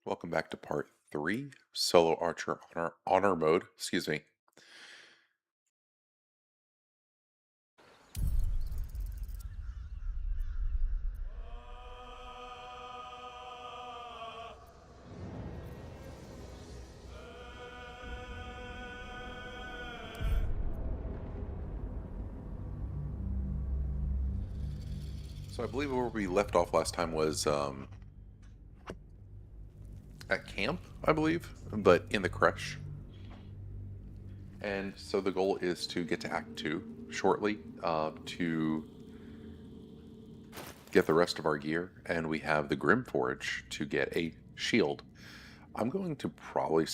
Welcome back to part three, solo archer honor mode. Excuse me. So I believe where we left off last time was at camp, I believe, but in the creche. And so the goal is to get to Act Two shortly to get the rest of our gear, and we have the Grim Forge to get a shield. I'm going to probably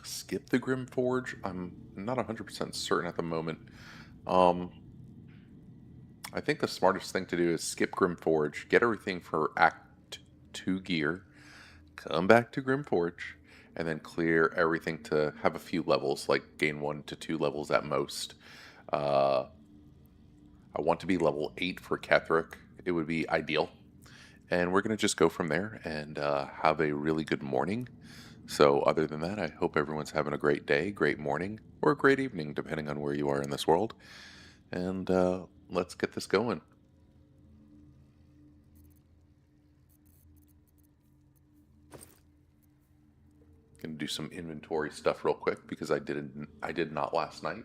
skip the Grim Forge. I'm not 100% certain at the moment. Um, I think the smartest thing to do is skip Grimforge, get everything for Act 2 gear, come back to Grimforge, and then clear everything to have a few levels, like gain 1 to 2 levels at most. Uh, I want to be level 8 for Ketheric. It would be ideal. And we're going to just go from there and have a really good morning. So, other than that, I hope everyone's having a great day, great morning, or a great evening, depending on where you are in this world. And let's get this going. Gonna do some inventory stuff real quick because I did not last night.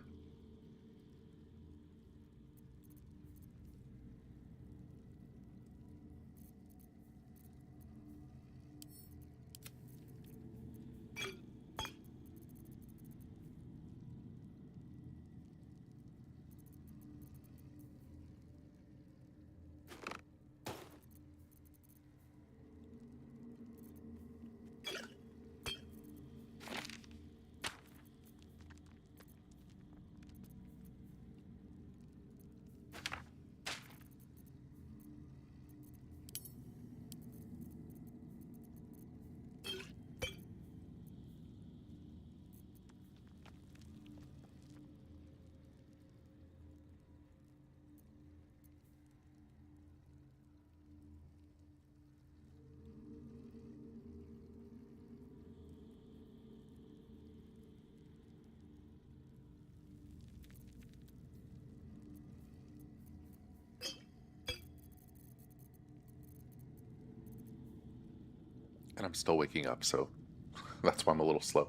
And I'm still waking up, so that's why I'm a little slow.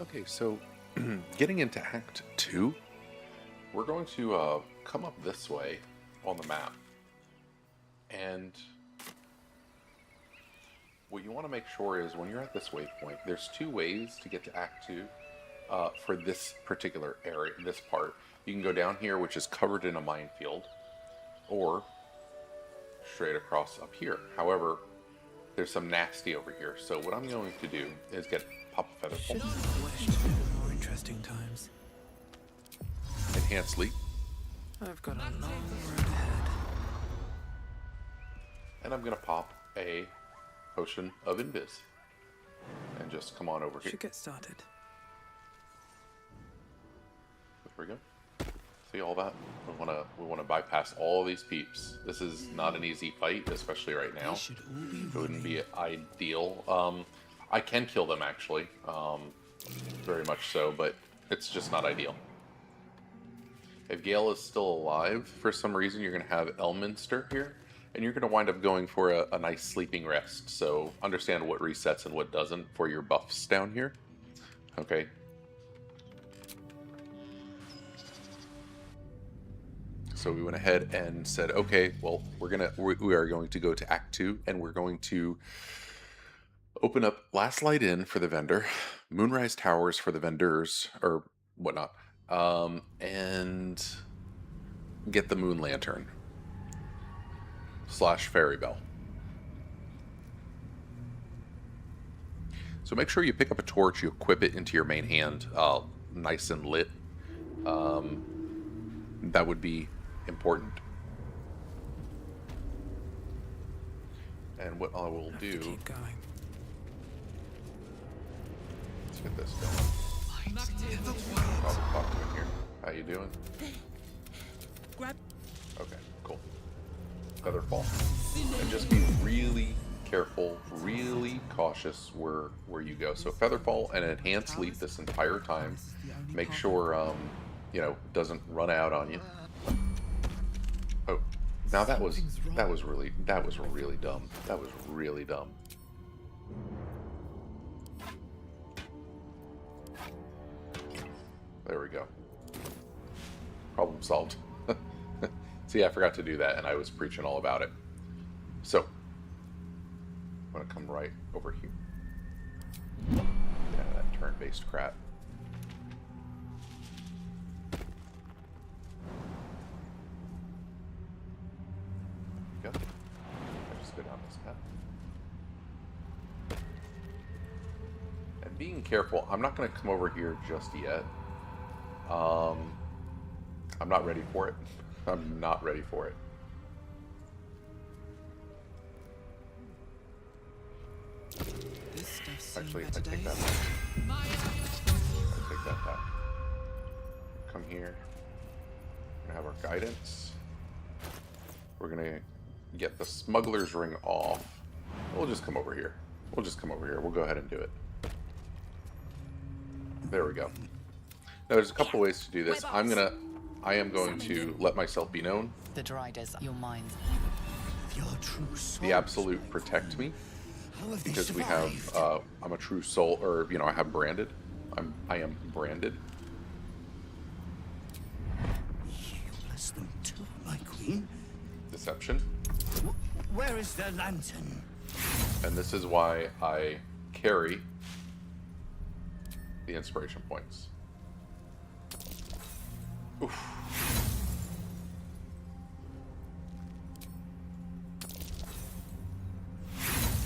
Okay, so getting into Act 2, we're going to come up this way on the map. And what you want to make sure is when you're at this waypoint, there's two ways to get to Act 2 for this particular area, this part. You can go down here, which is covered in a minefield, or straight across up here. However, there's some nasty over here. So what I'm going to do is pop a feather fall. More interesting times. Enhanced leap. I've got a long road ahead. And I'm going to pop a potion of invis. And just come on over here. Should get started. There we go. See all that? We wanna bypass all these peeps. This is not an easy fight, especially right now. It wouldn't be ideal. I can kill them actually, very much so, but it's just not ideal. If Gale is still alive, for some reason, you're gonna have Elminster here, and you're gonna wind up going for a nice sleeping rest. So understand what resets and what doesn't for your buffs down here. Okay. So we went ahead and said, okay, well, we are going to go to Act 2, and we're going to open up Last Light Inn for the vendor, Moonrise Towers for the vendors, or whatnot, and get the Moon Lantern / Fairy Bell. So make sure you pick up a torch, you equip it into your main hand, nice and lit. That would be important. And what I will do, Keep going. let's get this going. Probably talk to him here. How you doing? Grab. Okay, cool. Feather fall. And just be really careful, really cautious where you go. So feather fall and enhance leap this entire time. Make sure doesn't run out on you. Oh, now that was really dumb. That was really dumb. There we go. Problem solved. See, I forgot to do that, and I was preaching all about it. So, I'm going to come right over here. Yeah, that turn-based crap. There we go. I just go down this path. And being careful, I'm not going to come over here just yet. I'm not ready for it. I'm not ready for it. This stuff's seen Actually, I better take that days. back. I take that back. Come here. We're gonna have our guidance. We're gonna get the smuggler's ring off. We'll just come over here. We'll go ahead and do it. There we go. Now there's a couple ways to do this. I am going to let myself be known. The dry desert. Your mind. The absolute protect me, because we have I'm a true soul, or I have branded. I am branded. Less than two, my queen. Deception. Where is the lantern? And this is why I carry the inspiration points. Oof.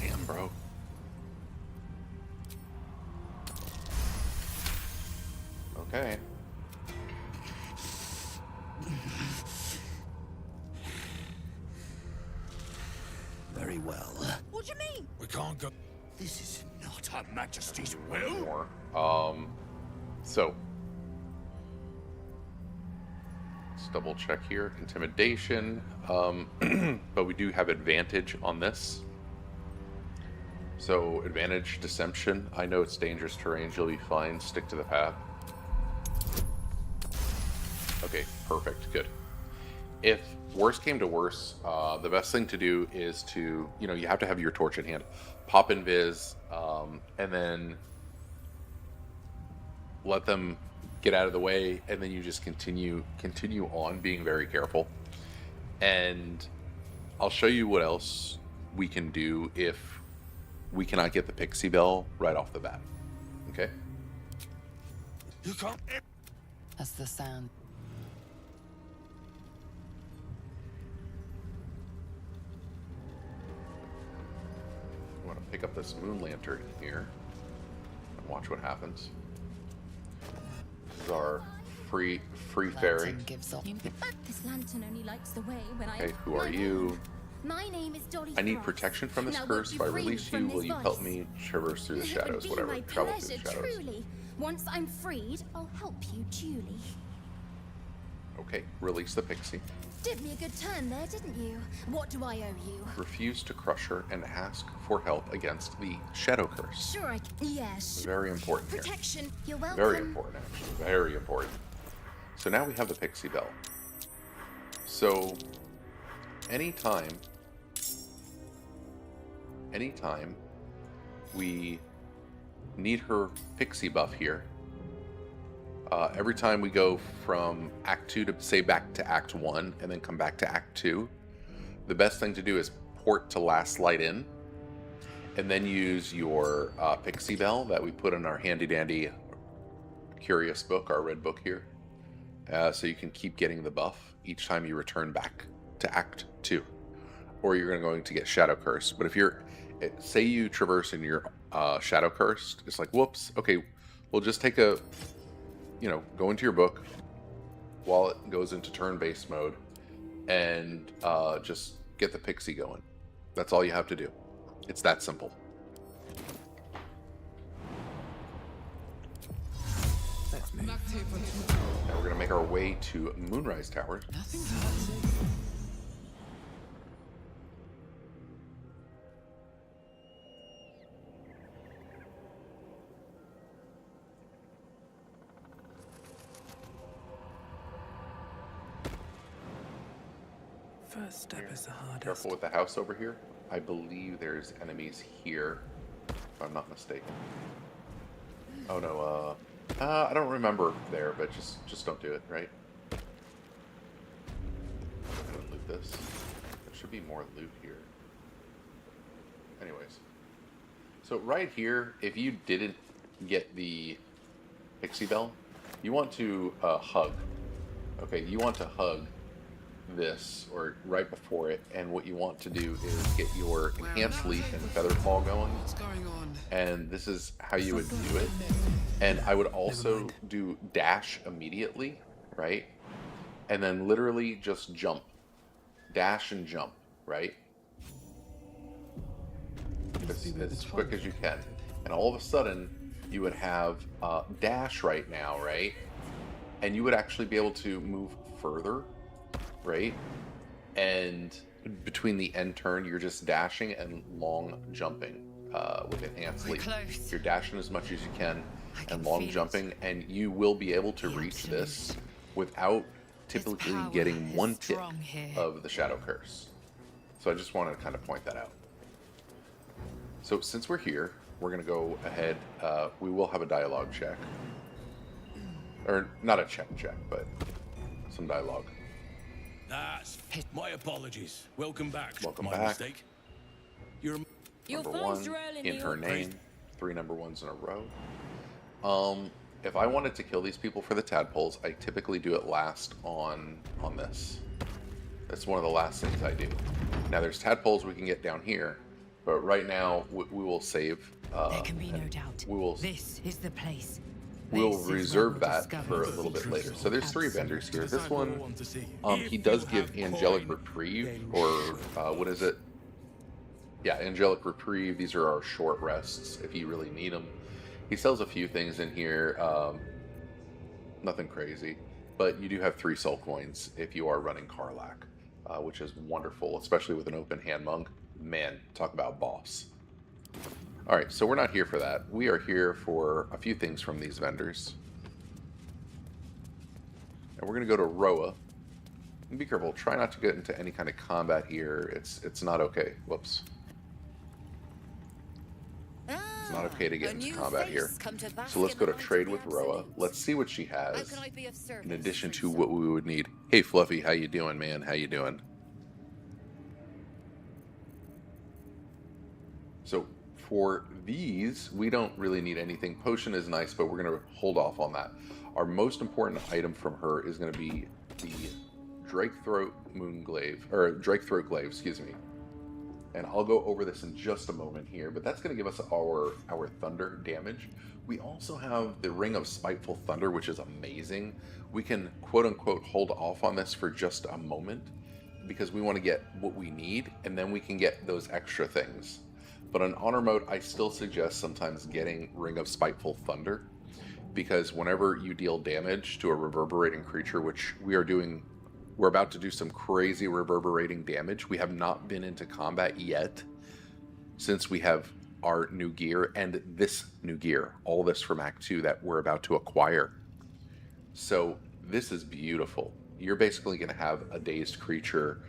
Damn, bro. Okay. Very well. What do you mean? We can't go. This is not Her Majesty's will. More. So let's double check here. Intimidation. But we do have advantage on this. So advantage, deception. I know it's dangerous terrain. You'll be fine. Stick to the path. Okay, perfect. Good. If worse came to worse, the best thing to do is to, you have to have your torch in hand. Pop invis, and then let them get out of the way, and then you just continue on being very careful. And I'll show you what else we can do if we cannot get the pixie bell right off the bat. Okay? You can't. As the sound. I'm going to pick up this moon lantern here and watch what happens. This is our free fairy. Lantern gives off. This lantern only lights the way when Okay, who are you? My name is Dolly. I need Frost. protection from this Now, curse. won't If I free me release you, from will this you help vice? me traverse through the It would shadows? be Whatever. my Travel through pleasure, the shadows. truly. Once I'm freed, I'll help you duly. Okay, release the pixie. Did me a good turn there, didn't you? What do I owe you? Refuse to crush her and ask for help against the shadow curse. Sure, I can. Yes. Very important here. Protection. You're welcome. Very important, actually. Very important. So now we have the pixie bell. So anytime we need her pixie buff here, every time we go from Act 2 to, say, back to Act 1 and then come back to Act 2, the best thing to do is port to Last Light In and then use your pixie bell that we put in our handy-dandy curious book, our red book here. So you can keep getting the buff each time you return back to Act 2. Or you're going to get Shadow Cursed. But if you're, say you traverse and you're Shadow Cursed, it's like, whoops, okay, we'll just take a, go into your book while it goes into turn-based mode and just get the pixie going. That's all you have to do. It's that simple. Let's move. Now we're going to make our way to Moonrise Tower. Nothing's happening. First step is the hardest. Careful with the house over here. I believe there's enemies here, if I'm not mistaken. Oh no, I don't remember there, but just don't do it, right? I'm gonna loot this. There should be more loot here. Anyways. So right here, if you didn't get the pixie bell, you want to hug. Okay, you want to hug this, or right before it, and what you want to do is get your enhanced leaf and feather fall going, What's going on? and this is how you would do it. And I would also do dash immediately, right? And then literally just jump. Dash and jump, right? As quick as you can. And all of a sudden, you would have dash right now, right? And you would actually be able to move further, right? And between the end turn, you're just dashing and long jumping with enhanced leap. You're dashing as much as you can and long jumping, and you will be able to reach this without typically getting one tick of the Shadow Curse. So I just wanted to kind of point that out. So since we're here, we're going to go ahead. We will have a dialogue check. Or not a check, but some dialogue. That's my apologies. Welcome back. Welcome my back. Mistake. You're Number one in her name. 3 number 1s in a row. If I wanted to kill these people for the tadpoles, I typically do it last on this. That's one of the last things I do. Now there's tadpoles we can get down here, but right now we will save. There can be no doubt. We will. This is the place. We'll This is where reserve we'll that discover for a the little bit secrets. later. So there's 3 vendors here. This one, want to see. he does give Angelic Reprieve, or what is it? Yeah, Angelic Reprieve. These are our short rests if you really need them. He sells a few things in here, nothing crazy, but you do have 3 soul coins if you are running Karlach, which is wonderful, especially with an open hand monk. Man, talk about boss. All right, so we're not here for that. We are here for a few things from these vendors. And we're going to go to Roa. And be careful. Try not to get into any kind of combat here. It's not okay. Whoops. Ah, not okay to get into combat here. So let's go to trade with Roa. Let's see what she has in addition to what we would need. Hey Fluffy, how you doing, man? How you doing? So for these, we don't really need anything. Potion is nice, but we're going to hold off on that. Our most important item from her is going to be the Drake Throat Glaive, excuse me. And I'll go over this in just a moment here, but that's going to give us our thunder damage. We also have the Ring of Spiteful Thunder, which is amazing. We can quote-unquote hold off on this for just a moment because we want to get what we need, and then we can get those extra things. But on honor mode, I still suggest sometimes getting Ring of Spiteful Thunder, because whenever you deal damage to a reverberating creature, which we're about to do some crazy reverberating damage. We have not been into combat yet since we have our new gear and this new gear, all this from Act 2 that we're about to acquire. So this is beautiful. You're basically going to have a dazed creature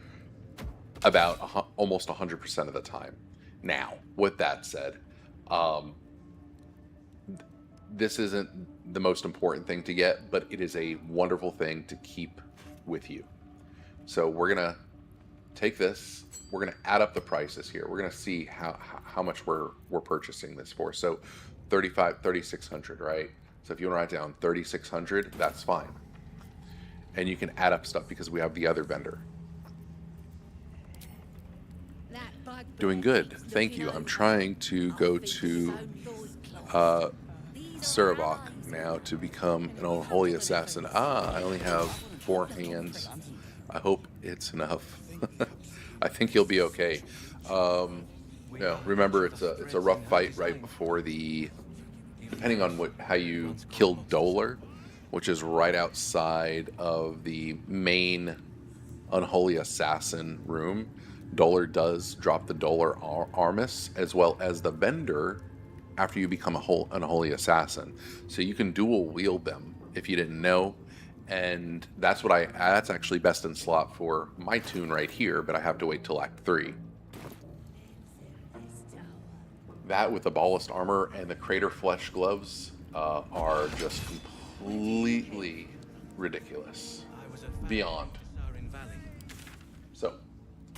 about almost 100% of the time. Now, with that said, this isn't the most important thing to get, but it is a wonderful thing to keep with you. So we're going to take this, we're going to add up the prices here. We're going to see how much we're purchasing this for. So 3,600, right? So if you want to write down 3,600, that's fine. And you can add up stuff because we have the other vendor. Doing good. Thank you. I'm trying to go to Suravok now to become an unholy assassin. I only have 4 hands. I hope it's enough. I think you'll be okay. Remember, it's a rough fight right before depending on how you kill Dolar, which is right outside of the main unholy assassin room. Dolar does drop the Dolar Armus as well as the vendor after you become an unholy assassin. So you can dual wield them if you didn't know. And that's actually best in slot for my tune right here, but I have to wait till Act 3. That with the ballast armor and the crater flesh gloves are just completely ridiculous. Beyond. So,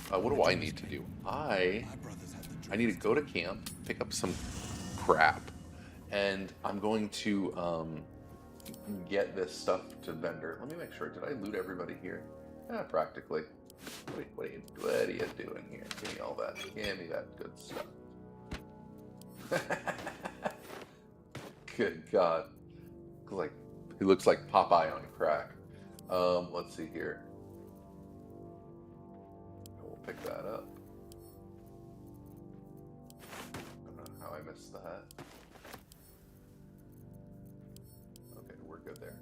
what do I need to do? I need to go to camp, pick up some crap, and I'm going to get this stuff to vendor. Let me make sure. Did I loot everybody here? Practically. What are you doing here? Give me all that. Give me that good stuff. Good God. He looks like Popeye on crack. Let's see here. We'll pick that up. I don't know how I missed that. Okay, we're good there.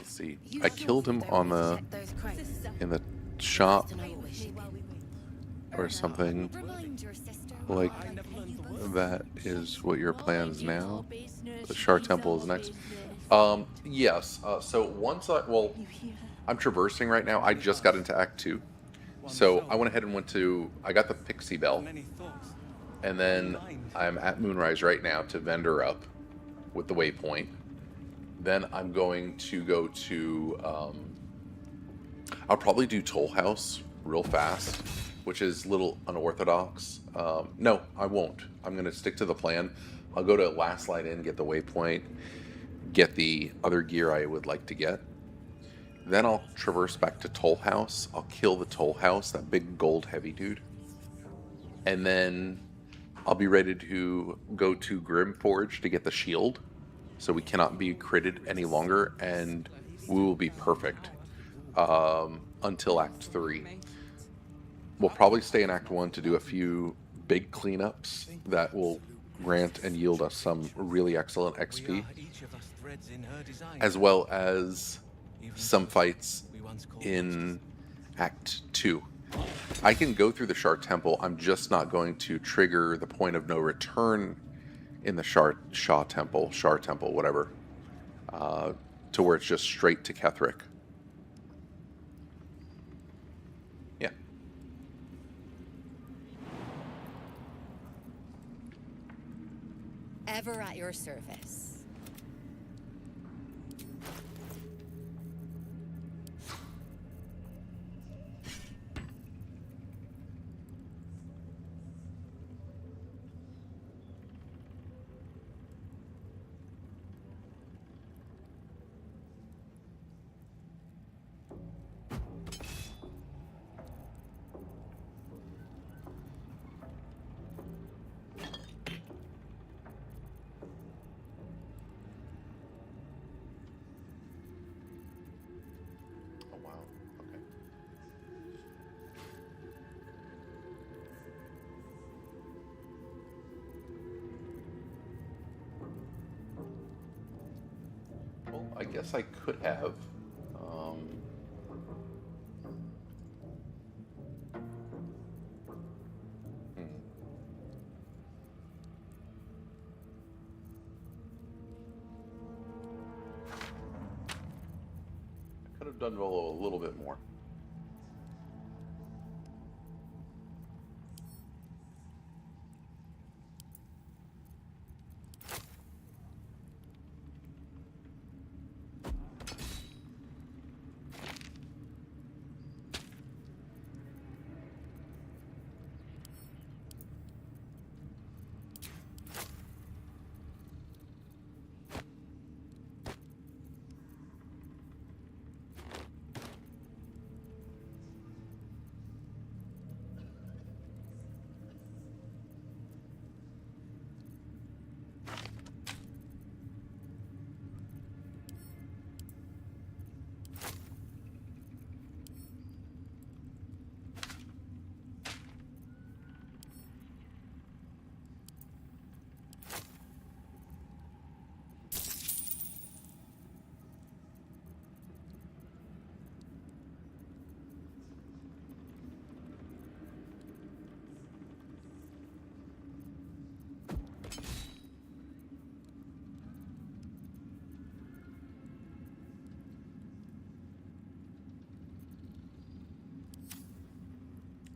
See, I killed him in the shop or something. Like, that is what your plans now? The Shar Temple is next. Yes. So once I'm traversing right now. I just got into Act 2. So I went ahead and I got the Pixie Bell. And then I'm at Moonrise right now to vendor up with the waypoint. Then I'm going to go to, I'll probably do Toll House real fast, which is a little unorthodox. No, I won't. I'm going to stick to the plan. I'll go to Last Light Inn, get the waypoint, get the other gear I would like to get. Then I'll traverse back to Toll House. I'll kill the Toll House, that big gold heavy dude. And then I'll be ready to go to Grimforge to get the shield. So we cannot be critted any longer, and we will be perfect until Act 3. We'll probably stay in Act 1 to do a few big cleanups that will grant and yield us some really excellent XP, as well as some fights in Act 2. I can go through the Shar Temple, I'm just not going to trigger the point of no return in the Shar Temple, whatever, to where it's just straight to Ketheric. Yeah. Ever at your service. Oh, wow. Okay. Well, I guess I could have. Hmm. I could have done Volo a little bit more.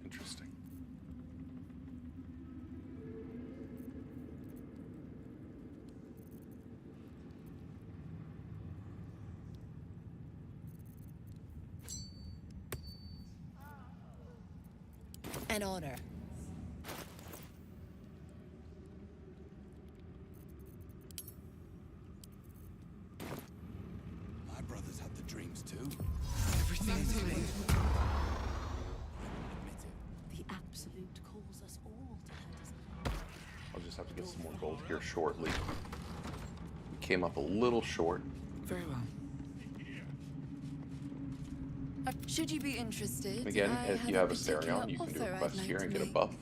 Interesting. An honor. My brothers had the dreams too. Everything's clear. Admit it. The Absolute calls us all to her design. I'll just have to get some more gold here shortly. We came up a little short. Very well. Should you be interested? Again, I if you a have a particular Asterion, you can do offer a I'd quest like here to and get a make. buff.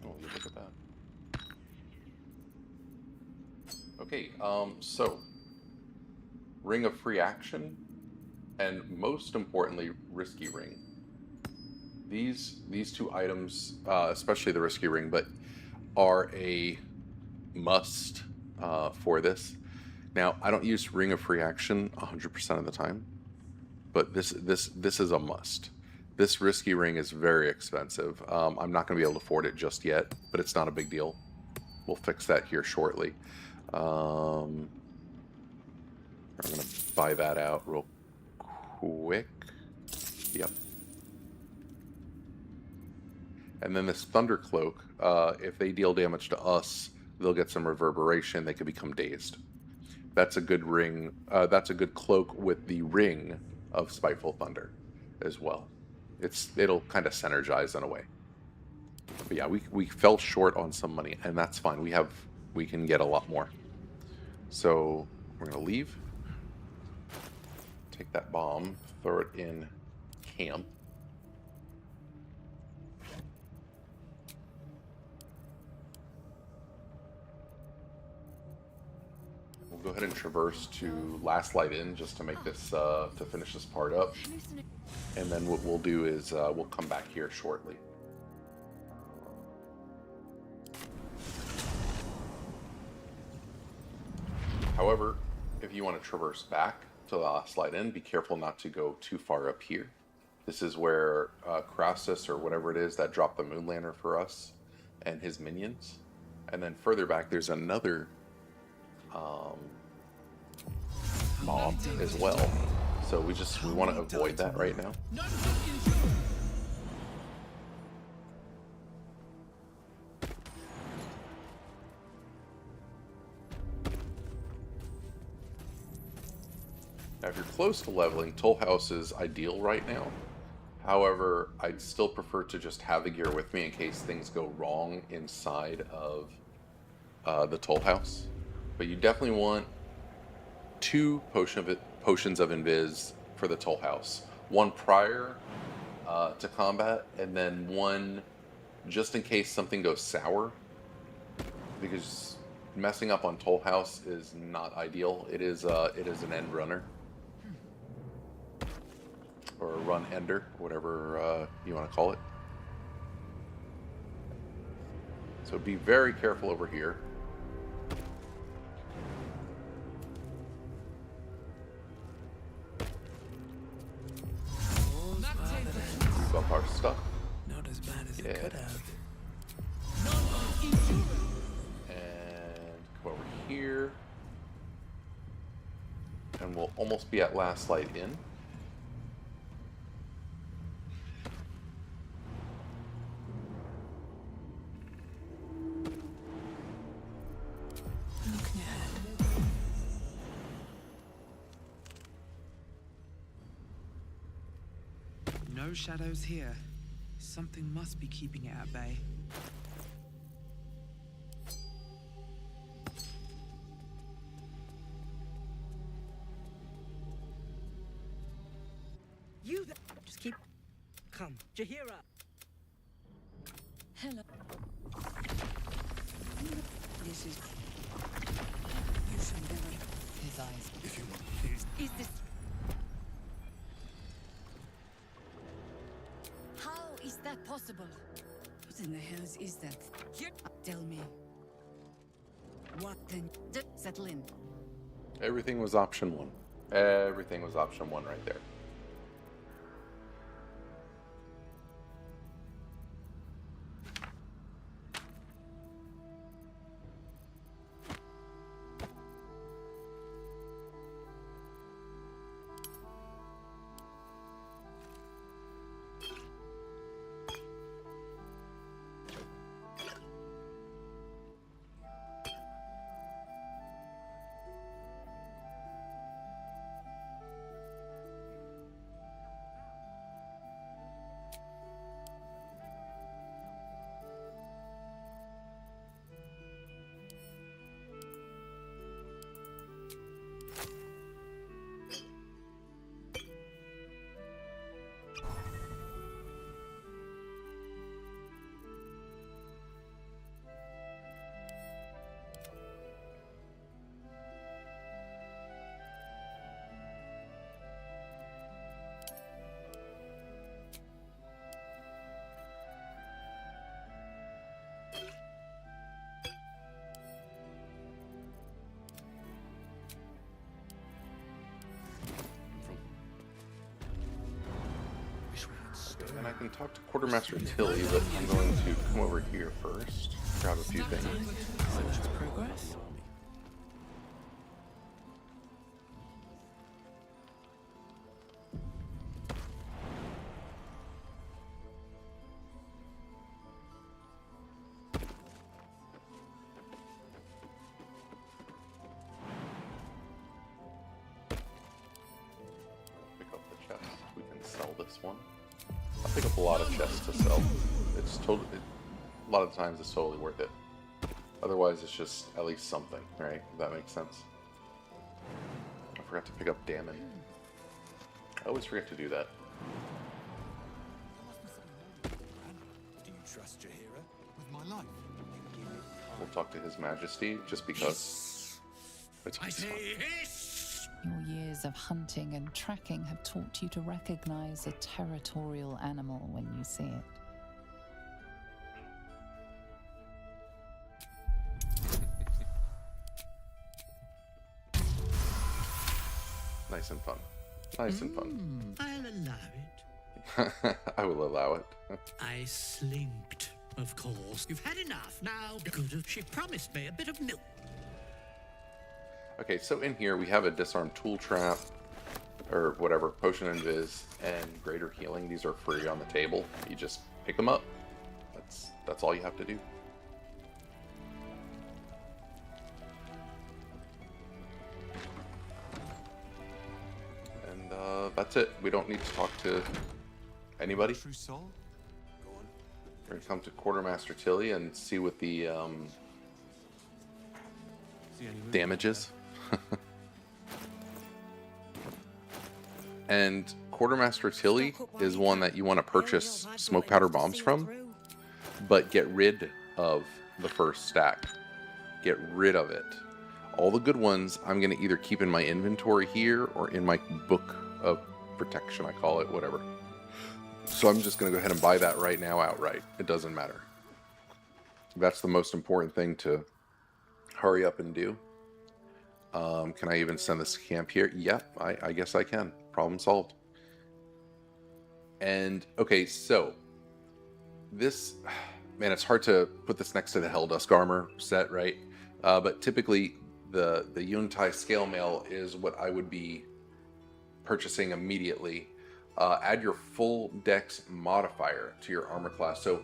Oh, you look at that. Okay, so Ring of Free Action, and most importantly, Risky Ring. These two items, especially the Risky Ring, but are a must for this. Now, I don't use Ring of Free Action 100% of the time, but this is a must. This Risky Ring is very expensive. I'm not going to be able to afford it just yet, but it's not a big deal. We'll fix that here shortly. I'm going to buy that out real quick. Yep. And then this Thunder Cloak, if they deal damage to us, they'll get some reverberation. They could become dazed. That's a good ring. That's a good cloak with the ring of Spiteful Thunder as well. It'll kind of synergize in a way. But yeah, we fell short on some money, and that's fine. We can get a lot more. So we're gonna leave. take that bomb, throw it in camp. We'll go ahead and traverse to last light in just to make this to finish this part up, and then what we'll do is we'll come back here shortly. However, if you want to traverse back to the last light in, be careful not to go too far up here. This is where Crassus, or whatever it is, that dropped the moon lantern for us and his minions. And then further back, there's another mob as well. So we want to avoid that right now. Now, if you're close to leveling, Toll House is ideal right now. However, I'd still prefer to just have the gear with me in case things go wrong inside of the Toll House. But you definitely want 2 potions of Invis for the Toll House. 1 prior to combat, and then 1 just in case something goes sour. Because messing up on Toll House is not ideal. It is an end runner. Or a run ender, whatever you want to call it. So be very careful over here. Move up our stuff. Not as bad as it could have. And come over here. And we'll almost be at last light in. Looking ahead. No shadows here. Something must be keeping it at bay. You just keep. Come, Jahira. Hello. This is. You should never. His eyes. If you want, please. Is this? How is that possible? What in the hell is that? Here, tell me. What then? Settle in. Everything was option 1. Everything was option 1 right there. And I can talk to Quartermaster Tilly, but I'm going to come over here first, grab a few things. Such progress. Pick up the chest. We can sell this one. I'll pick up a lot of chests to sell. It's totally, a lot of times it's totally worth it. Otherwise, it's just at least something, right? If that makes sense. I forgot to pick up Damon. I always forget to do that. Do you trust your hero? With my life? We'll talk to His Majesty just because it's I always say fun. hiss! Your years of hunting and tracking have taught you to recognize a territorial animal when you see it. Nice and fun. Nice and fun. I'll allow it. I will allow it. I slinked, of course. You've had enough now. Good. She promised me a bit of milk. Okay, so in here we have a disarm tool trap, or whatever, potion invis, and greater healing. These are free on the table. You just pick them up. That's all you have to do. And that's it. We don't need to talk to anybody. True soul? Go on. We're gonna come to Quartermaster Tilly and see what the damage is. And Quartermaster Tilly is one that you want to purchase smoke powder bombs from, but get rid of the first stack. Get rid of it. All the good ones I'm going to either keep in my inventory here or in my book of protection, I call it, whatever. So I'm just going to go ahead and buy that right now outright. It doesn't matter. That's the most important thing to hurry up and do. Can I even send this to camp here? Yep, I guess I can. Problem solved. And, okay, so this, man, it's hard to put this next to the Helldusk armor set, right? But typically the Yuntai scale mail is what I would be purchasing immediately. Add your full dex modifier to your armor class. So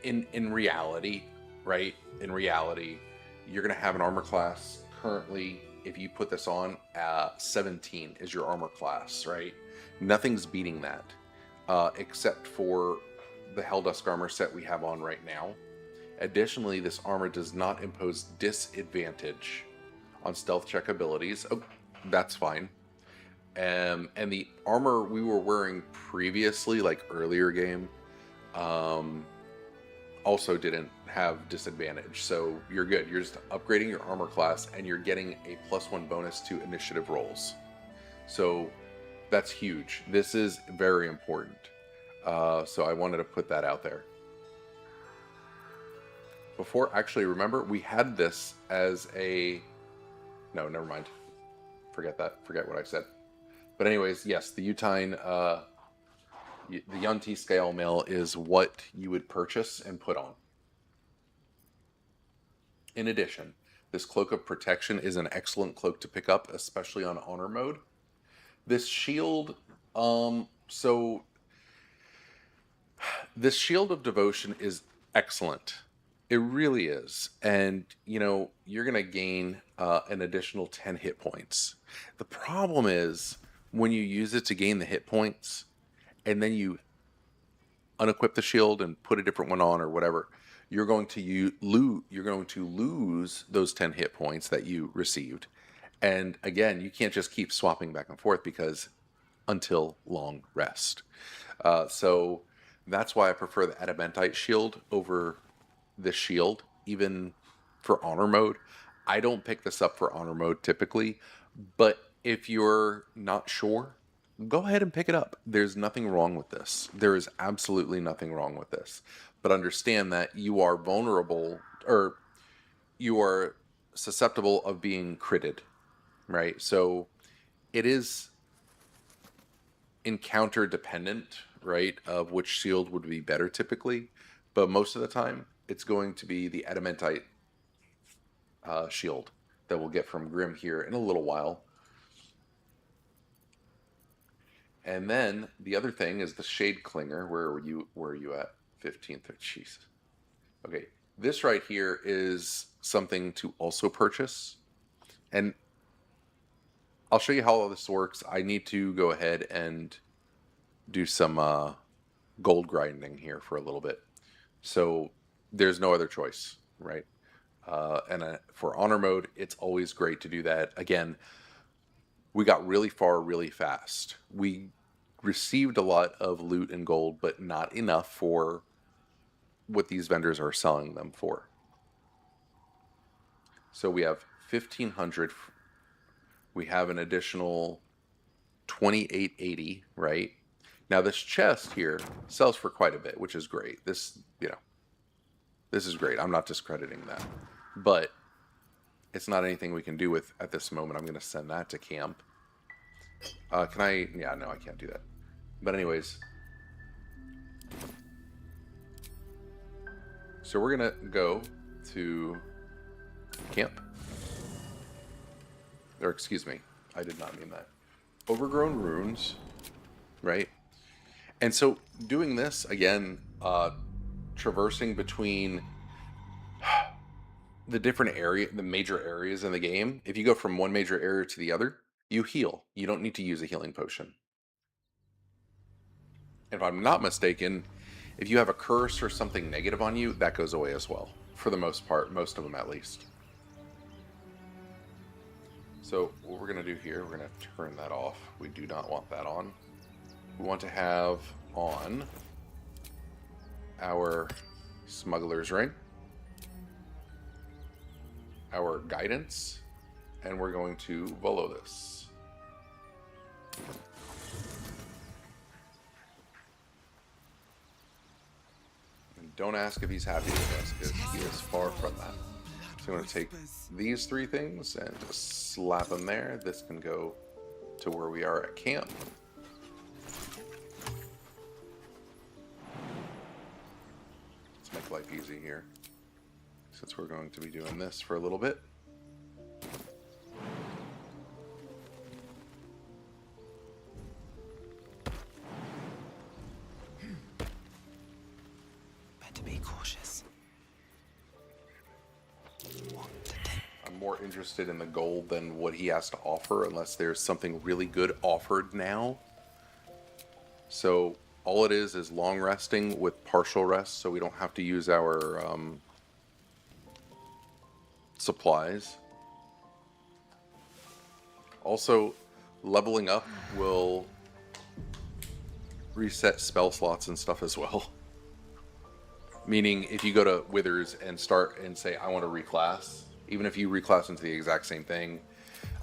in reality, right? In reality, you're going to have an armor class currently, if you put this on, 17 is your armor class, right? Nothing's beating that, except for the Helldusk armor set we have on right now. Additionally, this armor does not impose disadvantage on stealth check abilities. Oh, that's fine. And the armor we were wearing previously, like earlier game, also didn't have disadvantage. So you're good. You're just upgrading your armor class and you're getting a +1 bonus to initiative rolls. So that's huge. This is very important. So I wanted to put that out there. Before, actually, remember, we had this as a... No, never mind. Forget that. Forget what I said. But anyways, yes, the Utine, the Yunti scale mail is what you would purchase and put on. In addition, this Cloak of Protection is an excellent cloak to pick up, especially on Honor mode. This shield, this Shield of Devotion is excellent. It really is. And, you know, you're going to gain an additional 10 hit points. The problem is when you use it to gain the hit points and then you unequip the shield and put a different one on or whatever, you're going to lose those 10 hit points that you received. And again, you can't just keep swapping back and forth because until long rest. So that's why I prefer the Adamantite shield over this shield, even for Honor mode. I don't pick this up for Honor mode typically, but if you're not sure, go ahead and pick it up. There's nothing wrong with this. There is absolutely nothing wrong with this. But understand that you are vulnerable, or you are susceptible of being critted, right? So it is encounter dependent, right, of which shield would be better typically. But most of the time, it's going to be the Adamantite shield that we'll get from Grim here in a little while. And then the other thing is the Shade Clinger. Where are you at? 15th. Jeez. Okay, this right here is something to also purchase. And I'll show you how all this works. I need to go ahead and do some gold grinding here for a little bit. So there's no other choice, right? And for Honor mode, it's always great to do that. Again, we got really far really fast. We received a lot of loot and gold, but not enough for what these vendors are selling them for. So we have 1,500. We have an additional 2,880, right? Now this chest here sells for quite a bit, which is great. This, this is great. I'm not discrediting that. But it's not anything we can do with at this moment. I'm going to send that to camp. Can I? Yeah, no, I can't do that. But anyways. So we're going to go to camp. Or excuse me. I did not mean that. Overgrown ruins, right? And so doing this, again, traversing between the different the major areas in the game, if you go from one major area to the other, you heal. You don't need to use a healing potion. If I'm not mistaken, if you have a curse or something negative on you, that goes away as well. For the most part, most of them at least. So what we're going to do here, we're going to turn that off. We do not want that on. We want to have on our smuggler's ring, our guidance, and we're going to volo this. And don't ask if he's happy with us, because he is far from that. So I'm going to take these three things and just slap them there. This can go to where we are at camp. Let's make life easy here, since we're going to be doing this for a little bit. Better be cautious. I'm more interested in the gold than what he has to offer, unless there's something really good offered now. So all it is long resting with partial rest, so we don't have to use our supplies. Also, leveling up will reset spell slots and stuff as well. Meaning, if you go to Withers and start and say, I want to reclass, even if you reclass into the exact same thing,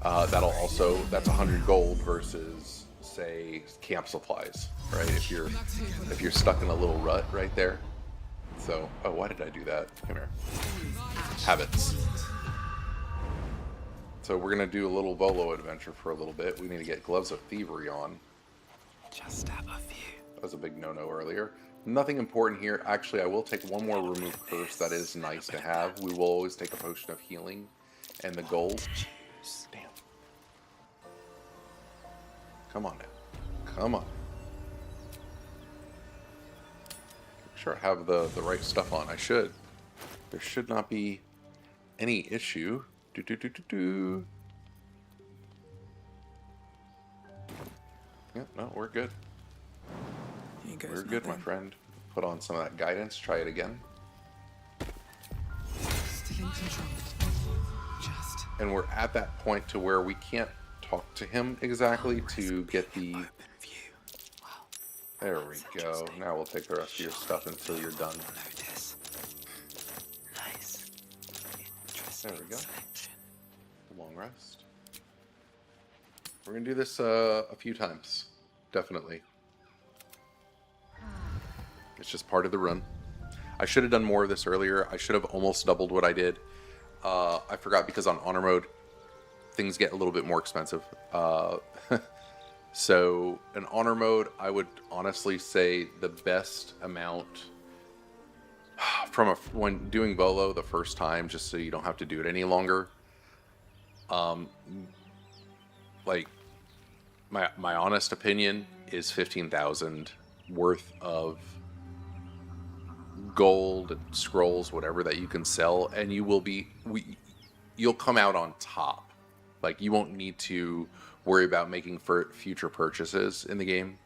that's 100 gold versus, say, camp supplies, right? If you're stuck in a little rut right there. So, oh, why did I do that? Come here. Habits. So we're gonna do a little Volo adventure for a little bit. We need to get Gloves of Thievery on. Just have a few. That was a big no-no earlier. Nothing important here. Actually, I will take one more Remove Curse. That is nice to have. We will always take a Potion of Healing and the gold. Damn. Come on now. Come on. Make sure I have the right stuff on. I should. There should not be any issue. Yeah, no, we're good. We're good, my friend. Put on some of that guidance. Try it again. Still in control. Just. And we're at that point to where we can't talk to him exactly to get the... Open view. Wow. There we go. Now we'll take the rest of your stuff until you're done. Notice. Nice. There we go. Selection. Long rest. We're gonna do this a few times, definitely. It's just part of the run. I should have done more of this earlier. I should have almost doubled what I did. I forgot because on honor mode, things get a little bit more expensive. So in honor mode, I would honestly say the best amount from when doing Volo the first time, just so you don't have to do it any longer. Like my honest opinion is 15,000 worth of gold and scrolls, whatever that you can sell, and you will be you'll come out on top. Like, you won't need to worry about making future purchases in the game.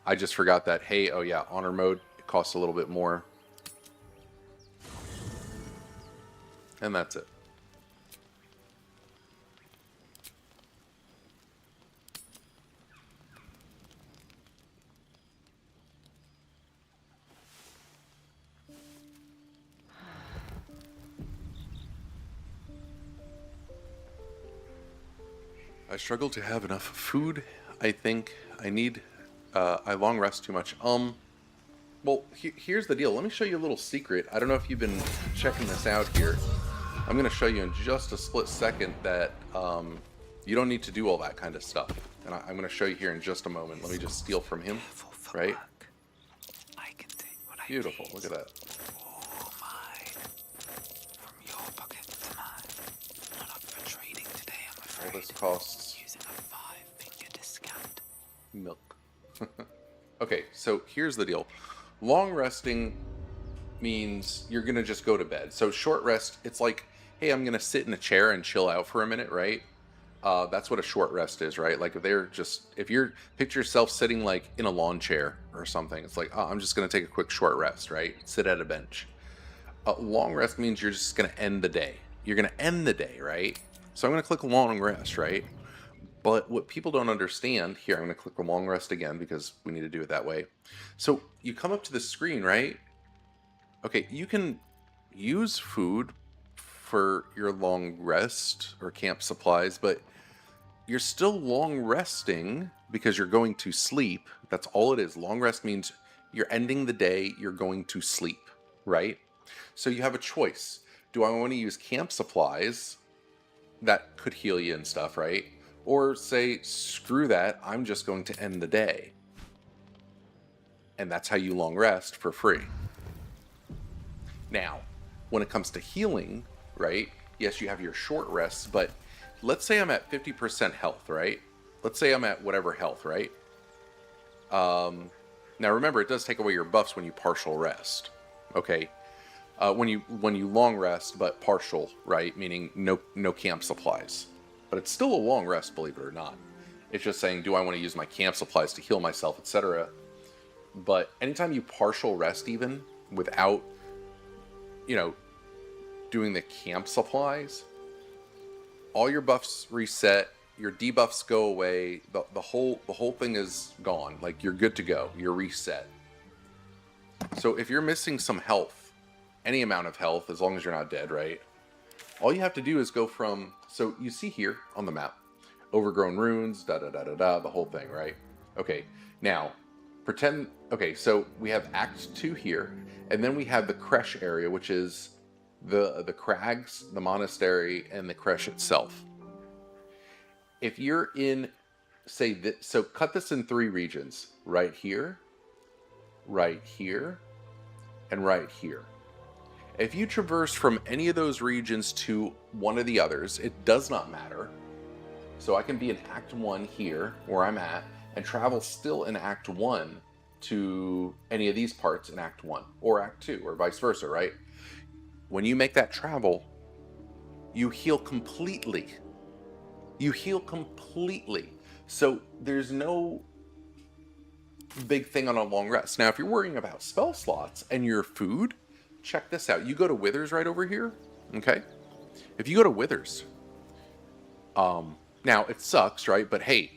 I just forgot that, hey, oh yeah, honor mode, it costs a little bit more. And that's it. I struggle to have enough food. I think I need. I long rest too much. Well, here's the deal. Let me show you a little secret. I don't know if you've been checking this out here. I'm going to show you in just a split second that you don't need to do all that kind of stuff. And I'm going to show you here in just a moment. Let me just steal from him. Right? I can take what I Beautiful. please. Look at that. All mine. From your pocket to mine. Not up for trading today, I'm afraid. All this costs Using a 5-finger discount. milk. Okay, so here's the deal. Long resting means you're going to just go to bed. So short rest, it's like, hey, I'm going to sit in a chair and chill out for a minute, right? That's what a short rest is, right? Like if you're, picture yourself sitting like in a lawn chair or something. It's like, oh, I'm just going to take a quick short rest, right? Sit at a bench. Long rest means you're just going to end the day. You're going to end the day, right? So I'm going to click long rest, right? But what people don't understand, here, I'm going to click the long rest again because we need to do it that way. So you come up to the screen, right? Okay, you can use food for your long rest or camp supplies, but you're still long resting because you're going to sleep. That's all it is. Long rest means you're ending the day, you're going to sleep, right? So you have a choice. Do I want to use camp supplies that could heal you and stuff, right? Or say, screw that, I'm just going to end the day. And that's how you long rest for free. Now, when it comes to healing, right? Yes, you have your short rests, but let's say I'm at 50% health, right? Let's say I'm at whatever health, right? Now remember, it does take away your buffs when you partial rest. Okay. When you long rest, but partial, right? Meaning no camp supplies. But it's still a long rest, believe it or not. It's just saying, do I want to use my camp supplies to heal myself, etc. But anytime you partial rest, even without, doing the camp supplies, all your buffs reset, your debuffs go away, the whole thing is gone. Like, you're good to go. You're reset. So if you're missing some health, any amount of health, as long as you're not dead, right? All you have to do is go from, so you see here on the map, overgrown ruins, the whole thing, right? Okay, now, pretend, okay, so we have Act 2 here, and then we have the Creche area, which is the crags, the monastery, and the Creche itself. If you're in, say, so cut this in 3 regions, right here, and right here. If you traverse from any of those regions to one of the others, it does not matter. So I can be in Act 1 here, where I'm at, and travel still in Act 1 to any of these parts in Act 1, or Act 2, or vice versa, right? When you make that travel, you heal completely. You heal completely. So there's no big thing on a long rest. Now, if you're worrying about spell slots and your food, check this out. You go to Withers right over here, okay? If you go to Withers, now it sucks, right? But hey,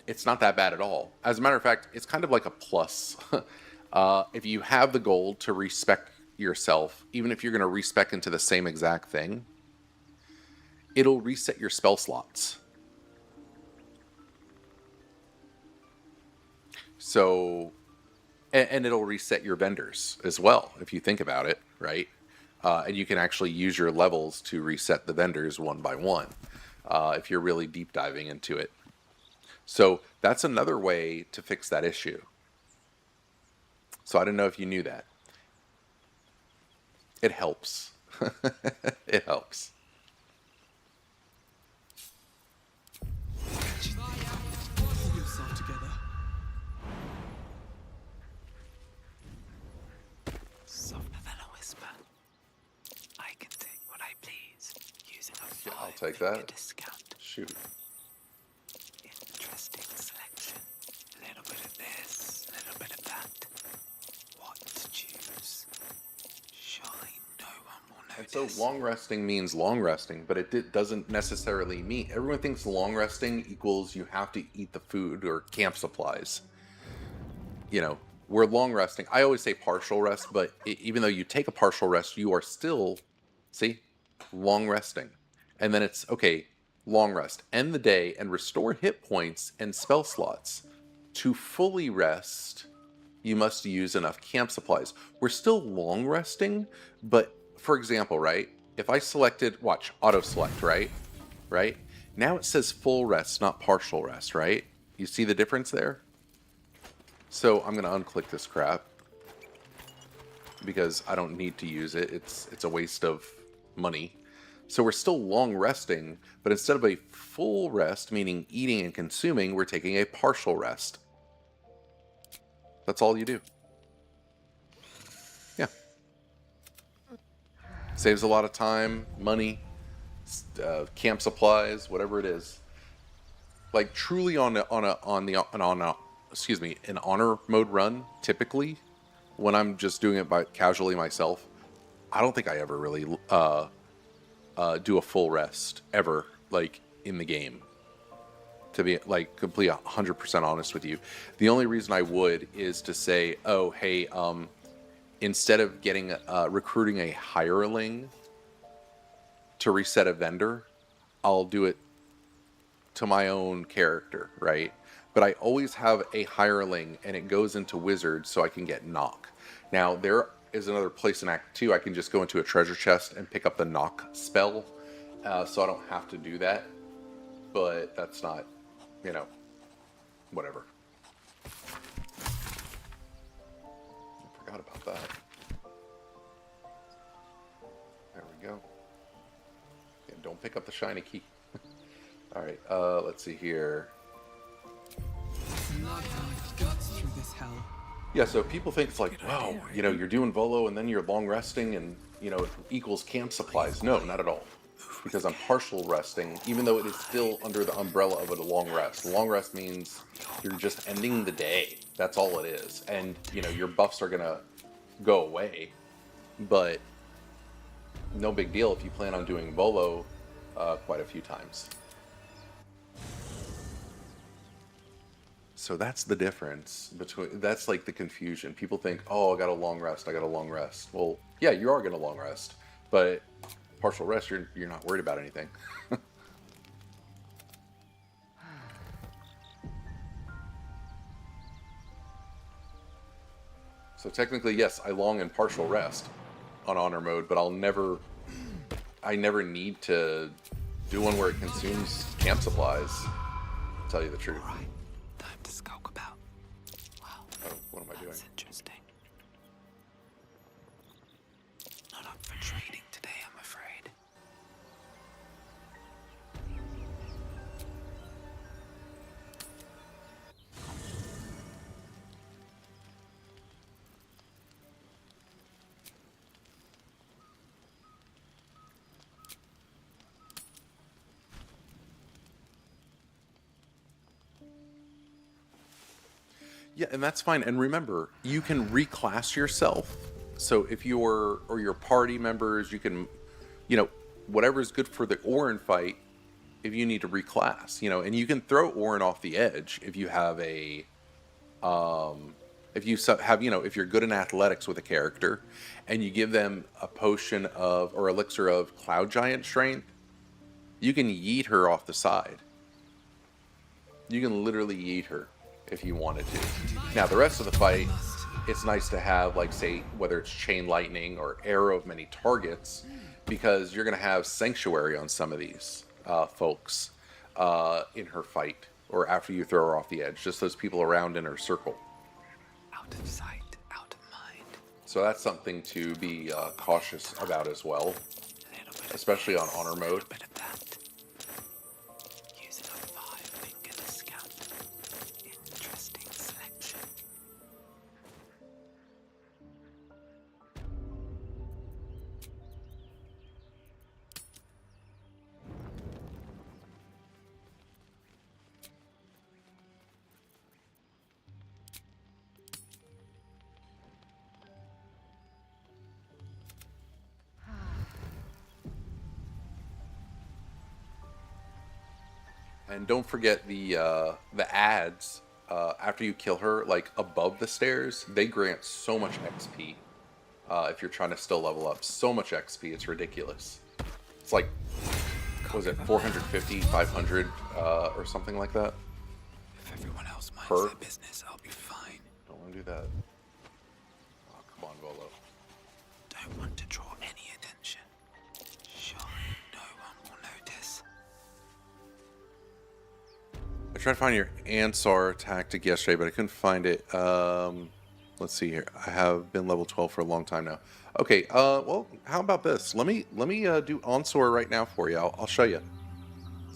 it's not that bad at all. As a matter of fact, it's kind of like a plus. If you have the gold to respec yourself, even if you're going to respec into the same exact thing, it'll reset your spell slots. So, and it'll reset your vendors as well, if you think about it, right? And you can actually use your levels to reset the vendors one by one, if you're really deep diving into it. So that's another way to fix that issue. So I don't know if you knew that. It helps. It helps. Pull yourself together. Softer than a whisper. I can take what I please, using a Yeah, I'll take 5-finger that. discount. Shoot. Interesting selection. A little bit of this, a little bit of that. What to choose? Surely no one will And so notice. long resting means long resting, but it doesn't necessarily mean, everyone thinks long resting equals you have to eat the food or camp supplies. We're long resting. I always say partial rest, but even though you take a partial rest, you are still, see, long resting. And then it's, okay, long rest, end the day, and restore hit points and spell slots. To fully rest, you must use enough camp supplies. We're still long resting, but for example, right? If I selected, watch, auto select, right? Right? Now it says full rest, not partial rest, right? You see the difference there? So I'm gonna unclick this crap because I don't need to use it. It's a waste of money. So we're still long resting, but instead of a full rest, meaning eating and consuming, we're taking a partial rest. That's all you do. Yeah. Saves a lot of time, money, camp supplies, whatever it is. Like truly on an honor mode run, typically, when I'm just doing it by casually myself, I don't think I ever really do a full rest ever, like in the game. To be like completely 100% honest with you, the only reason I would is to say, oh hey, instead of getting recruiting a hireling to reset a vendor, I'll do it to my own character, right? But I always have a hireling and it goes into wizard so I can get knock. Now there is another place in Act 2 I can just go into a treasure chest and pick up the knock spell, so I don't have to do that. But that's not, you know, whatever. I forgot about that. There we go. Yeah, don't pick up the shiny key. Alright, let's see here. Through this hell. Yeah, so people think it's like, wow, you know, you're doing Volo and then you're long resting and, you know, it equals camp supplies. No, not at all. Because I'm partial resting, even though it is still under the umbrella of a long rest. Long rest means you're just ending the day. That's all it is. And, you know, your buffs are going to go away. But no big deal if you plan on doing Volo quite a few times. So that's the difference between, that's like the confusion. People think, oh, I got a long rest, I got a long rest. Well, yeah, you are going to long rest, but partial rest, you're not worried about anything. So technically, yes, I long and partial rest on honor mode, but I never need to do one where it consumes camp supplies, to tell you the truth. Right. Time to skulk about. Wow. Oh, what am I doing? That's interesting. Not up for trading today, I'm afraid. Yeah, and that's fine. And remember, you can reclass yourself. So if your party members, you can, you know, whatever is good for the Orin fight, if you need to reclass, you know, and you can throw Orin off the edge if you have a, if you have, you know, if you're good in athletics with a character, and you give them a potion of or elixir of Cloud Giant strength, you can yeet her off the side. You can literally yeet her if you wanted to. Now the rest of the fight, it's nice to have, like, say, whether it's chain lightning or arrow of many targets, because you're going to have sanctuary on some of these folks in her fight, or after you throw her off the edge, just those people around in her circle. Out of sight, out of mind. So that's something to be cautious about as well, especially on honor mode. Bit of that. Use it on 5-finger scout. Interesting selection. And don't forget the ads after you kill her, like above the stairs, they grant so much XP. If you're trying to still level up, so much XP, it's ridiculous. It's like was it 450, 500, or something like that? If everyone else minds Per? their business, I'll be fine. Don't want to do that. Oh, come on, Volo. Don't want to draw any attention. Surely no one will notice. I tried to find your Ansar tactic yesterday, but I couldn't find it. Let's see here. I have been level 12 for a long time now. Okay, well, how about this? Let me do Onsor right now for you. I'll show you.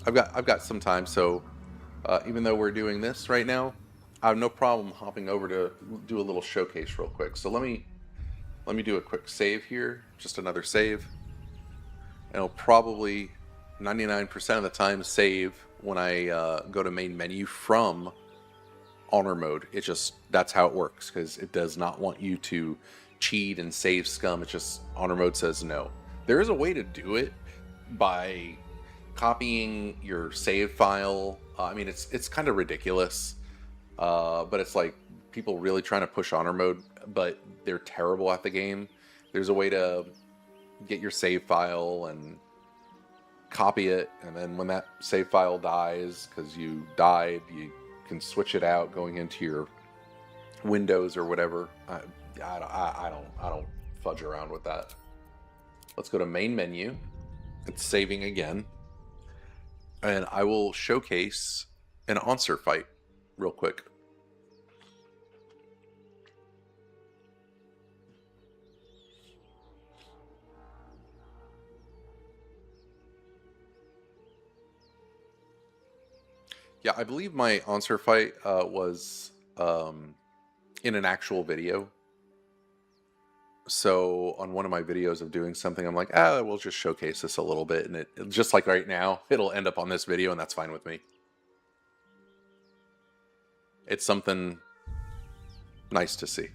I've got some time, so even though we're doing this right now, I have no problem hopping over to do a little showcase real quick. So let me do a quick save here, just another save. And it'll probably 99% of the time save when I go to main menu from honor mode. It just, that's how it works, because it does not want you to cheat and save scum. It's just honor mode says no. There is a way to do it by copying your save file. I mean, it's kind of ridiculous, but it's like people really trying to push honor mode, but they're terrible at the game. There's a way to get your save file and copy it, and then when that save file dies because you died, you can switch it out going into your Windows or whatever. I don't fudge around with that. Let's go to main menu. It's saving again, and I will showcase an Answer fight real quick. Yeah, I believe my Answer fight was in an actual video. So on one of my videos of doing something, I'm like, we'll just showcase this a little bit. And it just like right now, it'll end up on this video, and that's fine with me. It's something nice to see.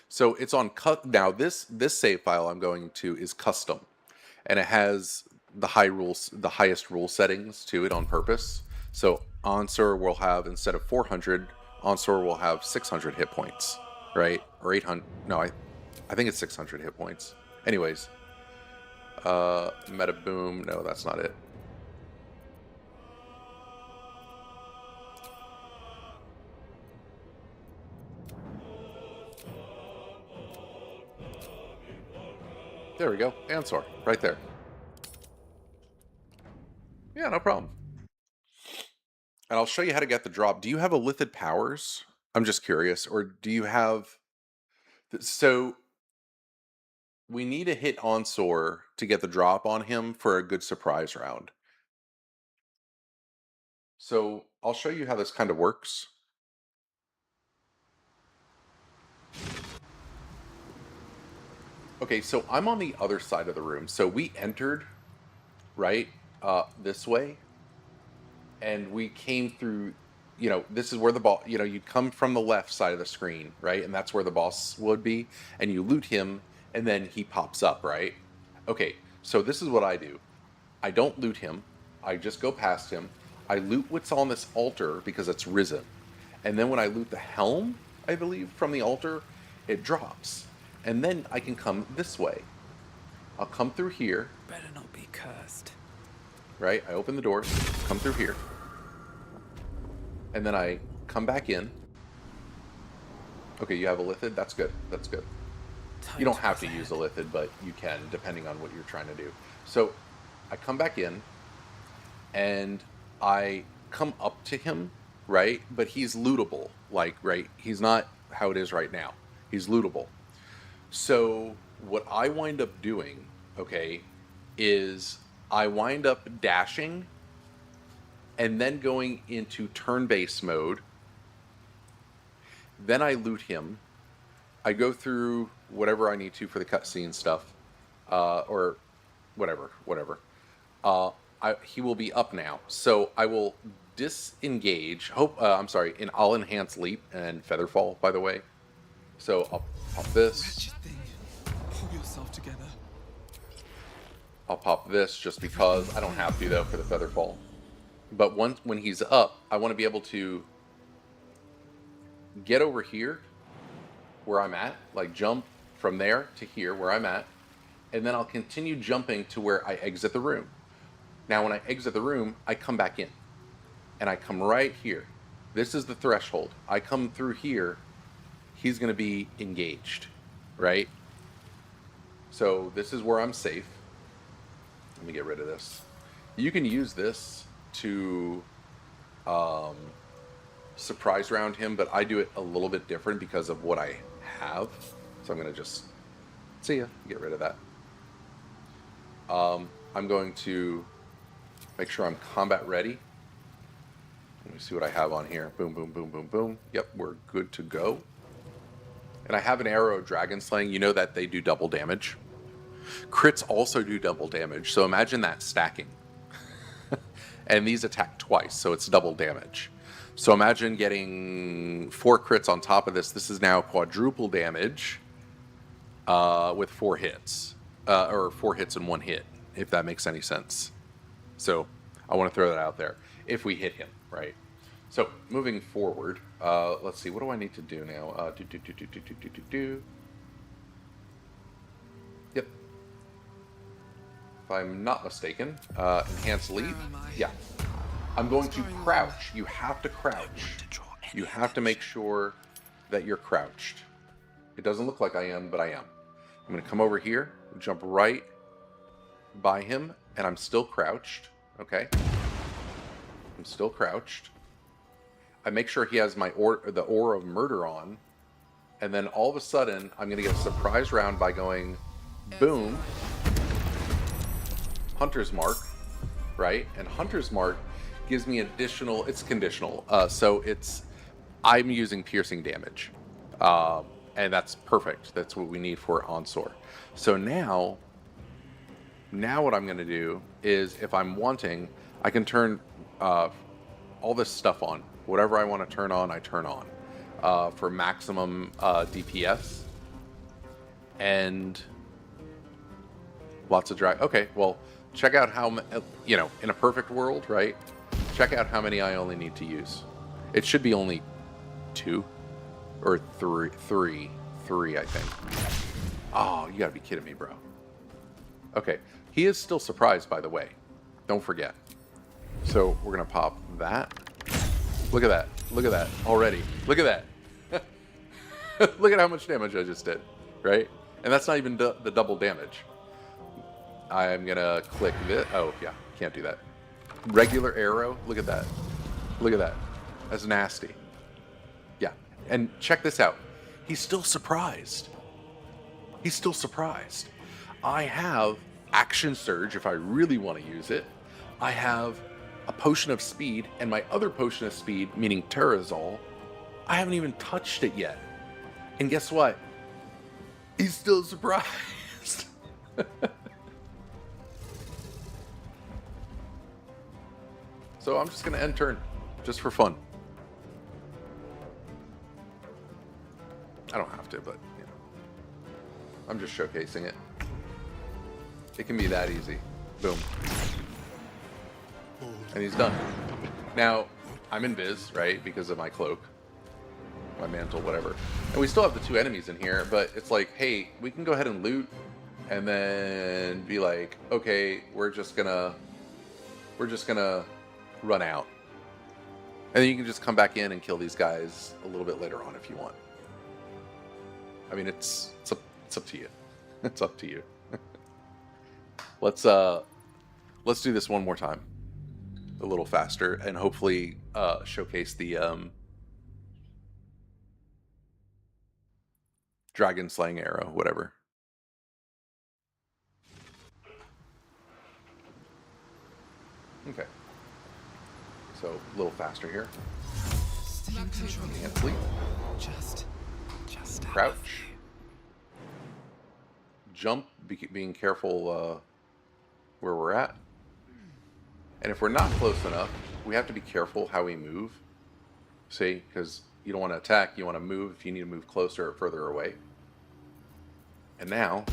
So it's on cut now. This save file I'm going to is custom, and it has the highest rule settings to it on purpose. So Answer will have, instead of 400, Answer will have 600 hit points, right? Or 800. No, I think it's 600 hit points. Anyways, Meta Boom. No, that's not it. There we go. Answer right there. Yeah, no problem. And I'll show you how to get the drop. Do you have Illithid powers? I'm just curious. Or do you have... So we need to hit Onsor to get the drop on him for a good surprise round. So I'll show you how this kind of works. Okay, so I'm on the other side of the room. So we entered, right, this way. And we came through, this is where the ball, you come from the left side of the screen, right? And that's where the boss would be. And you loot him, and then he pops up, right? Okay, so this is what I do. I don't loot him. I just go past him. I loot what's on this altar because it's risen. And then when I loot the helm, I believe, from the altar, it drops. And then I can come this way. I'll come through here. Better not be cursed. Right? I open the doors, come through here. And then I come back in. Okay, you have Illithid? That's good. That's good. You don't have to use Illithid, but you can, depending on what you're trying to do. So, I come back in, and I come up to him, right? But he's lootable. Like, right? He's not how it is right now. He's lootable. So, what I wind up doing, okay, is I wind up dashing and then going into turn-based mode. Then I loot him. I go through whatever I need to for the cutscene stuff, or whatever. He will be up now, so I will disengage. I'll enhance leap and featherfall, by the way. So I'll pop this. Wretched thing. Pull yourself together. I'll pop this just because I don't have to, though, for the featherfall. But when he's up, I want to be able to get over here where I'm at, like jump, from there to here where I'm at, and then I'll continue jumping to where I exit the room. Now, when I exit the room, I come back in, and I come right here. This is the threshold. I come through here, he's going to be engaged, right? So this is where I'm safe. Let me get rid of this. You can use this to surprise round him, but I do it a little bit different because of what I have. So I'm going to just, see ya, get rid of that. I'm going to make sure I'm combat ready. Let me see what I have on here. Boom, boom, boom, boom, boom. Yep, we're good to go. And I have an arrow of dragon slaying. You know that they do double damage. Crits also do double damage, so imagine that stacking. And these attack twice, so it's double damage. So imagine getting 4 crits on top of this. This is now quadruple damage with 4 hits. Or 4 hits in 1 hit, if that makes any sense. So I want to throw that out there. If we hit him, right? So moving forward, let's see. What do I need to do now? Yep. If I'm not mistaken, enhance lead. Yeah. I'm going to crouch. You have to crouch. You have to make sure that you're crouched. It doesn't look like I am, but I am. I'm going to come over here, jump right by him, and I'm still crouched. Okay. I'm still crouched. I make sure he has my the aura of murder on, and then all of a sudden, I'm going to get a surprise round by going boom. Hunter's Mark, right? And Hunter's Mark gives me additional, it's conditional. So I'm using piercing damage. And that's perfect. That's what we need for Onsor. So now what I'm going to do is, if I'm wanting, I can turn all this stuff on. Whatever I want to turn on, I turn on for maximum DPS. And lots of drag. Okay, well, check out how, in a perfect world, right? Check out how many I only need to use. It should be only 2 or 3, I think. Oh, you gotta be kidding me, bro. Okay, he is still surprised, by the way. Don't forget. So we're gonna pop that. Look at that. Look at that already. Look at that. Look at how much damage I just did, right? And that's not even the double damage. I'm gonna click this. Oh yeah, can't do that. Regular arrow. Look at that. Look at that. That's nasty. Yeah. And check this out. He's still surprised. He's still surprised. I have Action Surge if I really want to use it. I have a Potion of Speed, and my other Potion of Speed, meaning Terrazol, I haven't even touched it yet. And guess what? He's still surprised. So I'm just going to end turn, just for fun. I don't have to, but I'm just showcasing it. It can be that easy. Boom. And he's done. Now, I'm invis, right, because of my cloak, my mantle, whatever. And we still have the 2 enemies in here, but it's like, hey, we can go ahead and loot, and then be like, okay, we're just gonna run out. And then you can just come back in and kill these guys a little bit later on if you want. I mean, it's up to you. It's up to you. Let's do this one more time, a little faster, and hopefully showcase the dragon slaying arrow, whatever. Okay. So a little faster here. Can't sleep. Just Crouch. Jump, being careful where we're at. And if we're not close enough, we have to be careful how we move. See, because you don't want to attack, you want to move if you need to move closer or further away. And now,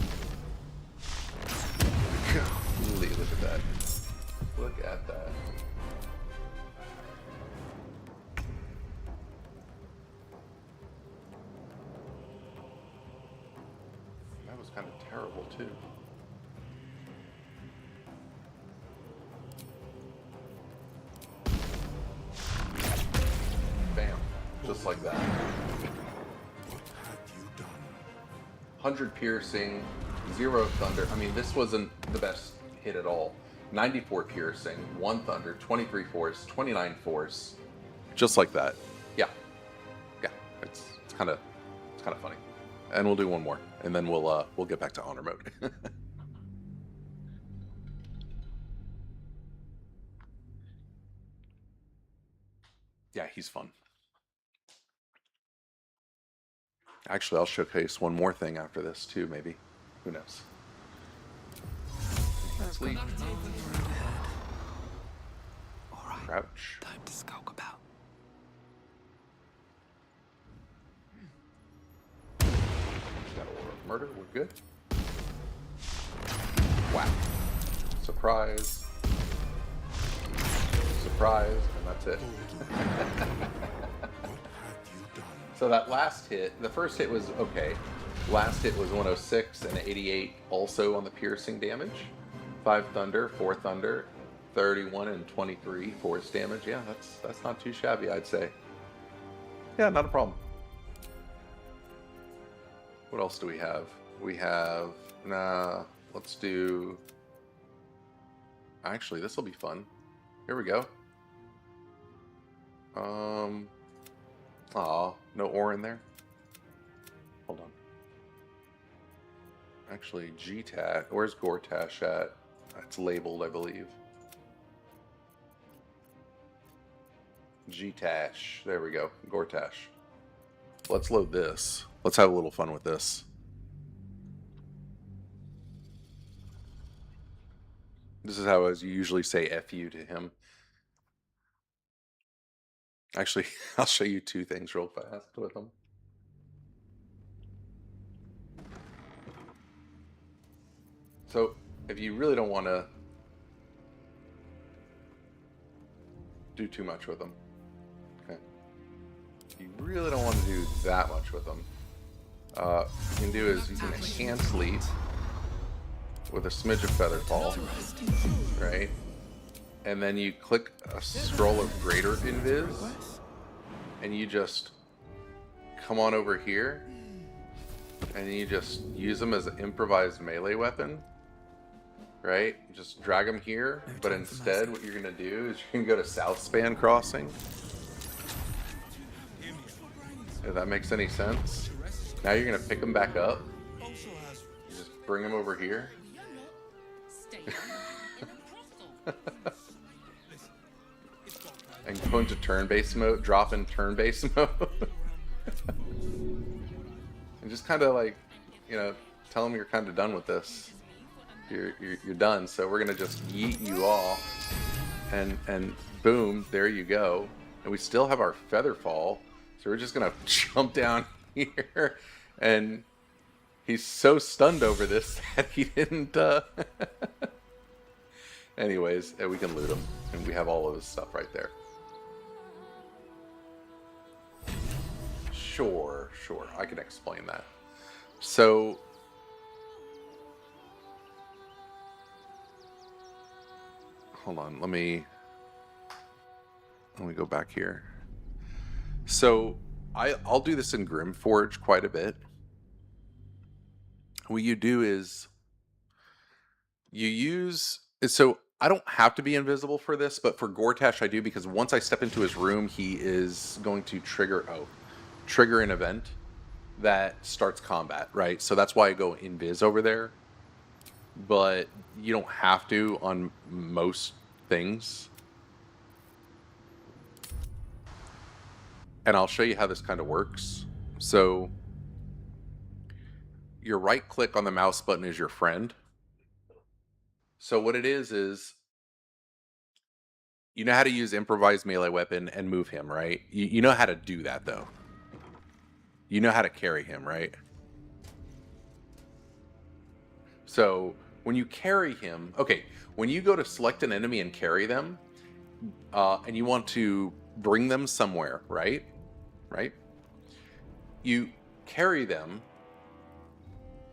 golly, look at that. Look at that. kind of terrible too. Bam. Just like that. 100 piercing, 0 thunder. I mean, this wasn't the best hit at all. 94 piercing, 1 thunder, 23 force, 29 force. Just like that. Yeah. Yeah. It's kind of funny. And we'll do one more, and then we'll get back to honor mode. Yeah, he's fun. Actually, I'll showcase one more thing after this too, maybe. Who knows? Sleep. Alright, Crouch. time to skulk about. Got a Aura of Murder, we're good. Whack. Surprise. Surprise, and that's it. So that last hit, the first hit was okay. Last hit was 106 and 88 also on the piercing damage. 5 thunder, 4 thunder, 31 and 23 force damage. Yeah, that's not too shabby, I'd say. Yeah, not a problem. What else do we have? We have, let's do, actually, this will be fun. Here we go. Aw, no ore in there. Hold on. Actually, GTAT, where's Gortash at? It's labeled, I believe. GTash, there we go, Gortash. Let's load this. Let's have a little fun with this. This is how I usually say F you to him. Actually, I'll show you 2 things real fast with him. So, if you really don't want to do too much with them, okay? If you really don't want to do that much with them, what you can do is you can enhance lead with a smidge of Featherfall, right? And then you click a scroll of Greater Invis, and you just come on over here, and you just use them as an improvised melee weapon, right? Just drag them here, but instead what you're going to do is you're going to go to Southspan Crossing. If that makes any sense. Now you're going to pick them back up. Just bring them over here. And go into turn-based mode, drop in turn-based mode. And just kind of like, you know, tell them you're kind of done with this. You're done. So we're gonna just yeet you all, and boom, there you go. And we still have our Featherfall, so we're just gonna jump down here, and he's so stunned over this that he didn't. Anyways, we can loot him, and we have all of his stuff right there. Sure, I can explain that. So, hold on, let me go back here. So, I'll do this in Grimforge quite a bit. What you do is you use, so I don't have to be invisible for this, but for Gortash I do, because once I step into his room, he is going to trigger an event that starts combat, right? So that's why I go invis over there. But you don't have to on most things. And I'll show you how this kind of works. So your right click on the mouse button is your friend. So what it is you know how to use improvised melee weapon and move him, right? You know how to do that though. You know how to carry him, right? So when you carry him, okay, when you go to select an enemy and carry them, and you want to bring them somewhere, right? You carry them,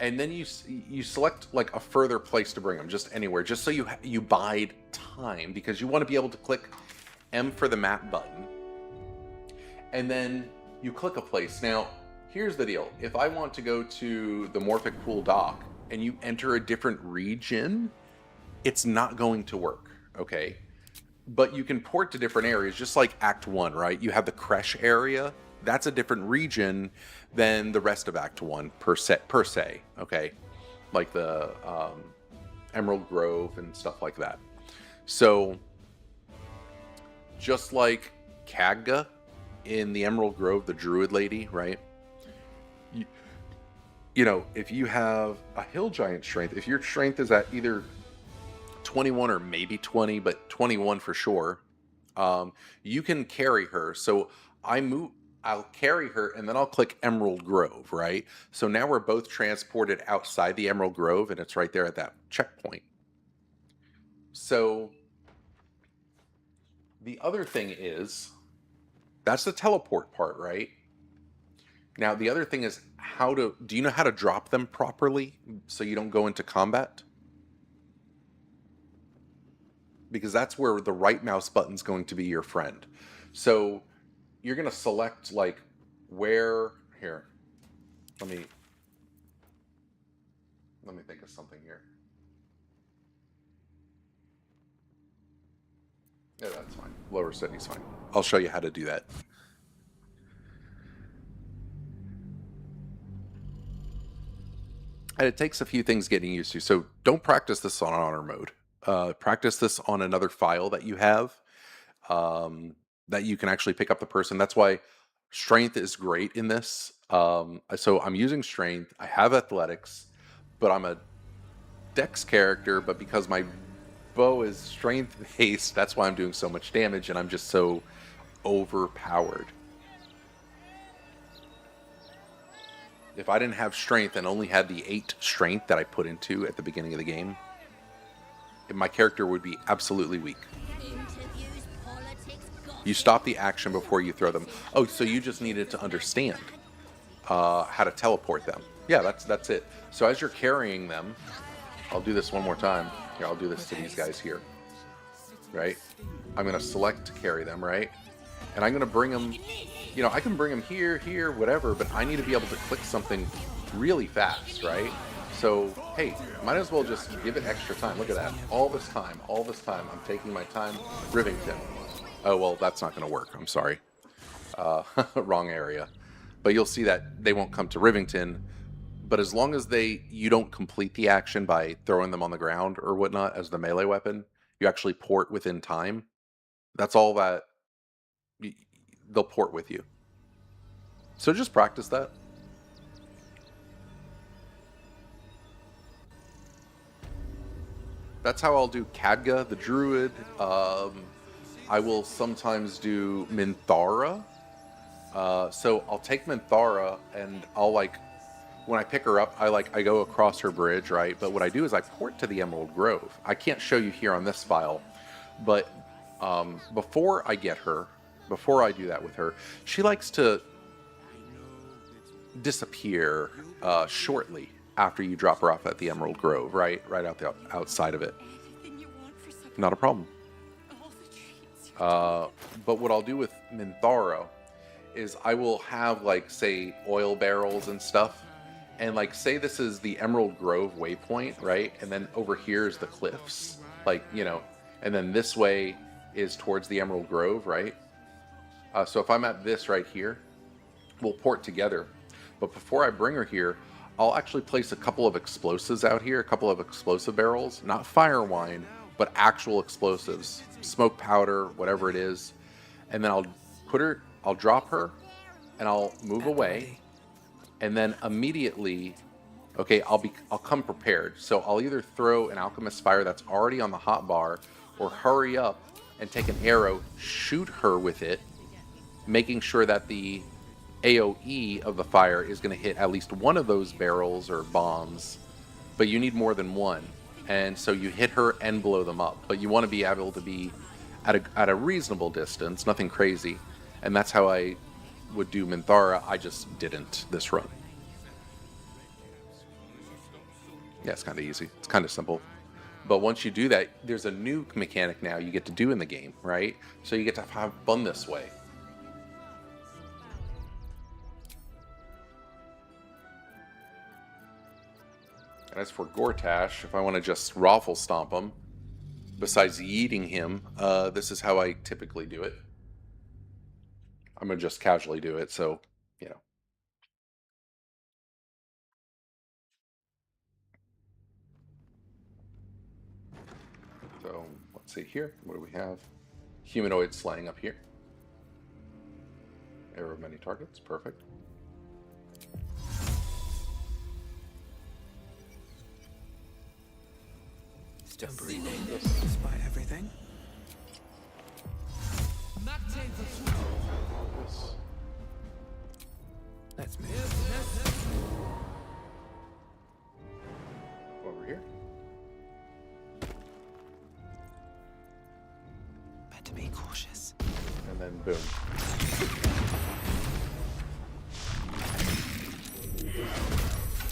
and then you select like a further place to bring them, just anywhere, just so you bide time, because you want to be able to click M for the map button, and then you click a place. Now, here's the deal: if I want to go to the Morphic Pool dock and you enter a different region, it's not going to work. Okay, but you can port to different areas, just like Act 1, right? You have the Creche area. That's a different region than the rest of Act 1 per se, okay? Like the Emerald Grove and stuff like that. So, just like Kagga in the Emerald Grove, the Druid Lady, right? You know, if you have a Hill Giant strength, if your strength is at either 21 or maybe 20, but 21 for sure, you can carry her. So I'll carry her, and then I'll click Emerald Grove, right? So now we're both transported outside the Emerald Grove, and it's right there at that checkpoint. So the other thing is, that's the teleport part, right? Now the other thing is do you know how to drop them properly so you don't go into combat? Because that's where the right mouse button's going to be your friend. So you're going to select like where, here, let me think of something here. Yeah, that's fine. Lower setting's fine. I'll show you how to do that. And it takes a few things getting used to. So don't practice this on honor mode. Practice this on another file that you have, that you can actually pick up the person. That's why strength is great in this. So I'm using strength. I have athletics, but I'm a dex character. But because my bow is strength based, that's why I'm doing so much damage, and I'm just so overpowered. If I didn't have strength and only had the 8 strength that I put into at the beginning of the game, my character would be absolutely weak. You stop the action before you throw them. Oh, so you just needed to understand how to teleport them. Yeah, that's it. So as you're carrying them, I'll do this one more time. Here, I'll do this to these guys here. Right? I'm going to select to carry them, right? And I'm going to bring them, you know, I can bring them here, whatever, but I need to be able to click something really fast, right? So, hey, might as well just give it extra time. Look at that. All this time, I'm taking my time. Rivington. Oh, well, that's not going to work. I'm sorry. Wrong area. But you'll see that they won't come to Rivington. But as long as you don't complete the action by throwing them on the ground or whatnot as the melee weapon, you actually port within time. That's all that they'll port with you. So just practice that. That's how I'll do Kagga, the Druid. I will sometimes do Minthara. So I'll take Minthara and I'll when I pick her up, I go across her bridge, right? But what I do is I port to the Emerald Grove. I can't show you here on this file, but before I get her, before I do that with her, she likes to disappear shortly after you drop her off at the Emerald Grove, right out the outside of it. Not a problem. But what I'll do with Minthara is I will have say oil barrels and stuff, and say this is the Emerald Grove waypoint, right? And then over here is the cliffs, and then this way is towards the Emerald Grove, right? So if I'm at this right here, we'll port together. But before I bring her here, I'll actually place a couple of explosives out here, a couple of explosive barrels, not fire wine, but actual explosives, smoke powder, whatever it is. And then I'll drop her, and I'll move away. And then immediately, okay, I'll come prepared. So I'll either throw an alchemist fire that's already on the hotbar, or hurry up and take an arrow, shoot her with it, making sure that the AoE of the fire is going to hit at least one of those barrels or bombs, but you need more than one. And so you hit her and blow them up, but you want to be able to be at a reasonable distance, nothing crazy. And that's how I would do Minthara. I just didn't this run. Yeah, it's kind of easy. It's kind of simple. But once you do that, there's a new mechanic now you get to do in the game, right? So you get to have fun this way. And as for Gortash, if I want to just raffle stomp him, besides yeeting him, this is how I typically do it. I'm going to just casually do it, so, you know. So, let's see here. What do we have? Humanoid slaying up here. Arrow of many targets. Perfect. Still breathing, despite everything. This. Let's move. Over here. Better be cautious. And then boom.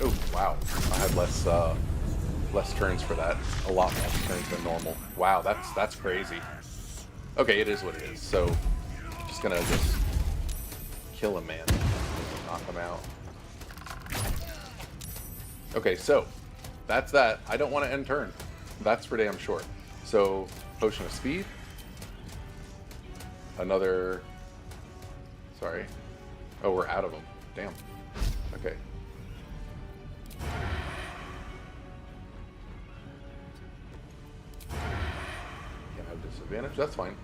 Oh, wow. I had less turns for that. A lot less turns than normal. Wow, that's crazy. Okay, it is what it is. So, just gonna kill him, man. Knock him out. Okay, so that's that. I don't want to end turn. That's for damn sure. So, potion of speed. Another. Sorry. Oh, we're out of them. Damn. Okay. Can't have disadvantage. That's fine.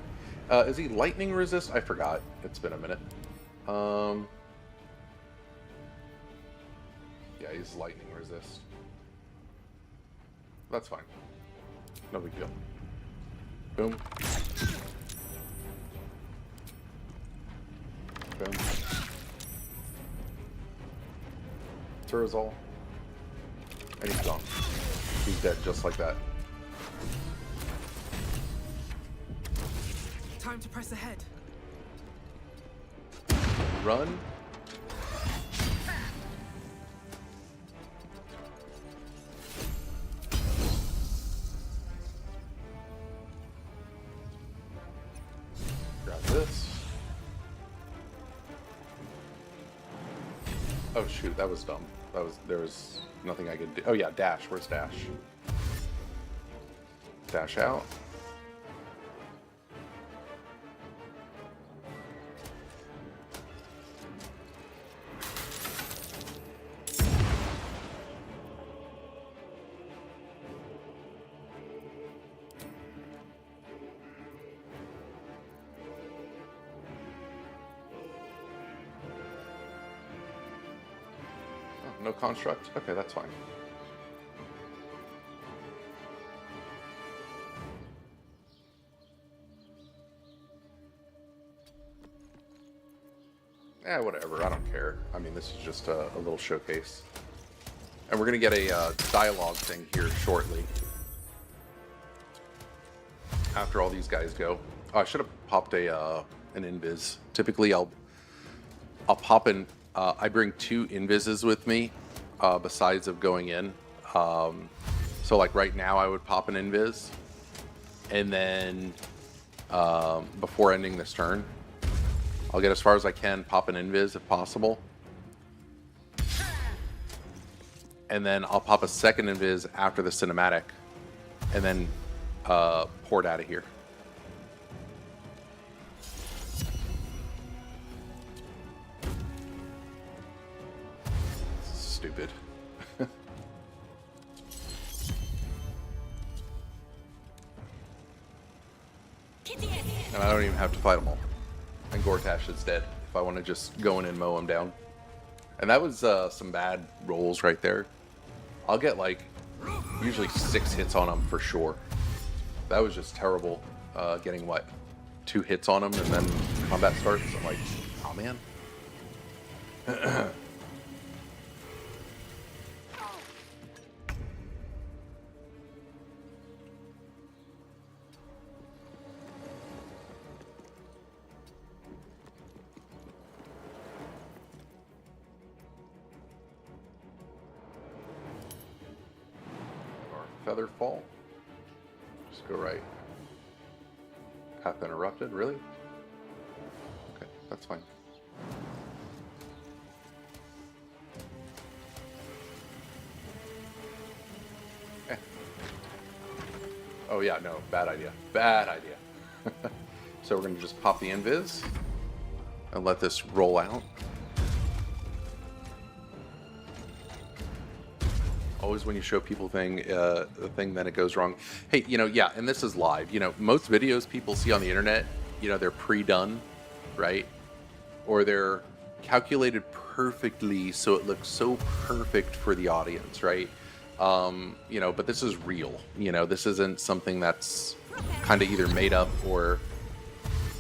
Is he lightning resist? I forgot. It's been a minute. Yeah, he's lightning resist. That's fine. No big deal. Boom. Boom. Turzol. And he's gone. He's dead just like that. Time to press ahead. Run. Grab this. Oh shoot, that was dumb. There was nothing I could do. Oh yeah, dash. Where's dash? Dash out. No construct? Okay, that's fine. Whatever. I don't care. I mean, this is just a little showcase. And we're going to get a dialogue thing here shortly. After all these guys go. Oh, I should have popped an invis. Typically, I'll pop in... I bring 2 invises with me, besides of going in. So like right now I would pop an invis, and then before ending this turn, I'll get as far as I can, pop an invis if possible. And then I'll pop a second invis after the cinematic, and then port out of here. Stupid. And I don't even have to fight them all. And Gortash is dead if I want to just go in and mow him down. And that was some bad rolls right there. I'll get like usually 6 hits on him for sure. That was just terrible. Getting what, 2 hits on him and then combat starts. I'm like, oh man. feather fall. Just go right. Path interrupted, really? Okay, that's fine. Eh. Oh yeah, no, bad idea. Bad idea. So we're gonna just pop the invis and let this roll out. Always when you show people the thing, then it goes wrong. Hey, yeah, and this is live. Most videos people see on the internet, they're pre-done, right? Or they're calculated perfectly so it looks so perfect for the audience, right? But this is real. This isn't something that's kind of either made up or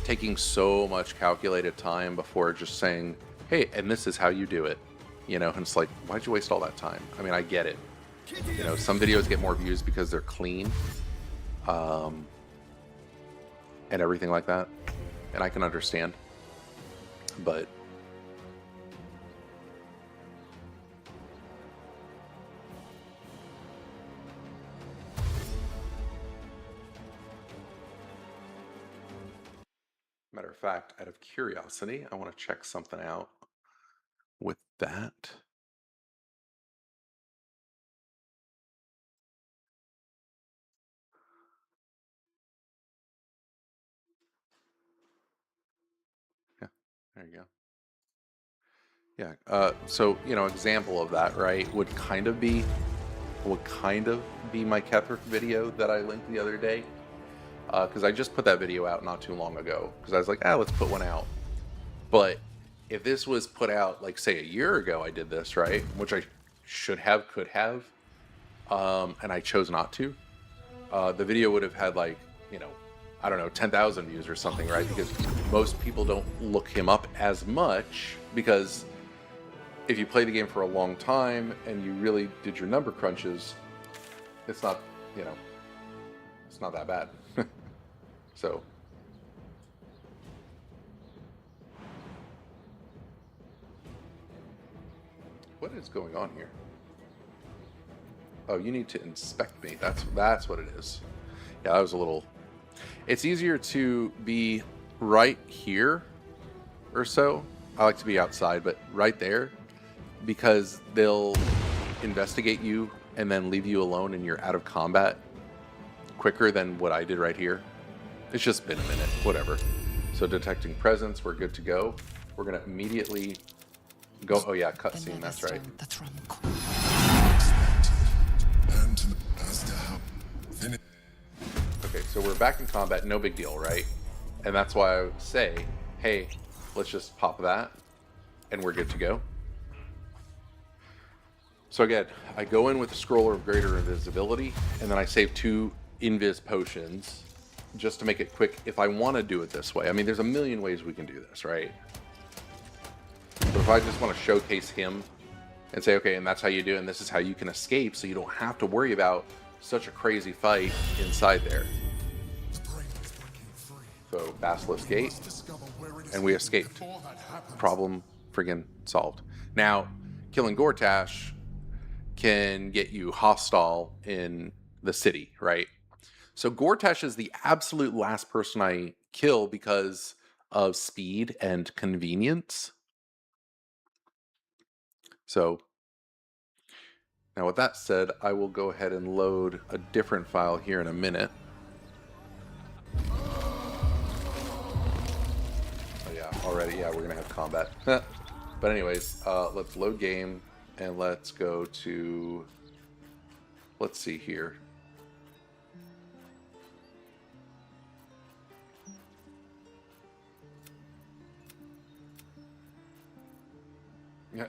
taking so much calculated time before just saying, hey, and this is how you do it. And it's like, why'd you waste all that time? I mean, I get it. Some videos get more views because they're clean, and everything like that. And I can understand. But matter of fact, out of curiosity, I want to check something out with that. Yeah, there you go. Yeah. So example of that, right, would kind of be my Ketherick video that I linked the other day, because I just put that video out not too long ago because I was like, let's put one out. But if this was put out, like, say, a year ago, I did this, right, which I could have, and I chose not to, the video would have had, like, I don't know, 10,000 views or something, right? Because most people don't look him up as much, because if you play the game for a long time and you really did your number crunches, it's not, it's not that bad. So what is going on here? Oh, you need to inspect me. That's what it is. Yeah, that was a little... It's easier to be right here or so. I like to be outside, but right there, because they'll investigate you and then leave you alone and you're out of combat quicker than what I did right here. It's just been a minute, whatever. So detecting presence, we're good to go. We're gonna immediately go. Oh yeah, cutscene, that's right. That's wrong. Okay, so we're back in combat, no big deal, right? And that's why I would say, hey, let's just pop that, and we're good to go. So again, I go in with a scroller of greater invisibility, and then I save 2 invis potions, just to make it quick if I want to do it this way. I mean, there's a million ways we can do this, right? But if I just want to showcase him and say, okay, and that's how you do it, and this is how you can escape, so you don't have to worry about such a crazy fight inside there. So, Basilisk Gate, and we escaped. Problem friggin' solved. Now, killing Gortash can get you hostile in the city, right? So Gortash is the absolute last person I kill because of speed and convenience. So now with that said, I will go ahead and load a different file here in a minute. Oh yeah, already, yeah, we're gonna have combat. But anyways, let's load game and let's go to, let's see here. Yeah.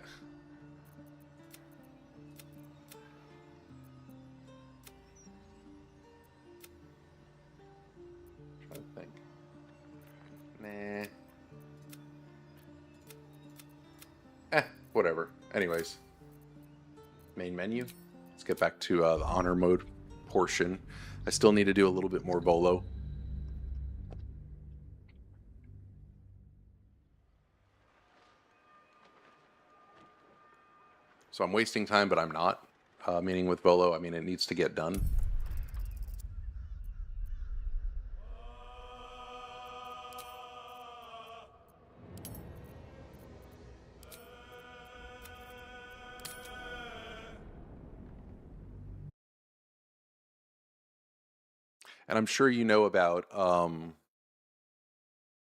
Trying to think. Nah. Whatever. Anyways, main menu. Let's get back to the honor mode portion. I still need to do a little bit more Volo. So I'm wasting time, but I'm not. Meaning with Volo, I mean, it needs to get done. and I'm sure you know about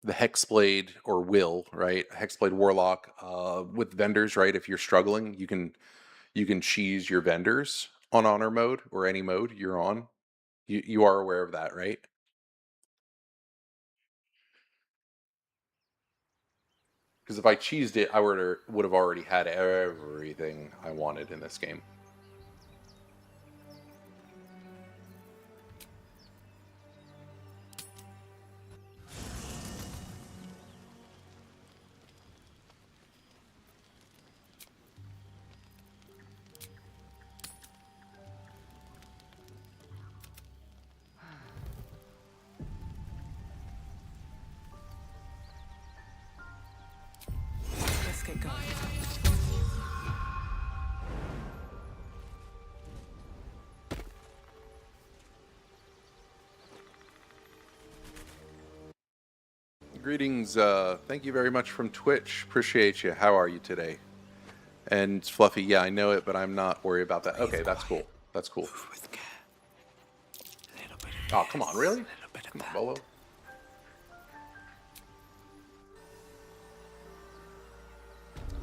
the Hexblade or Will, right? Hexblade Warlock with vendors, right? If you're struggling, you can cheese your vendors on honor mode or any mode you're on. You are aware of that, right? Because if I cheesed it, I would have already had everything I wanted in this game. Let's get going. Greetings, thank you very much from Twitch. Appreciate you. How are you today? And Fluffy, yeah, I know it, but I'm not worried about that. Okay, that's cool. That's cool. Move with care. A little bit of Oh, come on, this, really? a little bit of Come on, that. Bolo.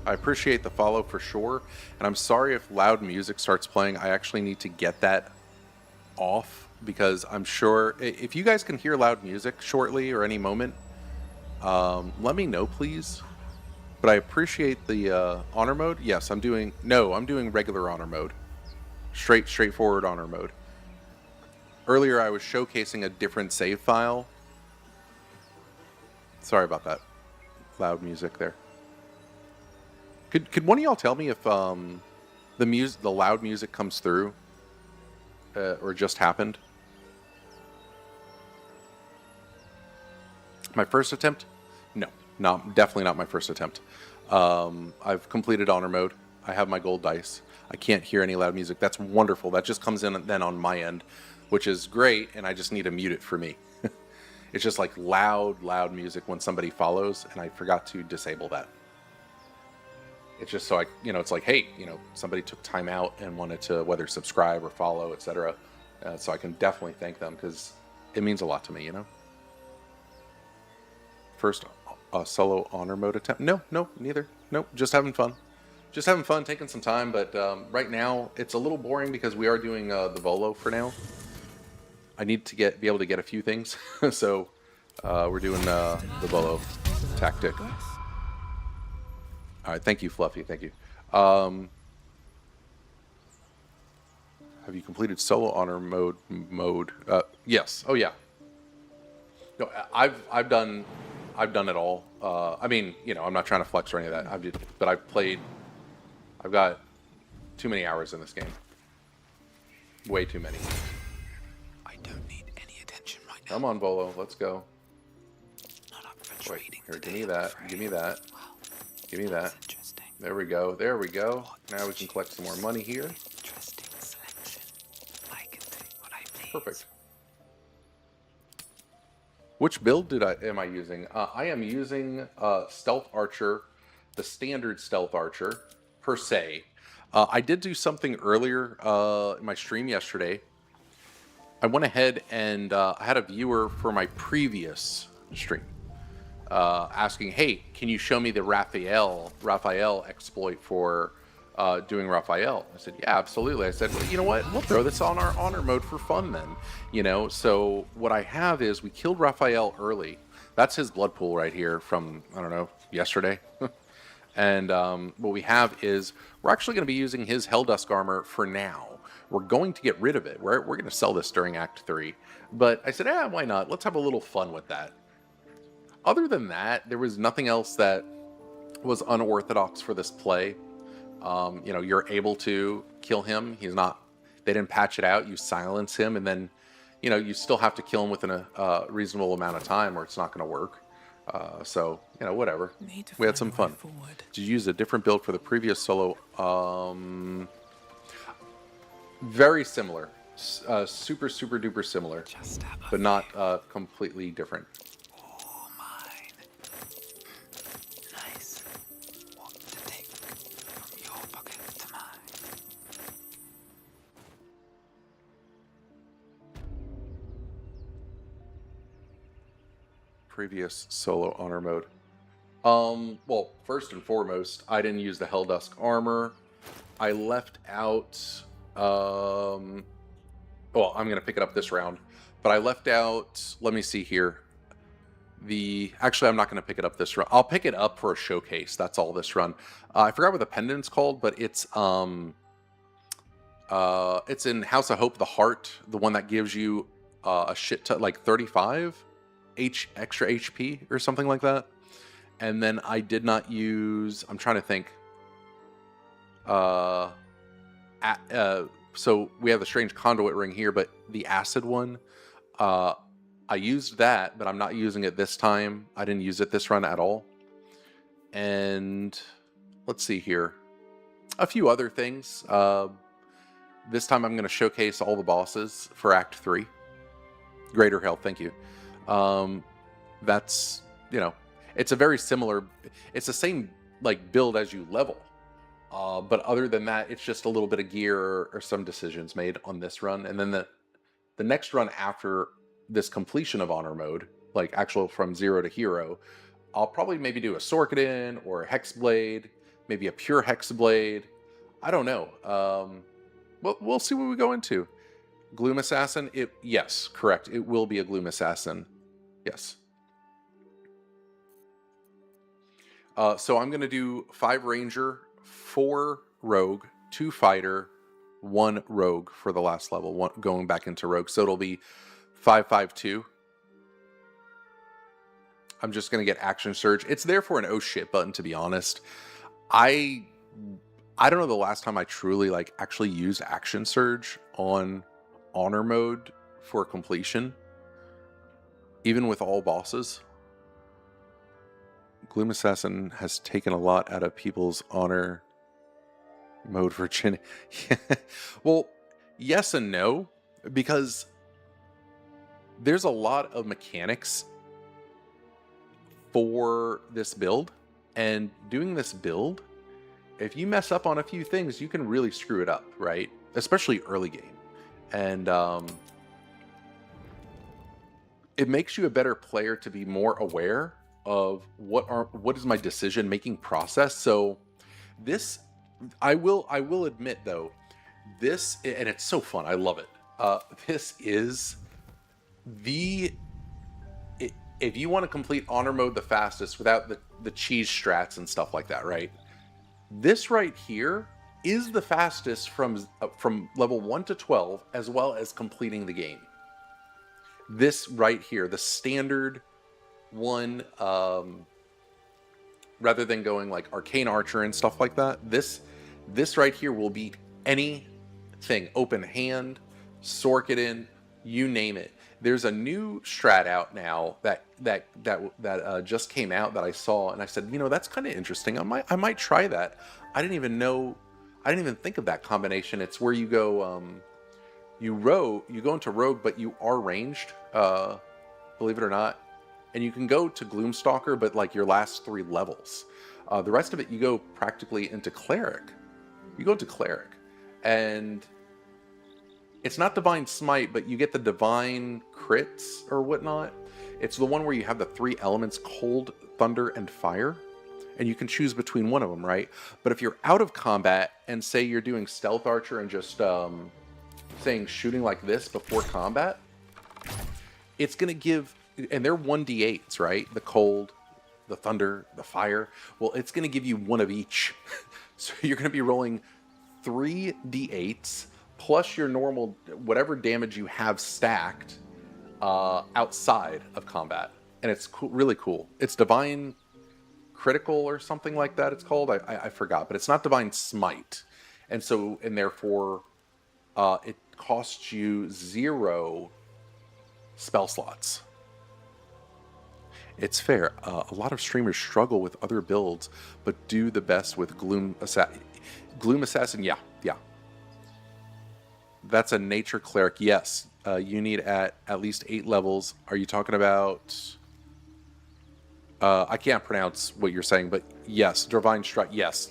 I appreciate the follow for sure, and I'm sorry if loud music starts playing. I actually need to get that off because I'm sure if you guys can hear loud music shortly or any moment, let me know, please. But I appreciate the honor mode. Yes, I'm doing regular honor mode, straightforward honor mode. Earlier, I was showcasing a different save file. Sorry about that. Loud music there. Could one of y'all tell me if the loud music comes through or just happened? My first attempt? No, definitely not my first attempt. I've completed honor mode. I have my gold dice. I can't hear any loud music. That's wonderful. That just comes in then on my end, which is great, and I just need to mute it for me. It's just like loud music when somebody follows, and I forgot to disable that. It's just so it's like, hey, somebody took time out and wanted to whether subscribe or follow, etc. So I can definitely thank them because it means a lot to me, First solo honor mode attempt? No, neither. Nope, just having fun. Just having fun, taking some time, but right now it's a little boring because we are doing the Volo for now. I need to be able to get a few things, so we're doing the Volo tactic. All right, thank you, Fluffy. Thank you. Have you completed solo honor mode? Yes. Oh yeah. No, I've done it all. I mean, I'm not trying to flex or any of that. But I've got too many hours in this game. Way too many. I don't need any attention right now. Come on, Volo, let's go. Not up for Wait, trading here, today, give me I'm that. afraid. Give me that. Well, Give me that's that. interesting. There we go. There we go. What Now we can collect some more money here. Interesting selection. I can take what I please. Perfect. Which build am I using? I am using Stealth Archer, the standard Stealth Archer, per se. I did do something earlier in my stream yesterday. I went ahead and I had a viewer for my previous stream asking, hey, can you show me the Raphael exploit for doing Raphael? I said, yeah, absolutely. I said, well, you know what? We'll throw this on our honor mode for fun then. So what I have is we killed Raphael early. That's his blood pool right here from, I don't know, yesterday. And what we have is we're actually going to be using his Helldusk armor for now. We're going to get rid of it. We're going to sell this during Act 3. But I said, why not? Let's have a little fun with that. Other than that, there was nothing else that was unorthodox for this play. You're able to kill him. They didn't patch it out. You silence him, and then, you still have to kill him within a reasonable amount of time or it's not going to work. So, whatever. We had some fun. Did you use a different build for the previous solo? Very similar. Super duper similar. But not completely different. All mine. Nice. What to take from your pocket to mine. previous solo honor mode? Well, first and foremost, I didn't use the Helldusk armor. I left out, well, I'm going to pick it up this round, but I left out, let me see here. Actually, I'm not going to pick it up this run. I'll pick it up for a showcase. That's all this run. I forgot what the pendant's called, but it's in House of Hope, the Heart, the one that gives you a shit ton, like 35 extra HP or something like that. And then I did not use, I'm trying to think. So we have the strange conduit ring here, but the acid one, I used that, but I'm not using it this time. I didn't use it this run at all. And let's see here. A few other things. This time I'm going to showcase all the bosses for Act 3. Greater Health, thank you. That's, you know, it's a very similar, it's the same like build as you level. But other than that, it's just a little bit of gear or some decisions made on this run. And then the next run after this completion of honor mode, like actual from 0 to hero, I'll probably maybe do a Sorkadin or a Hexblade, maybe a pure Hexblade. I don't know. We'll see what we go into. Gloom Assassin, yes, correct. It will be a Gloom Assassin. Yes. So I'm going to do 5 Ranger, 4 Rogue, 2 Fighter, 1 Rogue for the last level, going back into Rogue. So it'll be 5-5-2. I'm just going to get Action Surge. It's there for an oh shit button, to be honest. I don't know the last time I truly like actually used Action Surge on honor mode for completion, even with all bosses. Gloom Assassin has taken a lot out of people's honor mode virginity. Well, yes and no, because there's a lot of mechanics for this build, and doing this build, if you mess up on a few things, you can really screw it up, right? Especially early game. And it makes you a better player to be more aware of what is my decision making process. So this, I will admit though, this, and it's so fun, I love it. This is if you want to complete honor mode the fastest without the cheese strats and stuff like that, right? This right here is the fastest from level 1 to 12, as well as completing the game. This right here, the standard one, rather than going like Arcane Archer and stuff like that, this right here will beat anything. Open Hand, Sorkadin, you name it. There's a new strat out now that just came out that I saw, and I said, you know, that's kind of interesting. I might try that. I didn't even think of that combination. It's where you go, you go into Rogue, but you are ranged, believe it or not, and you can go to Gloomstalker, but like your last 3 levels. The rest of it, you go practically into Cleric. You go into Cleric, and it's not Divine Smite, but you get the Divine Crits or whatnot. It's the one where you have the 3 elements, Cold, Thunder, and Fire. And you can choose between one of them, right? But if you're out of combat, and say you're doing Stealth Archer and just saying shooting like this before combat, it's going to give, and they're 1d8s, right? The Cold, the Thunder, the Fire. Well, it's going to give you one of each. So you're going to be rolling 3 d8s, plus your normal, whatever damage you have stacked outside of combat. And it's cool, really cool. It's Divine Critical or something like that it's called. I forgot, but it's not Divine Smite. And so, and therefore, it costs you 0 spell slots. It's fair. A lot of streamers struggle with other builds, but do the best with Gloom Assassin. Gloom Assassin, yeah. That's a nature cleric. Yes, you need at least 8 levels. Are you talking about? I can't pronounce what you're saying, but yes, Divine Strike. Yes,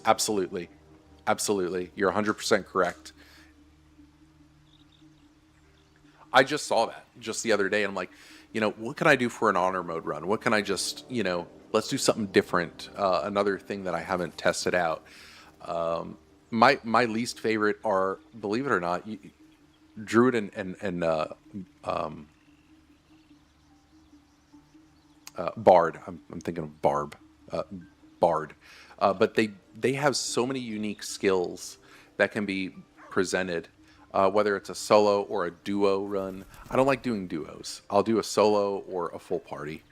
absolutely. You're 100% correct. I just saw that just the other day, and I'm like, what can I do for an honor mode run? What can I just, let's do something different. Another thing that I haven't tested out. My least favorite are, believe it or not, Druid and Bard. I'm thinking of Bard. But they have so many unique skills that can be presented, whether it's a solo or a duo run. I don't like doing duos. I'll do a solo or a full party,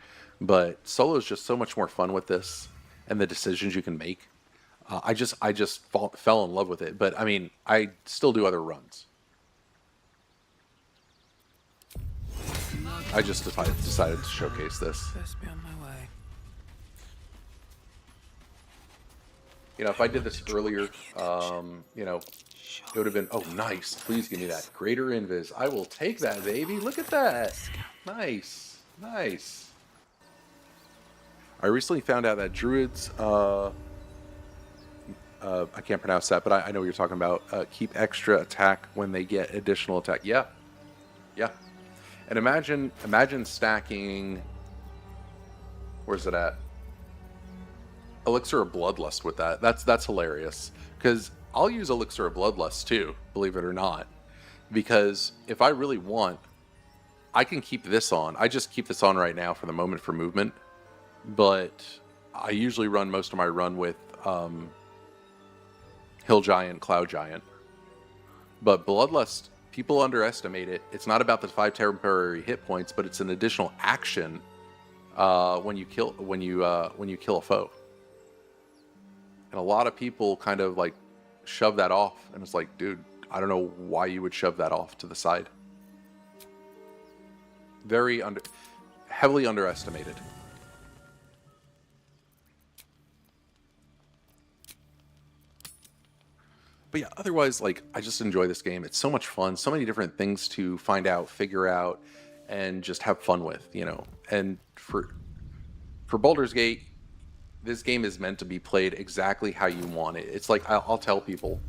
but solo is just so much more fun with this and the decisions you can make. I just fell in love with it. But I mean, I still do other runs. I just decided to showcase this. First be on my way. If I did this earlier, it would have been, oh, nice. Please give me that. Greater Invis. I will take that, baby. Look at that. Nice. Nice. I recently found out that druids, I can't pronounce that, but I know what you're talking about. Keep extra attack when they get additional attack. Yeah. Yeah. And imagine stacking, where's it at? Elixir of Bloodlust with that. That's hilarious. Because I'll use Elixir of Bloodlust too, believe it or not. Because if I really want, I can keep this on. I just keep this on right now for the moment for movement. But I usually run most of my run with Hill Giant, Cloud Giant. But Bloodlust, people underestimate it. It's not about the 5 temporary hit points, but it's an additional action when you kill a foe. And a lot of people kind of like shove that off, and it's like, dude, I don't know why you would shove that off to the side. Heavily underestimated. But yeah, otherwise, like, I just enjoy this game. It's so much fun. So many different things to find out, figure out, and just have fun with, And for Baldur's Gate, this game is meant to be played exactly how you want it. It's like, I'll tell people,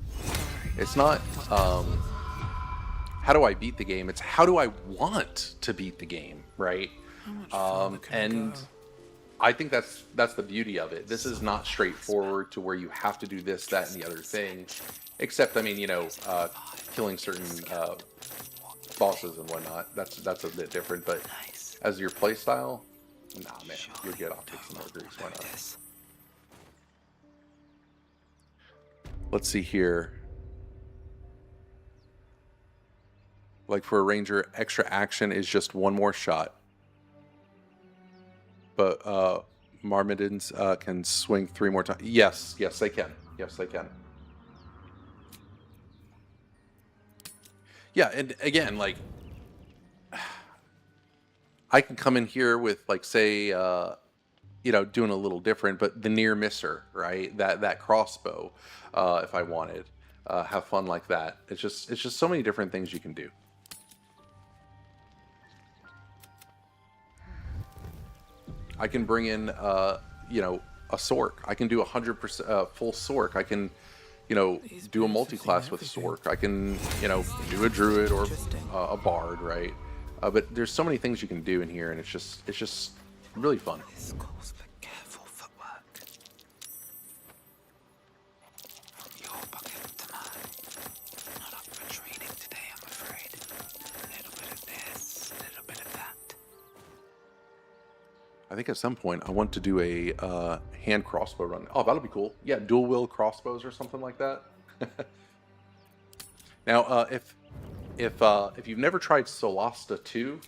it's not, how do I beat the game? It's how do I want to beat the game, right? And I think that's the beauty of it. This is not straightforward to where you have to do this, that, and the other thing. Except, I mean, killing certain bosses and whatnot. That's a bit different. But as your playstyle, nah, man, you're good. I'll take some more grease. Why not? Let's see here. Like for a ranger, extra action is just one more shot. But Myrmidons can swing 3 more times. Yes, they can. Yes, they can. Yeah, and again, like, I can come in here with, like, say, doing a little different, but the near misser, right? That crossbow, if I wanted, have fun like that. It's just so many different things you can do. I can bring in, a Sork. I can do 100% full Sork. I can, do a multi-class with Sork. I can, do a Druid or a Bard, right? But there's so many things you can do in here, and it's just really fun. This calls for careful footwork. From your bucket to mine. Not up for training today, I'm afraid. A little bit of this, a little bit of that. I think at some point I want to do a hand crossbow run. Oh, that'll be cool. Yeah, dual wield crossbows or something like that. Now, if you've never tried Solasta 2,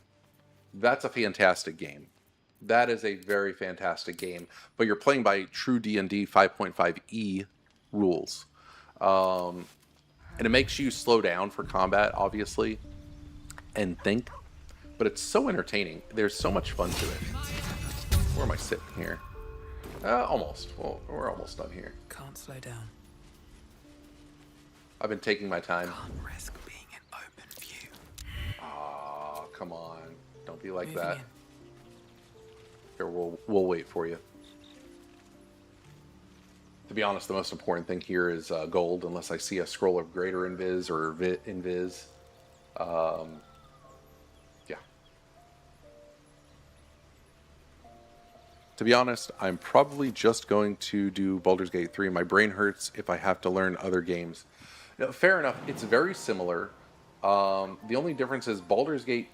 that's a fantastic game. That is a very fantastic game. But you're playing by true D&D 5.5e rules, and it makes you slow down for combat, obviously, and think. But it's so entertaining. There's so much fun to it. Where am I sitting here? Almost. Well, we're almost done here. Can't slow down. I've been taking my time. Can't risk being in open view. Aw, come on. Don't be like Moving that. in. Here, we'll wait for you. To be honest, the most important thing here is gold, unless I see a scroll of greater invis or invis. Yeah. To be honest, I'm probably just going to do Baldur's Gate 3. My brain hurts if I have to learn other games. No, fair enough. It's very similar. The only difference is Baldur's Gate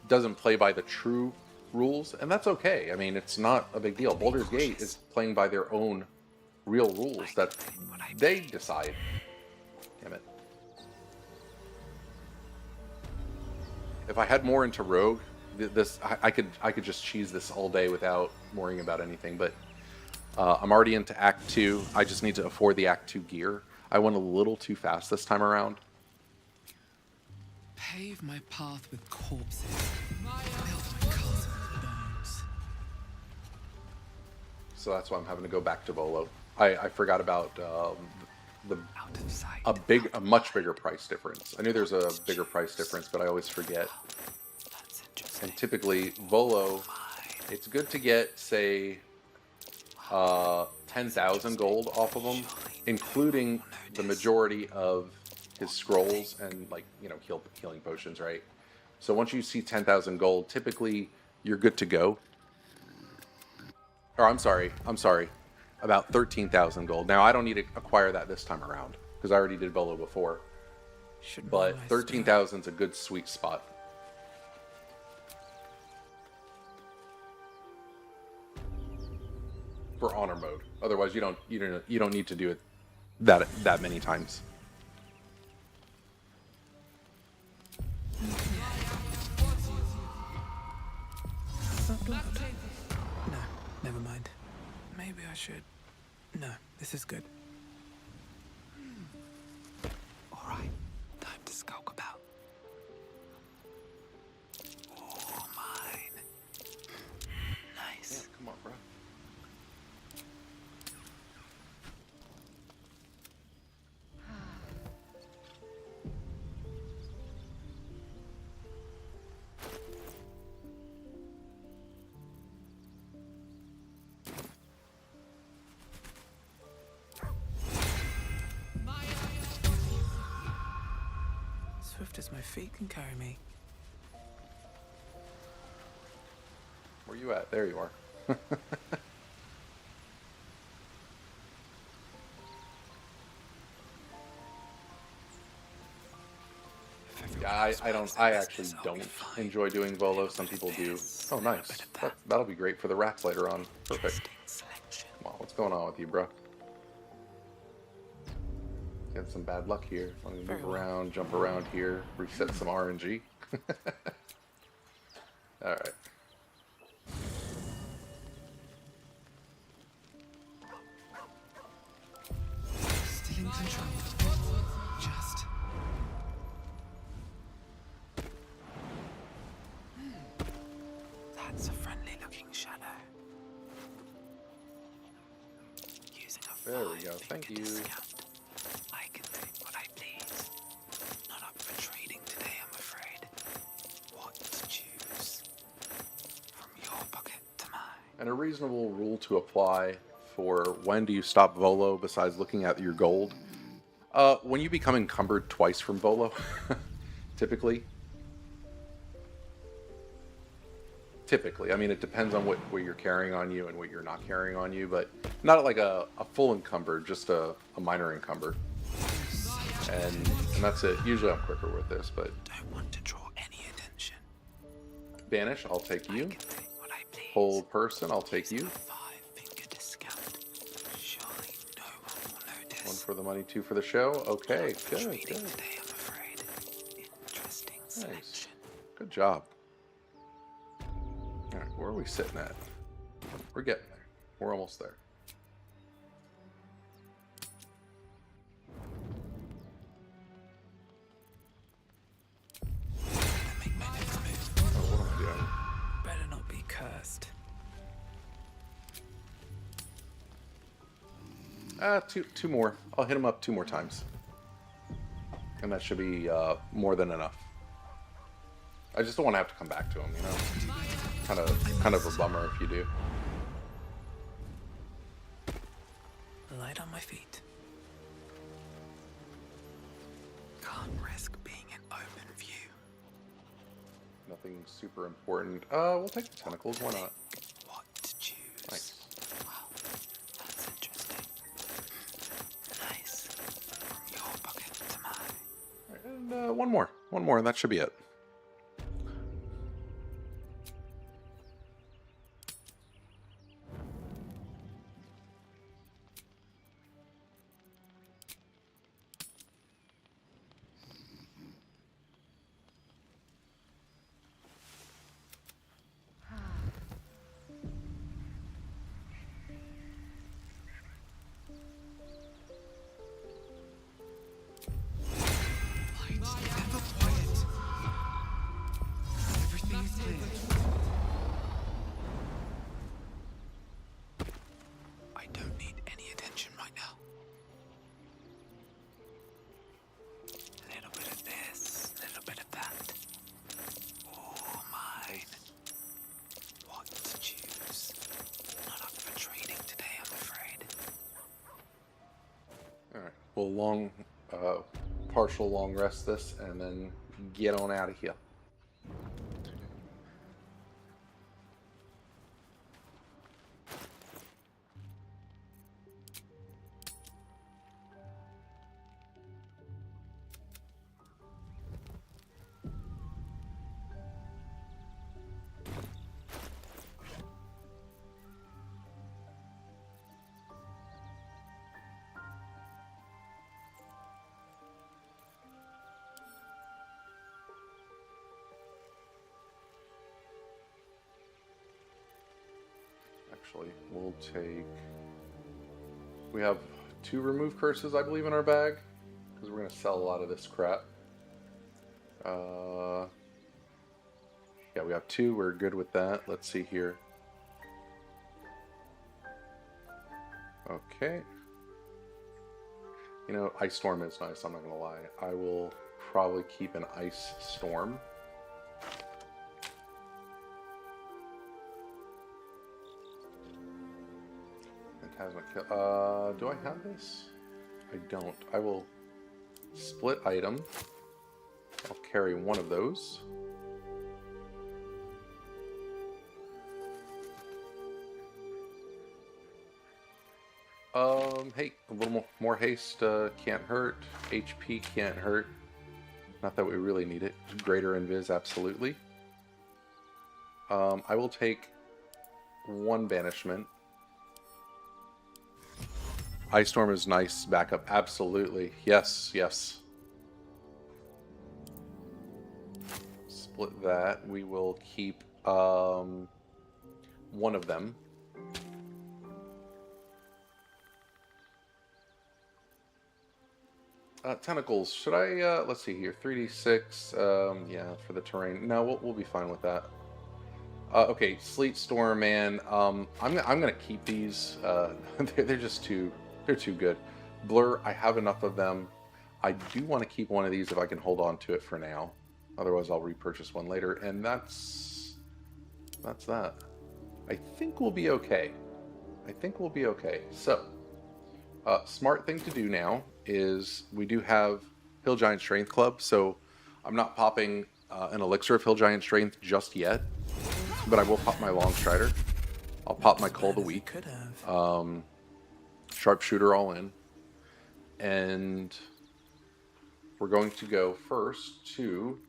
doesn't play by the true rules, and that's okay. I mean, it's not a big deal. Baldur's Gate is playing by their own real rules that they decide. Damn it. If I had more into Rogue, I could just cheese this all day without worrying about anything. But I'm already into Act 2. I just need to afford the Act 2 gear. I went a little too fast this time around. Pave my path with corpses. Build my castle with bones. So that's why I'm having to go back to Volo. I forgot about the Out of sight. a much bigger price difference. I knew there's a bigger price difference, but I always forget. That's interesting. And typically, Volo, it's good to get, say, 10,000 gold off of him, including the majority of his scrolls and, like, you know, healing potions, right? So once you see 10,000 gold, typically you're good to go. Or I'm sorry, about 13,000 gold. Now I don't need to acquire that this time around because I already did Volo before. But 13,000 is a good sweet spot. For honor mode. Otherwise, you don't need to do it that many times. No, never mind. Maybe I should. No, this is good. Alright, time to skulk about. Oh, mine. Nice. Yeah, come on, bro. Swift as my feet can carry me. Where you at? There you are. Yeah, I actually don't enjoy doing Volo. Some people do. Oh, nice. That'll be great for the rats later on. Perfect. Come on, what's going on with you, bro? Get some bad luck here. Let me move around, jump around here, reset some RNG. Alright. Still in control. Just. That's a friendly looking shadow. Using a There we go. Thank you. discount. I can take what I please. Not up for trading today, I'm afraid. What to choose? From your pocket to mine. And a reasonable rule to apply for when do you stop Volo besides looking at your gold. When you become encumbered twice from Volo, typically. I mean, it depends on what you're carrying on you and what you're not carrying on you, but not like a full encumber, just a minor encumber. And that's it. Usually I'm quicker with this, but Don't want to draw any attention. banish, I'll take you. I can take what I please. Hold person, I'll take Using you. a 5-finger discount. Surely no one will notice. One for the money, two for the show. Okay, good, Trading good. today, I'm afraid. Interesting selection. Good job. All right, where are we sitting at? We're getting there. We're almost there. Make my next move. Oh, what am I doing? Better not be cursed. Two more. I'll hit him up 2 more times. And that should be more than enough. I just don't want to have to come back to him, you know? Kind of a bummer if you do. Light on my feet. Can't risk being in open view. Nothing super important. We'll take the tentacles, why not? What to choose? One more, and that should be it. Ever quiet. Everything is clear. I don't need any attention right now. A little bit of this, a little bit of that. All mine. What to choose? Not up for trading today, I'm afraid. Alright, we'll partial long rest this, and then get on out of here. Actually, we'll take... We have 2 remove curses, I believe, in our bag, because we're going to sell a lot of this crap. Yeah, we have 2. We're good with that. Let's see here. Okay. You know, Ice Storm is nice, I'm not going to lie. I will probably keep an Ice Storm. Do I have this? I don't. I will split item. I'll carry one of those. Hey, a little more haste can't hurt. HP can't hurt. Not that we really need it. Greater invis, absolutely. I will take 1 banishment. Ice Storm is nice backup. Absolutely. Yes, yes. Split that. We will keep 1 of them. Tentacles. Should I, let's see here. 3d6. Yeah, for the terrain. No, we'll be fine with that. Okay, Sleet Storm, man. I'm gonna keep these. They're just too... They're too good. Blur, I have enough of them. I do want to keep one of these if I can hold on to it for now. Otherwise, I'll repurchase one later. And that's that. I think we'll be okay. I think we'll be okay. So, smart thing to do now is we do have Hill Giant Strength Club. So, I'm not popping an Elixir of Hill Giant Strength just yet. But I will pop my Long Strider. I'll pop my Cull of the Weak. Sharpshooter all in, and we're going to go first to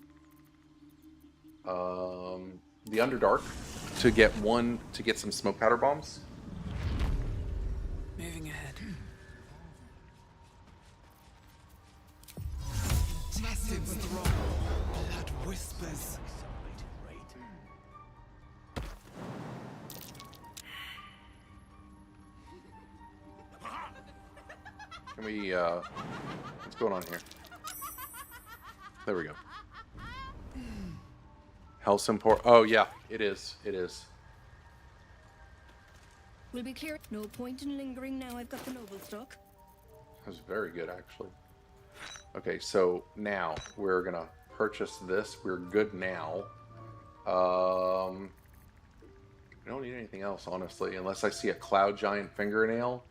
the Underdark to get some smoke powder bombs. Moving ahead. Intestines throb, blood whispers. Can we, what's going on here? There we go. Hellsimport. Oh, yeah, it is. It is. We'll be clear. No point in lingering now I've got the noble stock. That was very good, actually. Okay, so now we're going to purchase this. We're good now. We don't need anything else, honestly, unless I see a Cloud Giant Fingernail.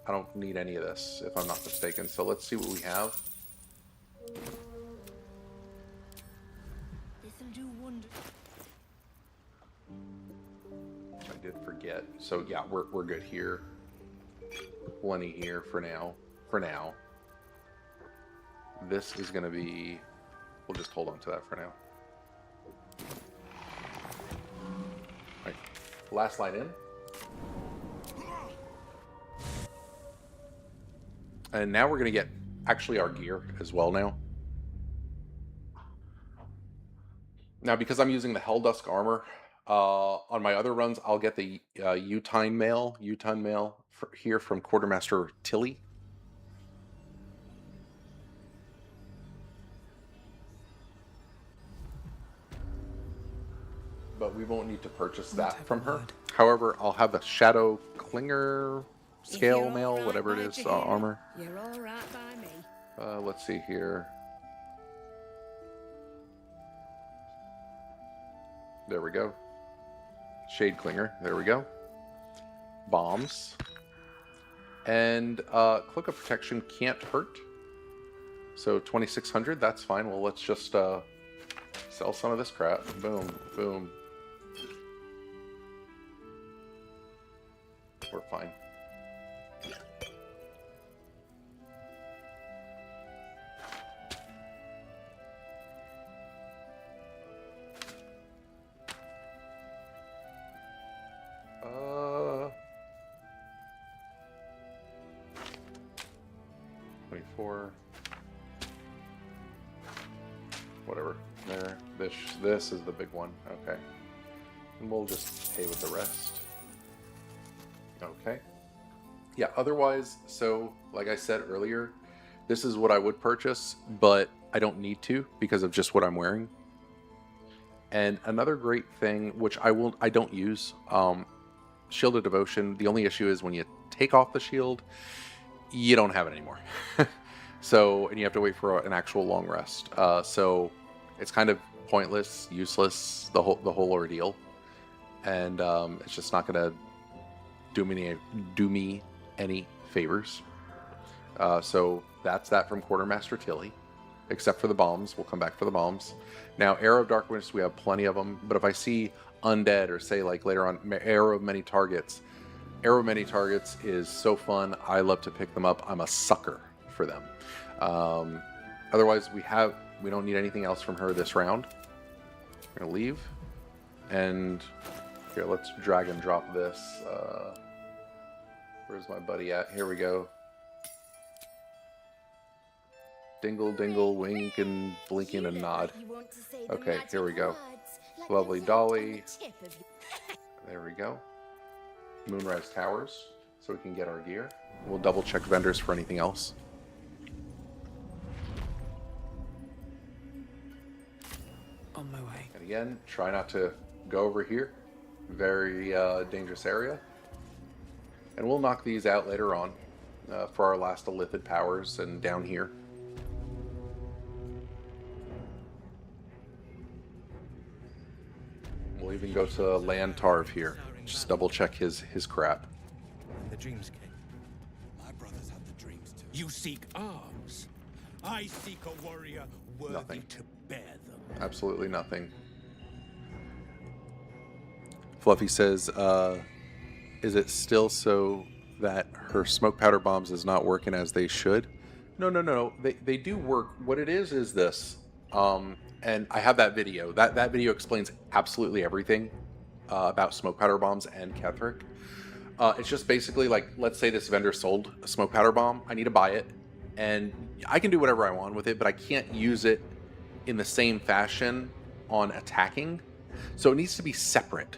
I don't need any of this, if I'm not mistaken. So let's see what we have. This'll do wonders. I did forget. So yeah, we're good here. Plenty here for now. this is going to be... We'll just hold on to that for now. Alright, last line in. And now we're going to get actually our gear as well now. Now, because I'm using the Helldusk armor, on my other runs, I'll get the Utine mail here from Quartermaster Tilly. But we won't need to purchase that from her. However, I'll have the Shadow Clinger scale mail, whatever it is, armor. You're all right by me. Let's see here. There we go. Shade Clinger. There we go. Bombs. And Cloak of Protection can't hurt. So 2,600, that's fine. Well, let's just sell some of this crap. Boom, boom. We're fine. Uh, 24. Whatever. There. This is the big one. Okay. And we'll just pay with the rest. Okay. Yeah, otherwise, so like I said earlier, this is what I would purchase, but I don't need to because of just what I'm wearing. And another great thing, which I don't use, Shield of Devotion. The only issue is when you take off the shield, you don't have it anymore. So, and you have to wait for an actual long rest. So it's kind of pointless, useless, the whole ordeal. And it's just not going to do me any favors. So that's that from Quartermaster Tilly, except for the bombs. We'll come back for the bombs. Now, Arrow of Dark Witness, we have plenty of them, but if I see Undead or say like later on Arrow of Many Targets is so fun. I love to pick them up. I'm a sucker for them. Otherwise, we don't need anything else from her this round. We're gonna leave, and here, let's drag and drop this. Where's my buddy at? Here we go. Dingle, dingle, wink, and blinking and nod. Okay, here we go. Lovely Dolly. There we go. Moonrise Towers, so we can get our gear. We'll double check vendors for anything else. On my way. And again, try not to go over here. Very dangerous area. And we'll knock these out later on for our last Illithid powers and down here. We'll even go to Land Tarv here. Just double check his crap. And the dreams came. My brothers have the dreams too. You seek arms. I seek a warrior worthy Nothing. to bear them. Absolutely nothing. Fluffy says, is it still so that her smoke powder bombs is not working as they should? No. They do work. What it is this. And I have that video. That video explains absolutely everything about smoke powder bombs and Ketheric. It's just basically like, let's say this vendor sold a smoke powder bomb. I need to buy it. And I can do whatever I want with it, but I can't use it in the same fashion on attacking. So it needs to be separate,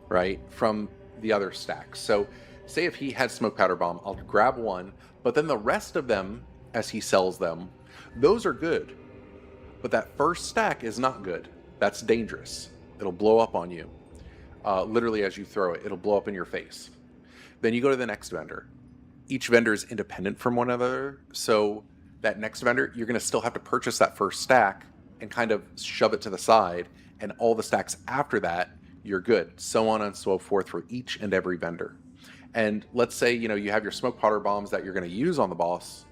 right, from the other stacks. So say if he had smoke powder bomb, I'll grab one, but then the rest of them, as he sells them, those are good. But that first stack is not good. That's dangerous. It'll blow up on you. Literally as you throw it, it'll blow up in your face. Then you go to the next vendor. Each vendor is independent from one another. So that next vendor, you're going to still have to purchase that first stack and kind of shove it to the side. And all the stacks after that, you're good. So on and so forth for each and every vendor. And let's say, you have your smoke powder bombs that you're going to use on the boss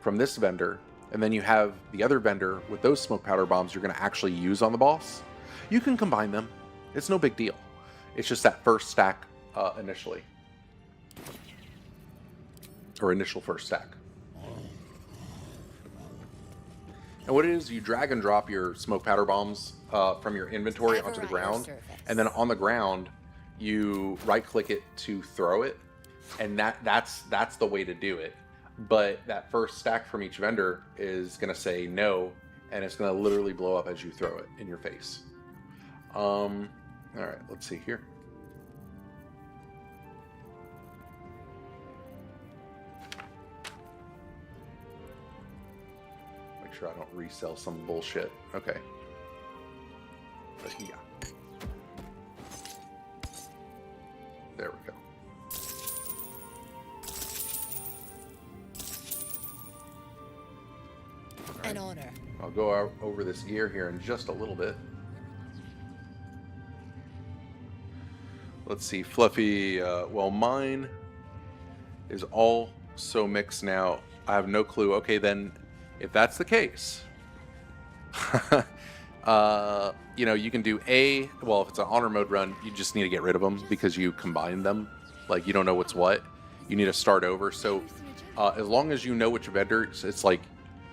from this vendor. And then you have the other vendor with those smoke powder bombs you're going to actually use on the boss. You can combine them. It's no big deal. It's just that first stack initially. Or initial first stack. And what it is, you drag and drop your smoke powder bombs from your inventory onto the ground, and then on the ground, you right-click it to throw it, and that's the way to do it. But that first stack from each vendor is gonna say no, and it's gonna literally blow up as you throw it in your face. All right, let's see here. Make sure I don't resell some bullshit. Okay. But yeah. There we go. Right. An honor. I'll go over this gear here in just a little bit. Let's see, Fluffy. Well, mine is all so mixed now. I have no clue. Okay, then, if that's the case, you know, you can do well, if it's an honor mode run, you just need to get rid of them because you combine them. Like, you don't know what's what. You need to start over. So, as long as you know which vendors it's like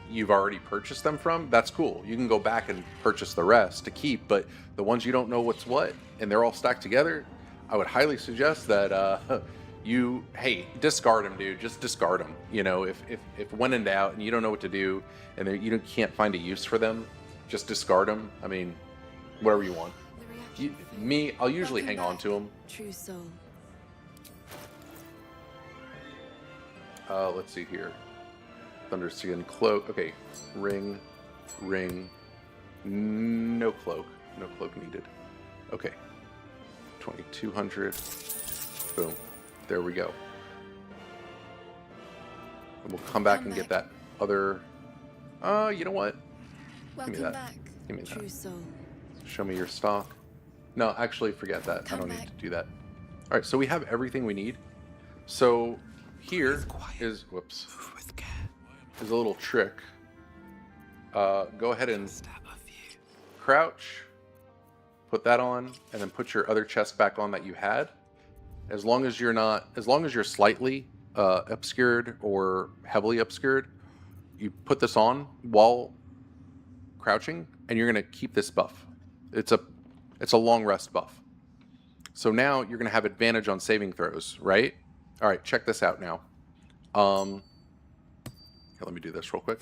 you've already purchased them from, that's cool. You can go back and purchase the rest to keep, but the ones you don't know what's what, and they're all stacked together, I would highly suggest that hey, discard them, dude. Just discard them. You know, if when in doubt and you don't know what to do and you can't find a use for them, just discard them. I mean, whatever you want. I'll usually hang on to them. True soul. Let's see here. Thunderskin cloak. Okay, ring. No cloak. No cloak needed. Okay. 2200. Boom. There we go. And we'll come back and get that other. You know what? Give me that. Back. Give me that. True soul. Show me your stock. No, actually, forget that. I don't need to do that. All right, so we have everything we need. So here is, whoops, is a little trick. Go ahead and crouch, put that on, and then put your other chest back on that you had. As long as you're slightly obscured or heavily obscured, you put this on while crouching, and you're gonna keep this buff. It's a long rest buff. So now you're gonna have advantage on saving throws, right? All right, check this out now. Here, let me do this real quick.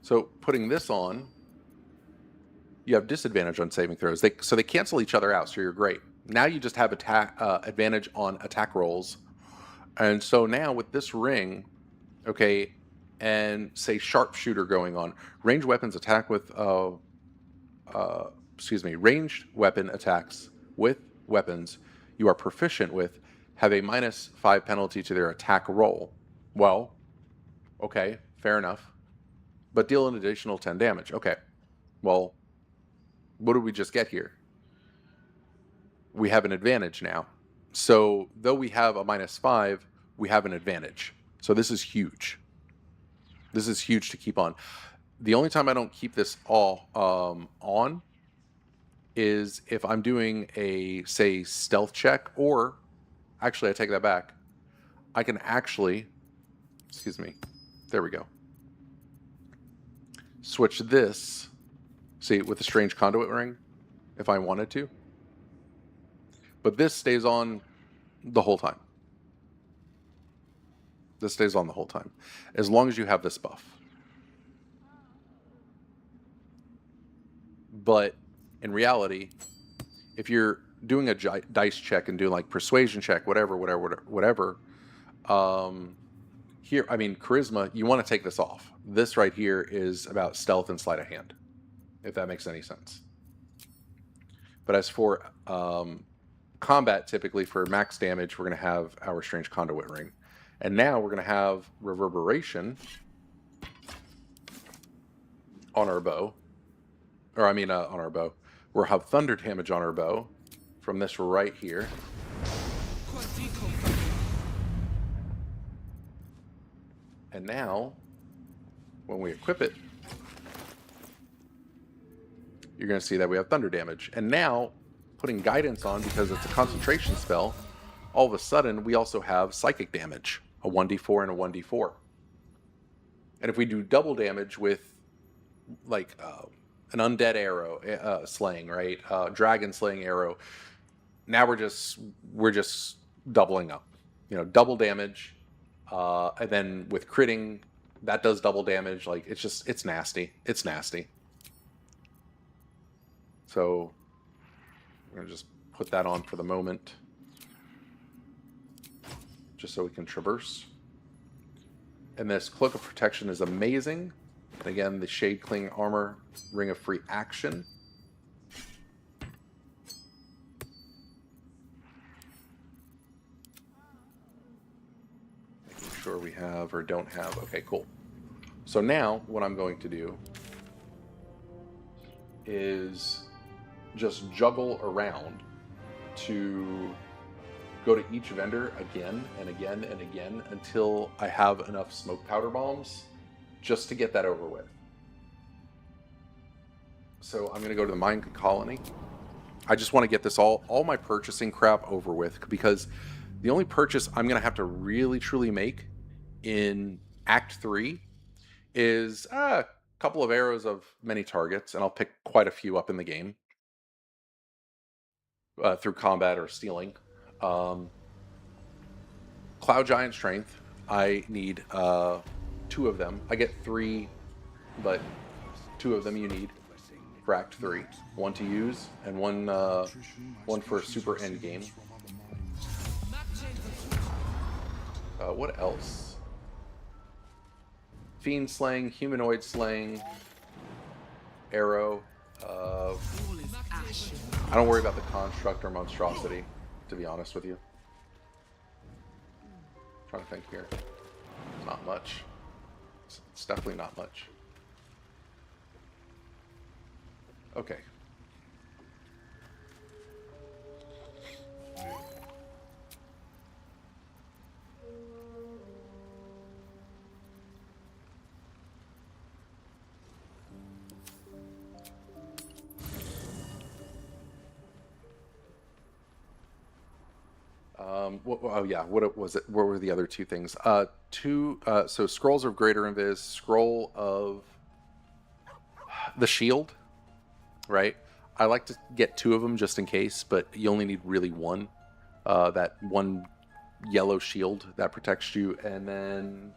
So putting this on, you have disadvantage on saving throws. So they cancel each other out, so you're great. Now you just have advantage on attack rolls. And so now with this ring, okay, and say sharpshooter going on, ranged weapons attack with, ranged weapon attacks with weapons you are proficient with have a -5 penalty to their attack roll. Well, okay, fair enough. But deal an additional 10 damage. Okay, well, what did we just get here? We have an advantage now. So though we have a -5, we have an advantage. So this is huge. This is huge to keep on. The only time I don't keep this all on is if I'm doing a, say, stealth check, or actually, I take that back. I can actually, excuse me, there we go. Switch this, see, with the strange conduit ring, if I wanted to. But this stays on the whole time. This stays on the whole time, as long as you have this buff. But in reality, if you're doing a dice check and doing like persuasion check, whatever, here, I mean, charisma, you want to take this off. This right here is about stealth and sleight of hand, if that makes any sense. But as for combat, typically for max damage, we're going to have our strange conduit ring. And now we're going to have reverberation on our bow. Or I mean, on our bow. We'll have thunder damage on our bow from this right here. And now, when we equip it, you're going to see that we have thunder damage. And now, putting guidance on, because it's a concentration spell, all of a sudden we also have psychic damage, a 1d4 and a 1d4. And if we do double damage with like an undead arrow slaying, right? Dragon slaying arrow. Now we're just doubling up. You know, double damage, and then with critting, that does double damage. Like it's nasty. It's nasty. So we're gonna just put that on for the moment, just so we can traverse. And this Cloak of Protection is amazing. And again, the Shade Cling Armor, Ring of Free Action. Making sure we have or don't have. Okay, cool. So now what I'm going to do is just juggle around to go to each vendor again and again and again until I have enough smoke powder bombs just to get that over with. So I'm going to go to the mine colony. I just want to get this all my purchasing crap over with, because the only purchase I'm going to have to really truly make in Act 3 is a couple of arrows of many targets, and I'll pick quite a few up in the game through combat or stealing. Cloud Giant Strength, I need 2 of them. I get 3, but 2 of them you need for Act 3. 1 to use, and one for super end game. What else? Fiend Slaying, Humanoid Slaying, Arrow. I don't worry about the Construct or Monstrosity, to be honest with you. Trying to think here. Not much. It's definitely not much. Okay. Oh yeah, what was it? What were the other 2 things? So Scrolls of Greater Invis, Scroll of the Shield, right? I like to get 2 of them just in case, but you only need really 1. That 1 yellow shield that protects you, and then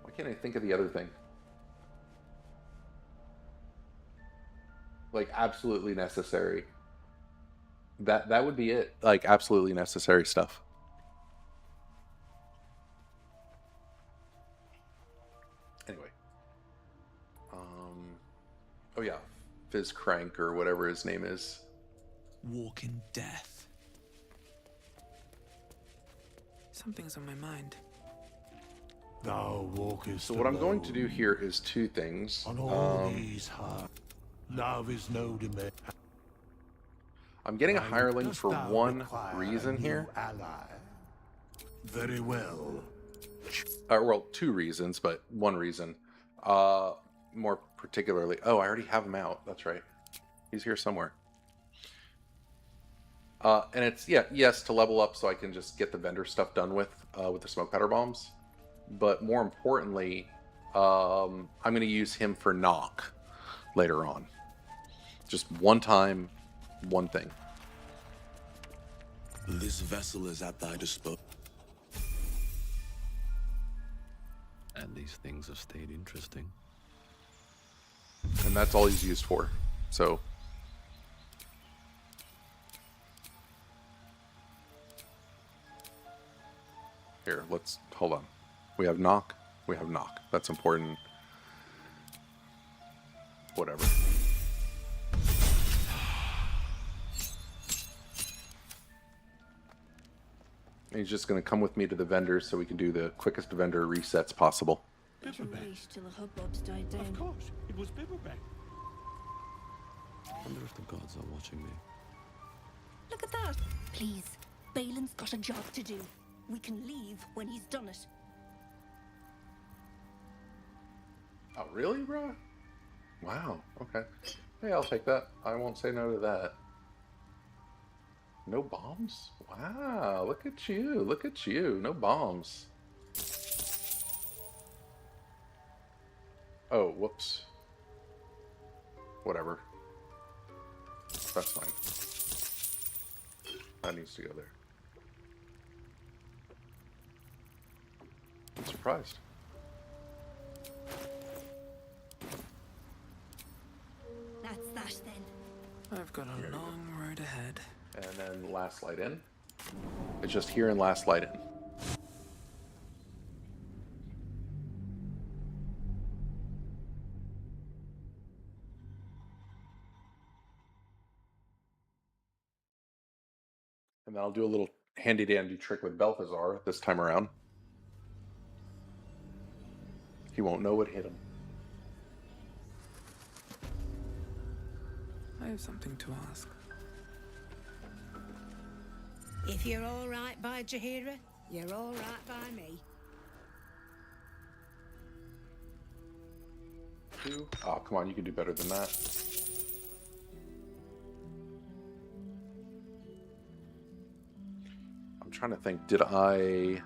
why can't I think of the other thing? Like absolutely necessary. That would be it. Like absolutely necessary stuff. Anyway. Oh yeah, Fizz Crank or whatever his name is. Walk in death. Something's on my mind. Thou walkest So what I'm going to alone do here is 2 things. on all these high. Love is no demand. I'm getting a hireling Dost for thou one require a reason new here. ally? Very well. Well, 2 reasons, but 1 reason. More particularly, oh, I already have him out. That's right. He's here somewhere. And it's, yes, to level up so I can just get the vendor stuff done with the smoke powder bombs. But more importantly, I'm going to use him for knock later on. Just one time, one thing. This vessel is at thy disposal. And these things have stayed interesting. And that's all he's used for. So here, let's hold on. We have knock. We have knock. That's important. Whatever. He's just going to come with me to the vendors so we can do the quickest vendor resets possible. Bibberback. Till the hubbub's died down. Of course, it was Bibberback. I wonder if the gods are watching me. Look at that. Please, Balin's got a job to do. We can leave when he's done it. Oh, really, bro? Wow. Okay. Hey, I'll take that. I won't say no to that. No bombs? Wow. Look at you. Look at you. No bombs. Oh, whoops. Whatever. That's fine. That needs to go there. I'm surprised. That's that then. I've got a long road ahead. And then last light in. It's just here and last light in. And then I'll do a little handy-dandy trick with Balthazar this time around. He won't know what hit him. I have something to ask. If you're all right by Jaheira, you're all right by me. Oh, come on, you can do better than that. I'm trying to think, did I...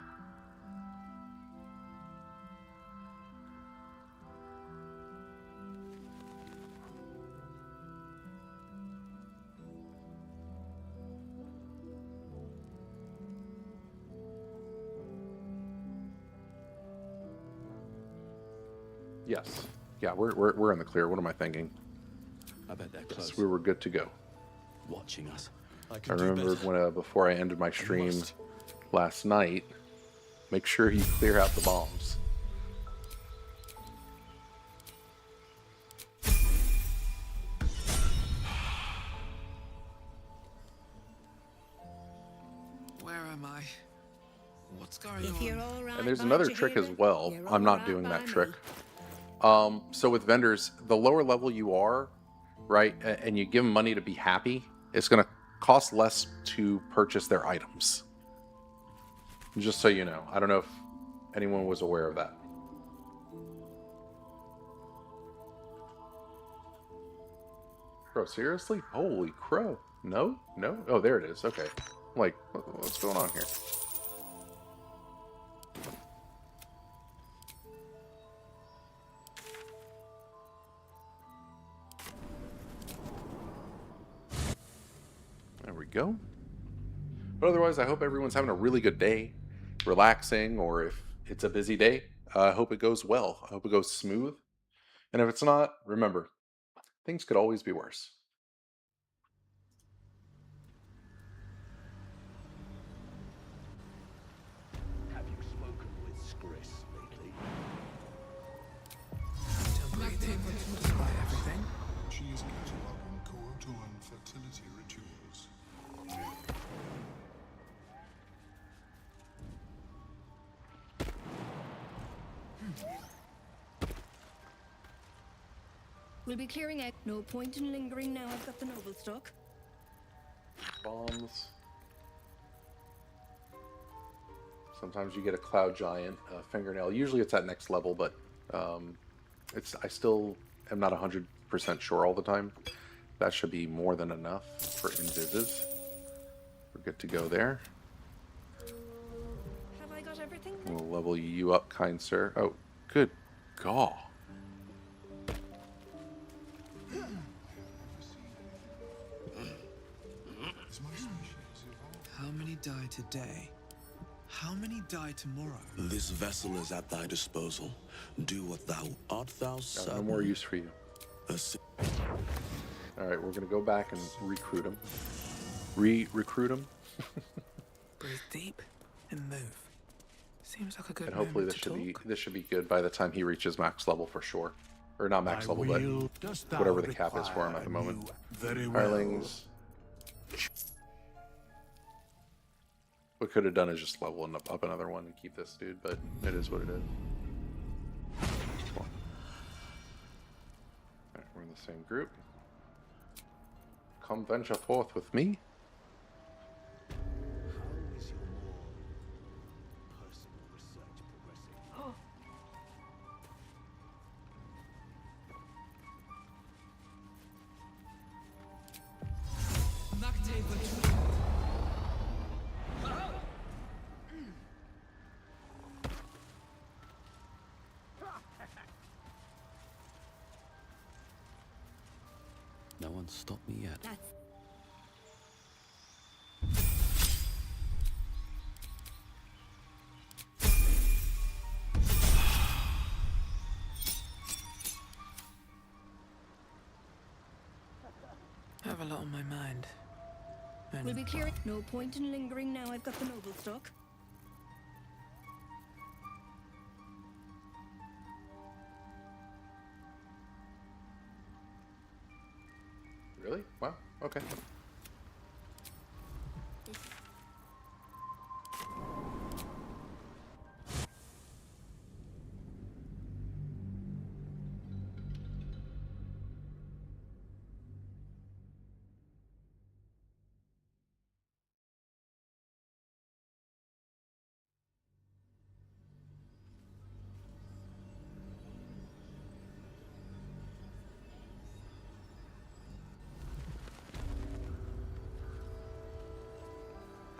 Yes. Yeah, we're in the clear. What am I thinking? I bet they're close. Yes, we were good to go. Watching us. I remembered when before I ended my stream last night, make sure you clear out the bombs. Where am I? What's going If on? you're all right And there's by another trick as Jaheira, well. you're I'm all not right doing by that me. trick. So with vendors, the lower level you are, right, and you give them money to be happy, it's going to cost less to purchase their items. Just so you know. I don't know if anyone was aware of that. Bro, seriously? Holy crow. No? No? Oh, there it is. Okay. I'm like, what's going on here? There we go. But otherwise, I hope everyone's having a really good day, relaxing, or if it's a busy day, I hope it goes well. I hope it goes smooth. And if it's not, remember, things could always be worse. Have you spoken with Skris lately? Still breathing, despite everything. She is cataloging Koatoan fertility rituals. We'll be clearing out. No point in lingering now I've got the noble stuck. Bombs. Sometimes you get a cloud giant fingernail. Usually it's at next level, but I still am not 100% sure all the time. That should be more than enough for invises. We're good to go there. Have I got everything? We'll level you up, kind sir. Oh, good God. How many die today? How many die tomorrow? This vessel is at thy disposal. Do what thou art thou Got certain. no more use for you. Alright, we're gonna go back and recruit him. Recruit him. Breathe deep and move. Seems like a good And hopefully moment to talk. this should be good by the time he reaches max level for sure. Or not max My level, but will dost thou whatever the cap is for him at the require moment. you very well. Hirelings. What could have done is just level up another one and keep this dude, but it is what it is. Cool. Alright, we're in the same group. Come venture forth with me. How is your more personal research progressing? No one's stopped me yet. That's I have a lot on my mind. And We'll be clear. No point in lingering now I've got the noble stock. Really? Wow. Okay.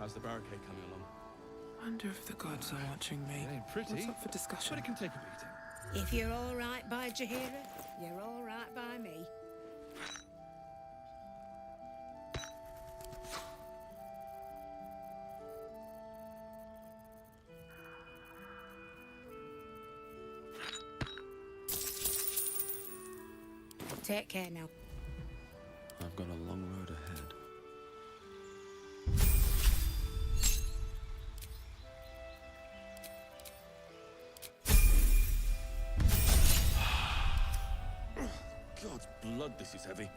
How's the barricade coming along? wonder if the gods are watching me. It ain't pretty. What's up for discussion? But it can take a beating. If you're all right by Jahira, you're all right by me. Take care now. I've got a long road ahead. God's blood, this is heavy.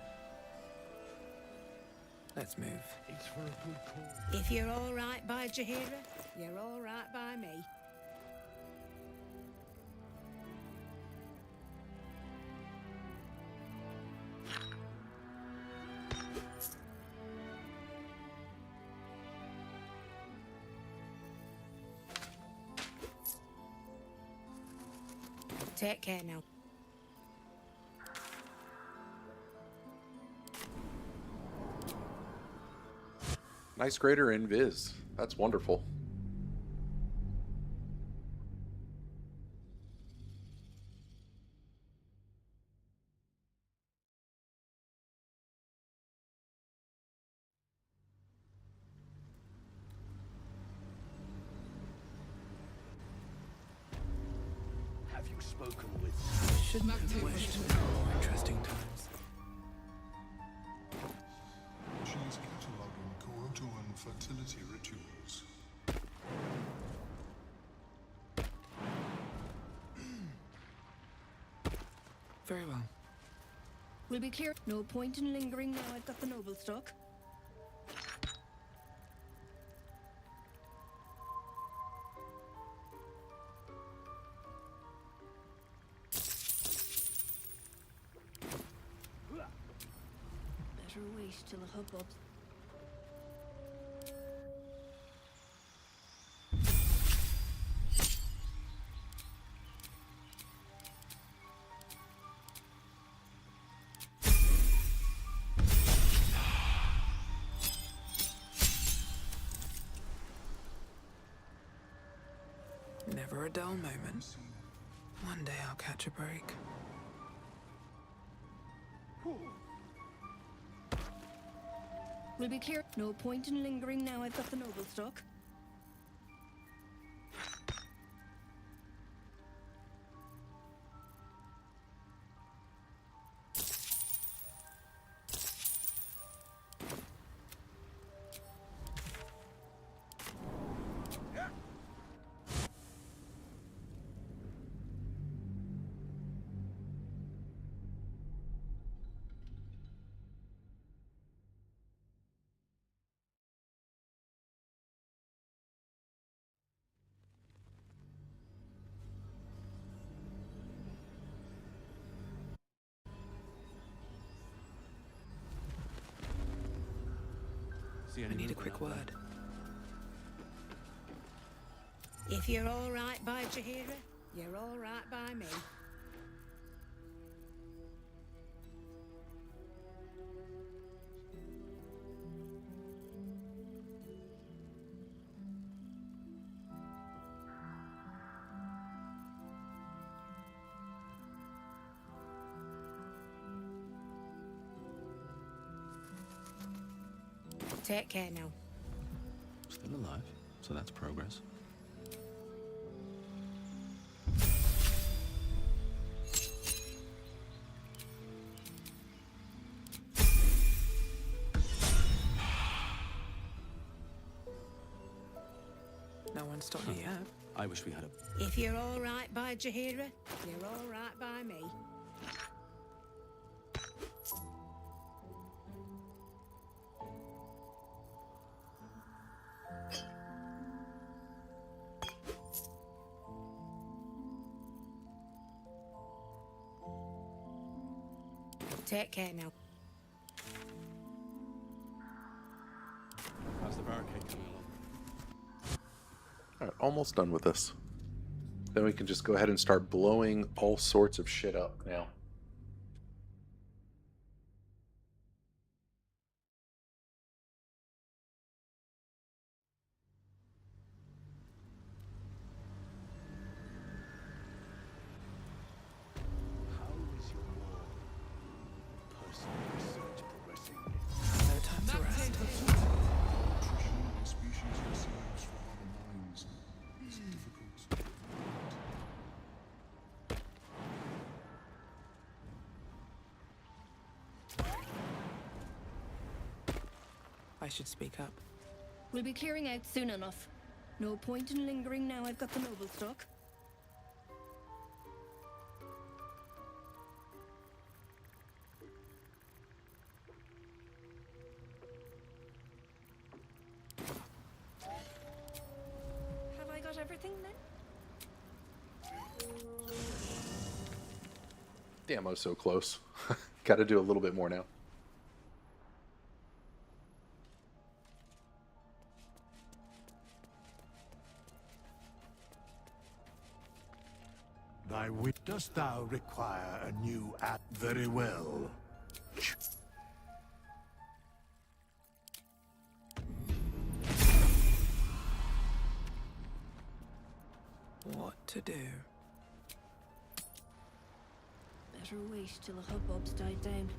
Let's move. It's for a good cause. If you're all right by Jahira, you're all right by me. Take care now. Nice greater invis. That's wonderful. Have you spoken with? Shouldn't have wished for more interesting times. She's cataloging Kuotuan fertility rituals. Very well. We'll be clear. No point in lingering now I've got the noble stock. Better wait till the hubbub's Never a dull moment. One day I'll catch a break. We'll be clear. No point in lingering now I've got the noble stock. I need a quick word. If you're all right by Jahira, you're all right by me. Take care now. Still alive, so that's progress. No one stopped me yet. I wish we had a... If you're all right by Jaheira, you're all right by me. Take care now. How's the barricade coming along? All right, almost done with this. Then we can just go ahead and start blowing all sorts of shit up now. How is your war? Personal research progressing? No time to rest. Nutrition a species receives from other minds is difficult to find. I should speak up. We'll be clearing out soon enough. No point in lingering now I've got the noble stock. Have I got everything then? Damn, I was so close. Got to do a little bit more now. Thy wit. Dost thou require a new app? Very well. What to do? Better wait till the hubbub's died down.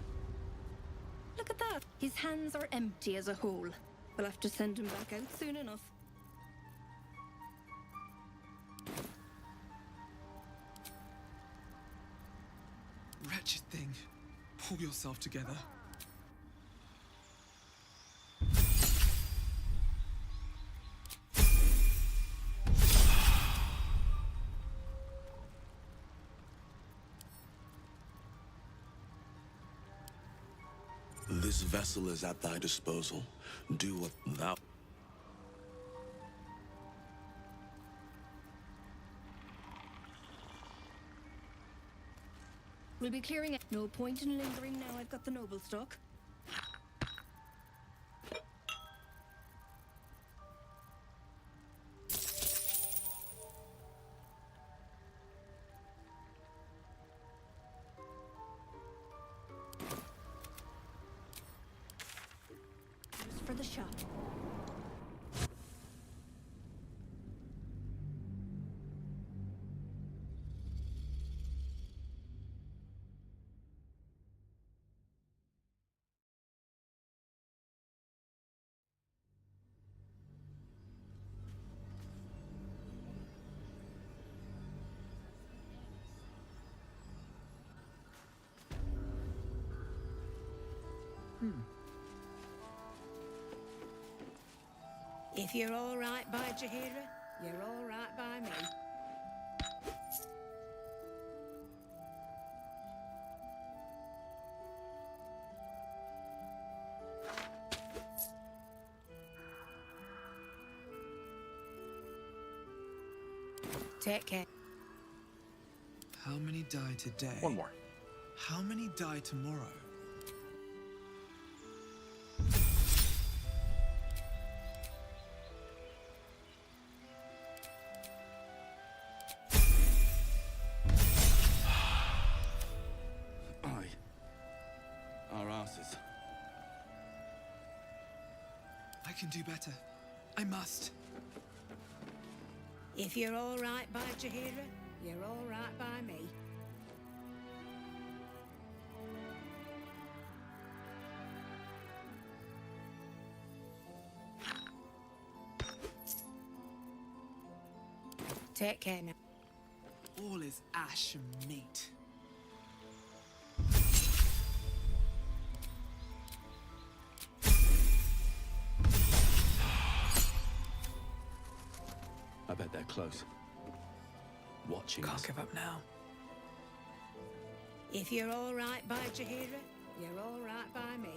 Look at that! His hands are empty as a whole. We'll have to send him back out soon enough. Wretched thing. Pull yourself together. This vessel is at thy disposal. Do what thou... We'll be clearing it. No point in lingering now I've got the noble stock. Just for the shot. If you're all right by Jaheira, you're all right by me. Take care. How many die today? One more. How many die tomorrow? Our asses. I can do better. I must. If you're all right by Jaheira, you're all right by me. Take care now. All is ash and meat. I bet they're close. Watching Can't us. give up now. If you're all right by Jahira, you're all right by me.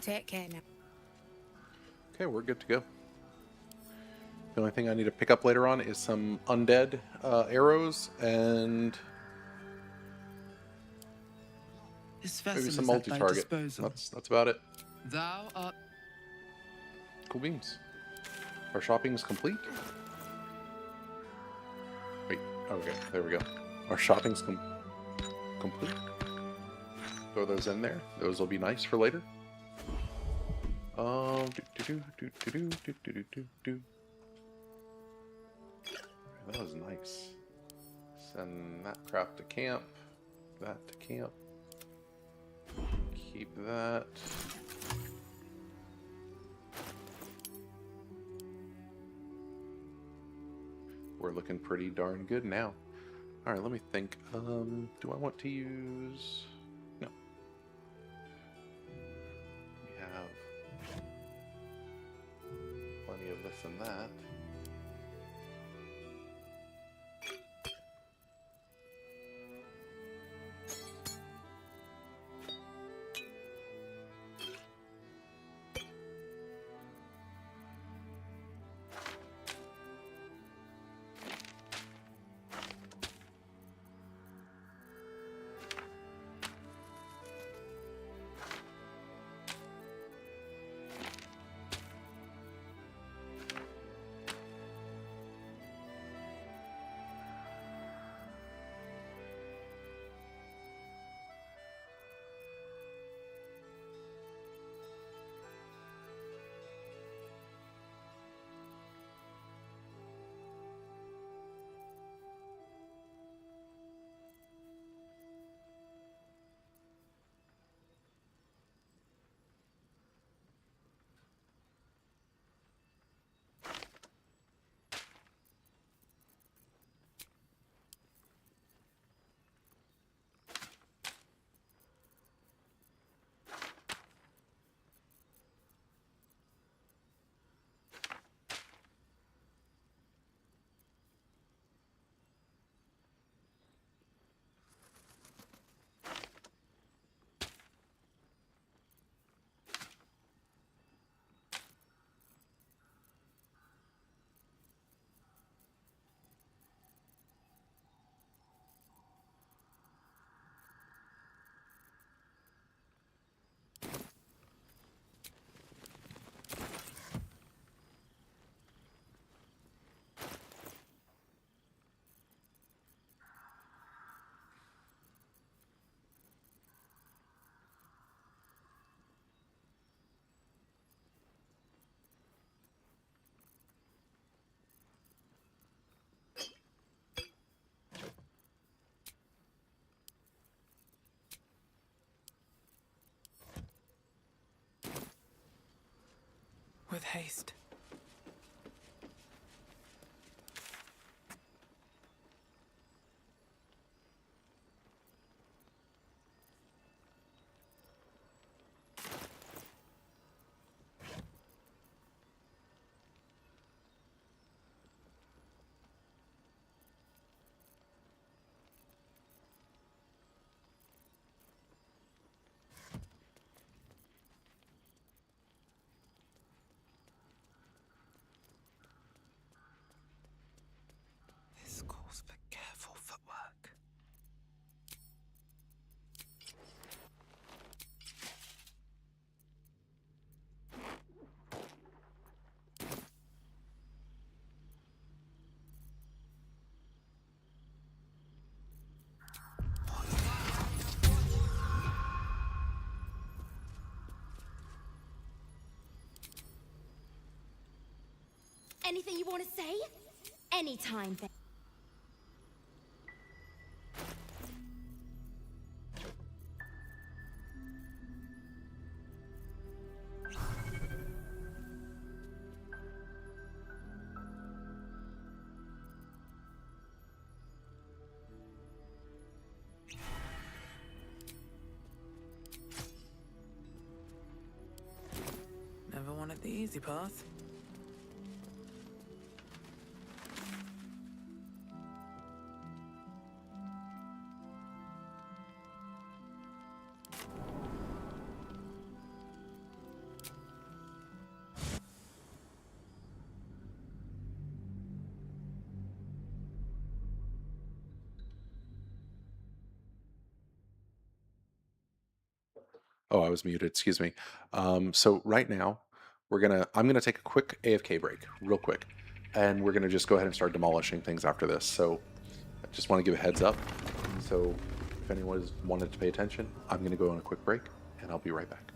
Take care now. Okay, we're good to go. The only thing I need to pick up later on is some undead arrows and This maybe vessel some is at thy multi-target. disposal. That's about it. Thou art... Cool beans. Our shopping is complete. Wait, okay, there we go. Our shopping's complete. Throw those in there. Those will be nice for later. That was nice. Send that crap to camp. That to camp. Keep that. We're looking pretty darn good now. Alright, let me think. Do I want to use... No. We have plenty of this and that. With haste. Anything you want to say? Anytime. Never wanted the easy path. Oh, I was muted. Excuse me. So right now, I'm gonna take a quick AFK break, real quick, and we're gonna just go ahead and start demolishing things after this. So I just want to give a heads up. So if anyone has wanted to pay attention, I'm gonna go on a quick break, and I'll be right back.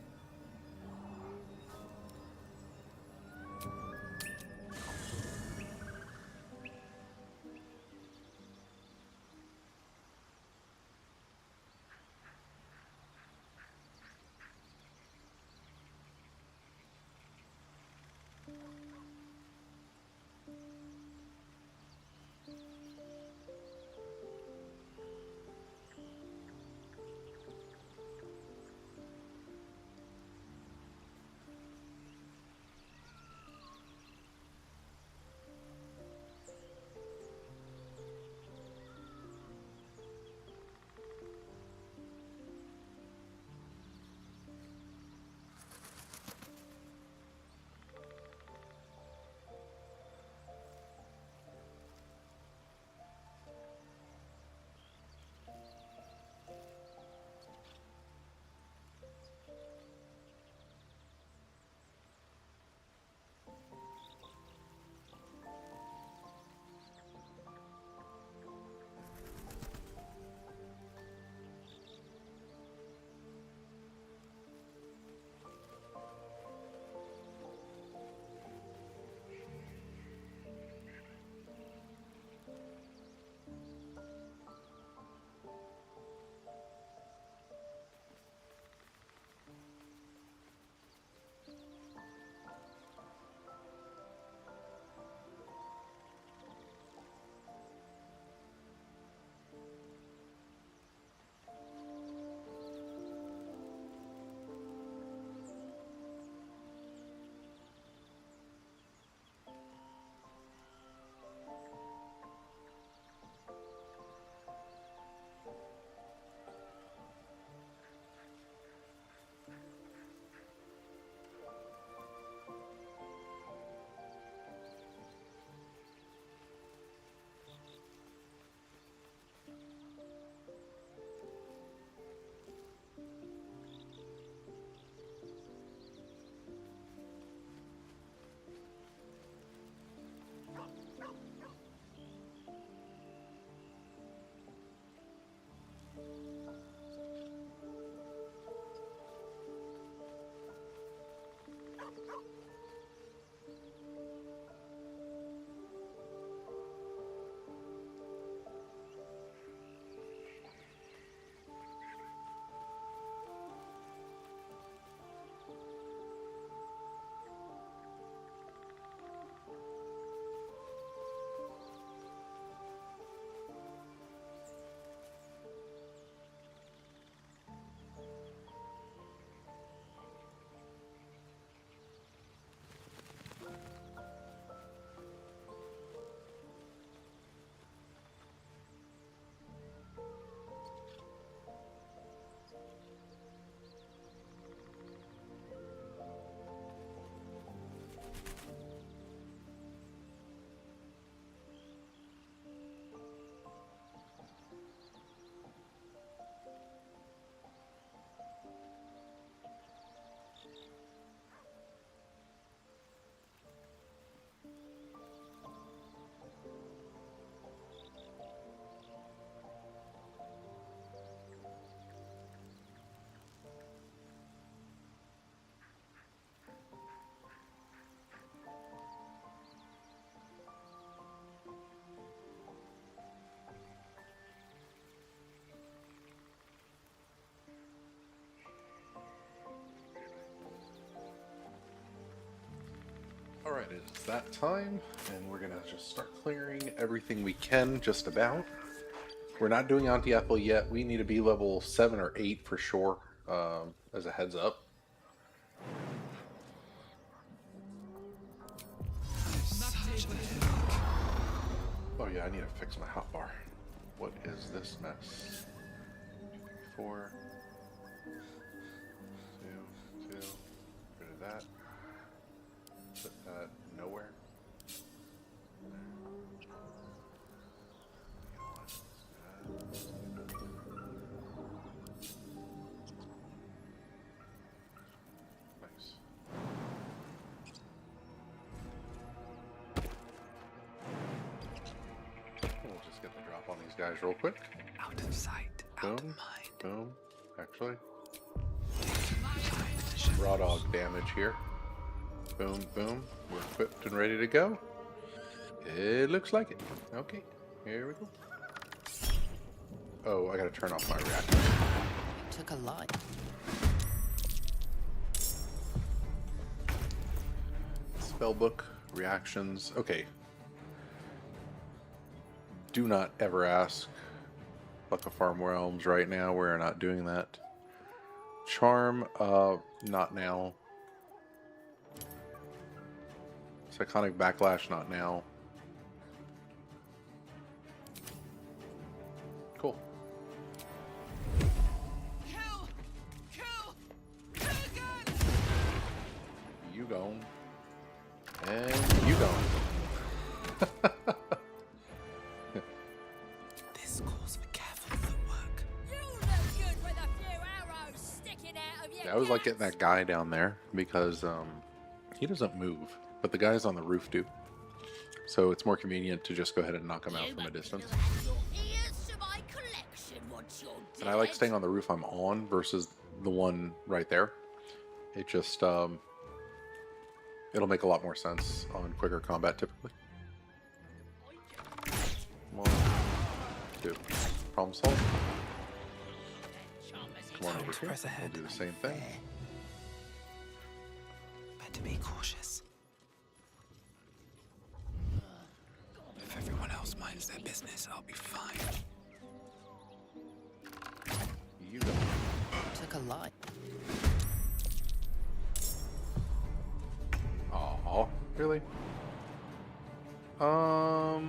Alright, it's that time, and we're gonna just start clearing everything we can, just about. We're not doing Auntie Ethel yet. We need to be level 7 or 8 for sure, as a heads up. Oh yeah, I need to fix my hotbar. What is this mess? 4, 2, 2, rid of that. Put that nowhere. Nice. We'll just get the drop on these guys real quick. Out of sight, out of mind. Boom. Actually. Raw dog damage here. Boom, boom. We're equipped and ready to go. It looks like it. Okay, here we go. Oh, I gotta turn off my reactor. You took a light. Spellbook, reactions. Okay. Do not ever ask Luck of Farm Realms right now. We're not doing that. Charm, not now. Psychonic Backlash, not now. Cool. You gone. And you gone. This calls for careful footwork. You look good with a few arrows sticking out of your Yeah, I was like getting that guy down there because he doesn't move, but the guys on the roof do. So it's more convenient to just go ahead and knock him out from a distance. And I like staying on the roof I'm on versus the one right there. It just it'll make a lot more sense on quicker combat typically. 1, 2. Problem solved. Come on over here. We'll do the same thing. Better be cautious. If everyone else minds their business, I'll be fine. You go. Took a light. Aw, really? Well,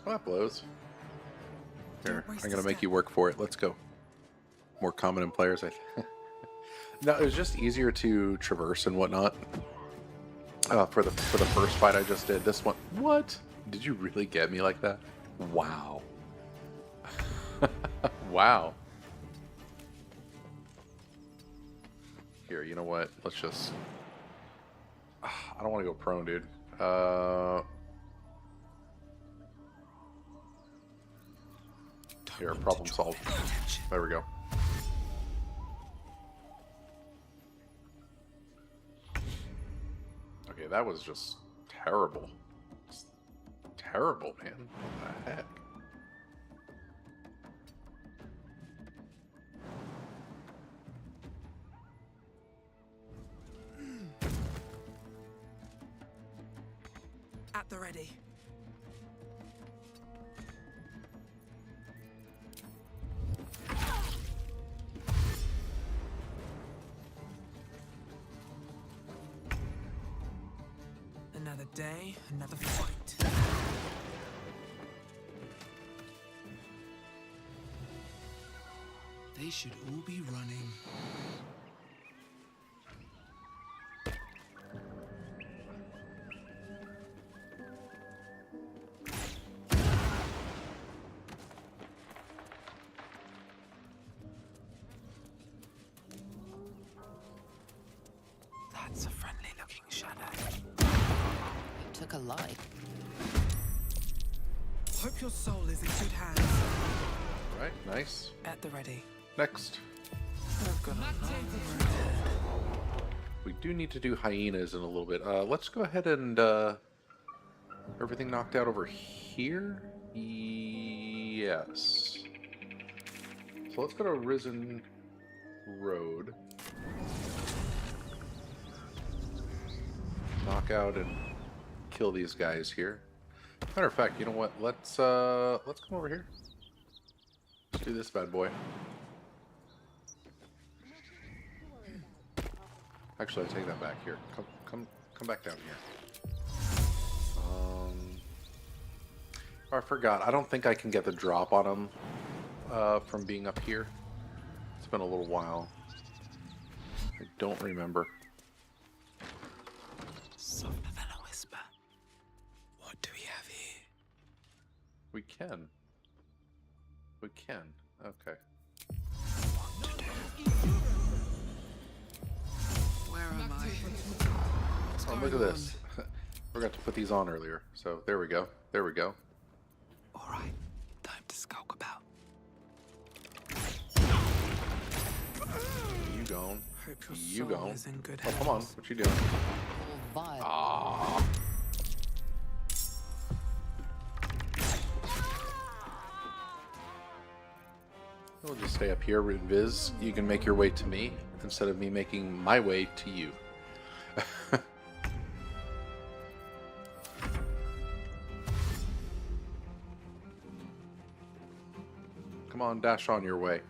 that blows. Here, I'm gonna make you work for it. Let's go. More competent players, I think. No, it was just easier to traverse and whatnot. For the first fight I just did. This one, what? Did you really get me like that? Wow. Wow. Here, you know what? Let's just. I don't want to go prone, dude. Here, problem solved. There we go. Okay, that was just terrible. Just terrible, man. What the heck? At the ready. Another day, another fight. They should all be running. That's a friendly looking shadow. You took a light. Hope your soul is in good hands. Right, nice. At the ready. Next. I've got a long road ahead. We do need to do hyenas in a little bit. Let's go ahead and everything knocked out over here? Yes. So let's go to Risen Road. walk out and kill these guys here. Matter of fact, you know what? Let's come over here. Let's do this bad boy. Actually, I take that back here. Come back down here. Oh, I forgot. I don't think I can get the drop on him from being up here. It's been a little while. I don't remember. Softer than a whisper. What do we have here? We can. We can. Okay. What to do? Where am I? Oh, look at this. Forgot to put these on earlier. So there we go. There we go. All right, time to skulk about. You gone. Hope your You soul gone. is in good Oh, come on. hands. What you doing? Vile. Ah. We'll just stay up here, Viz. You can make your way to me instead of me making my way to you. Come on, dash on your way.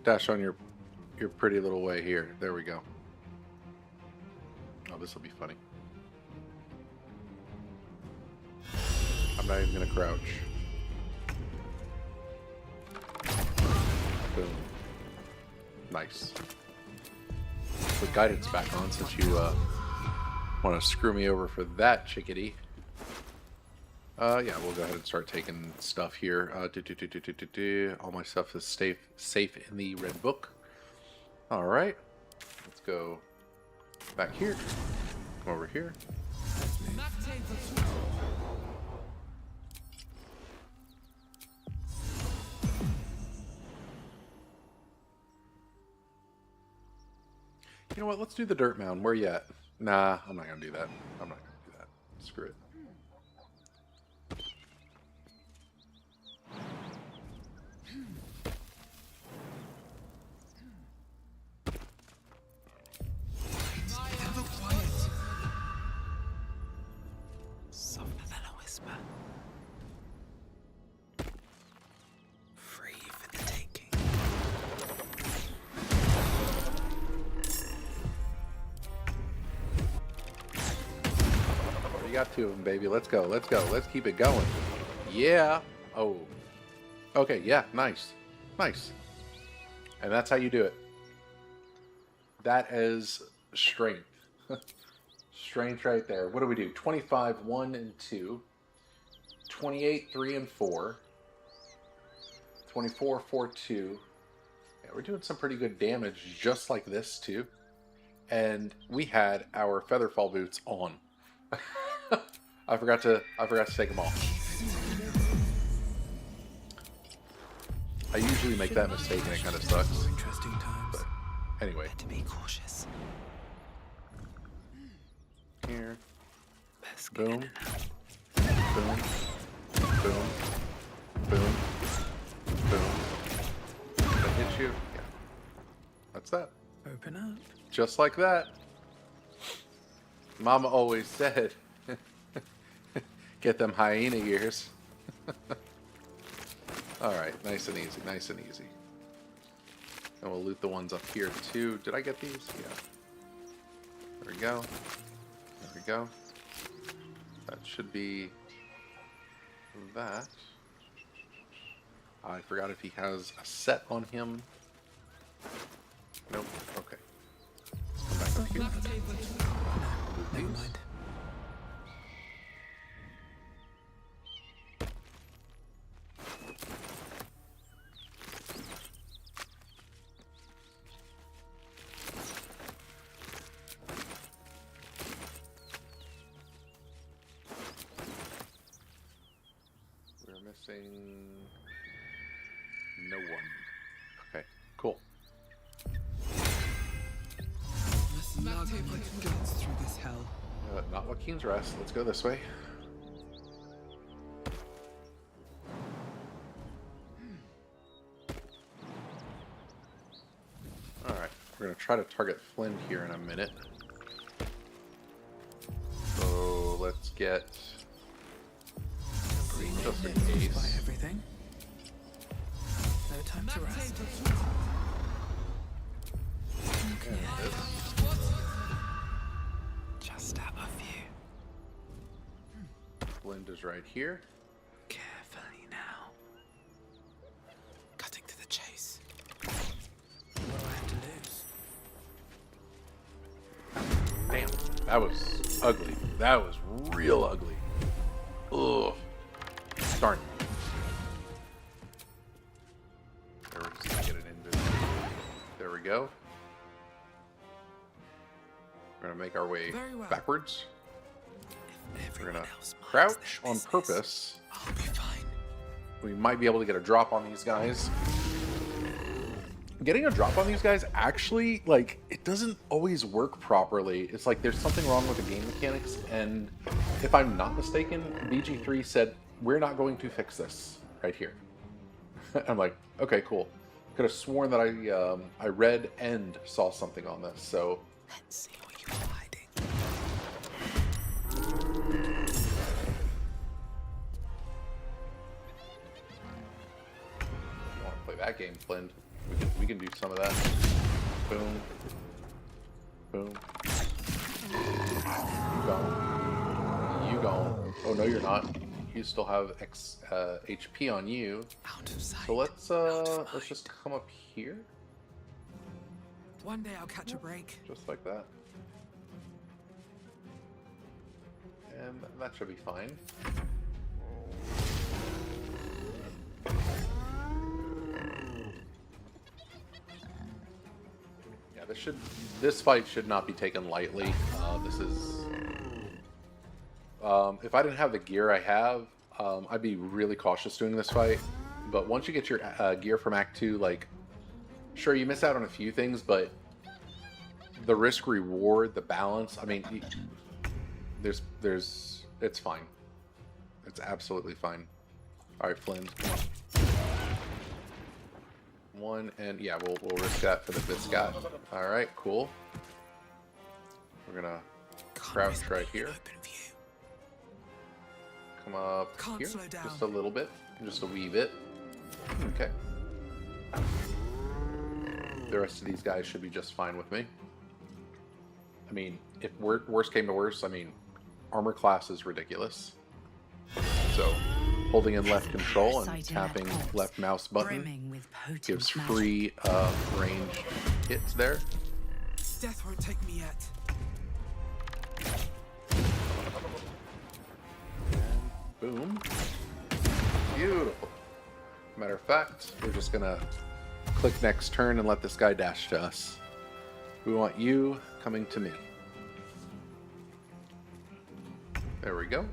Dash on your pretty little way here. There we go. Oh, this will be funny. I'm not even gonna crouch. Boom. Nice. Put guidance back on since you want to screw me over for that, chickadee. Yeah, we'll go ahead and start taking stuff here. All my stuff is safe in the red book. All right, let's go back here. Come over here. You know what? Let's do the dirt mound. Where you at? Nah, I'm not gonna do that. I'm not gonna do that. Screw it. Never quiet. Softer than a whisper. Free for the taking. You got two of them, baby. Let's go. Let's go. Let's keep it going. Yeah. Oh. Okay. Yeah. Nice. Nice. And that's how you do it. That is strength. Strength right there. What do we do? 25, 1 and 2. 28, 3 and 4. 24, 4, 2. Yeah, we're doing some pretty good damage just like this, too. And we had our Featherfall boots on. I forgot to take them off. I usually make that mistake and it kind of sucks. Interesting times. But anyway, To be cautious. here, Best get in boom, and out. boom, boom, boom, boom. Did I hit you? Yeah. That's that. Open up. Just like that. Mama always said, get them hyena ears. Alright, nice and easy, nice and easy. And we'll loot the ones up here too. Did I get these? Yeah. There we go. There we go. That should be that. I forgot if he has a set on him. Nope. Okay. Let's come back up here. Never mind. We're missing no one. Okay, cool. Must lug my guts through this hell. Not Joaquin's Rest. Let's go this way. Alright, we're going to try to target Flynn here in a minute. let's get just in By case. everything. No time to rest. And this. Just out of view. Linda's right here. Carefully now. Cutting to the chase. What do I have to lose? Damn, that was ugly. That was real ugly. Ugh. Darn. There, we're just gonna get it in. There we go. We're gonna make our way backwards. We're gonna crouch on purpose. I'll be fine. We might be able to get a drop on these guys. Getting a drop on these guys actually, like, it doesn't always work properly. It's like there's something wrong with the game mechanics, and if I'm not mistaken, BG3 said, we're not going to fix this right here. I'm like, okay, cool. Could have sworn that I read and saw something on this, so... Let's see what you're hiding. I want to play that game, Flynn. We can do some of that. Boom. Boom. You gone. You gone. Oh, no, you're not. You still have X HP on you. Out of sight. So let's just come up here. One day I'll catch a break. Just like that. And that should be fine. Yeah, this fight should not be taken lightly. This is if I didn't have the gear I have, I'd be really cautious doing this fight. But once you get your gear from Act 2, like, sure, you miss out on a few things, but the risk reward, the balance, I mean, it's fine. It's absolutely fine. All right, Flynn, come on. One, and yeah, we'll risk that for the Biscot. All right, cool. We're gonna crouch right here. Come up here, just a little bit, just a wee bit. Okay. The rest of these guys should be just fine with me. I mean, if worst came to worst, I mean, armor class is ridiculous. So, holding in left control and tapping left mouse button gives free range hits there. Death won't take me yet. Boom. Beautiful. Matter of fact, we're just gonna click next turn and let this guy dash to us. We want you coming to me. There we go.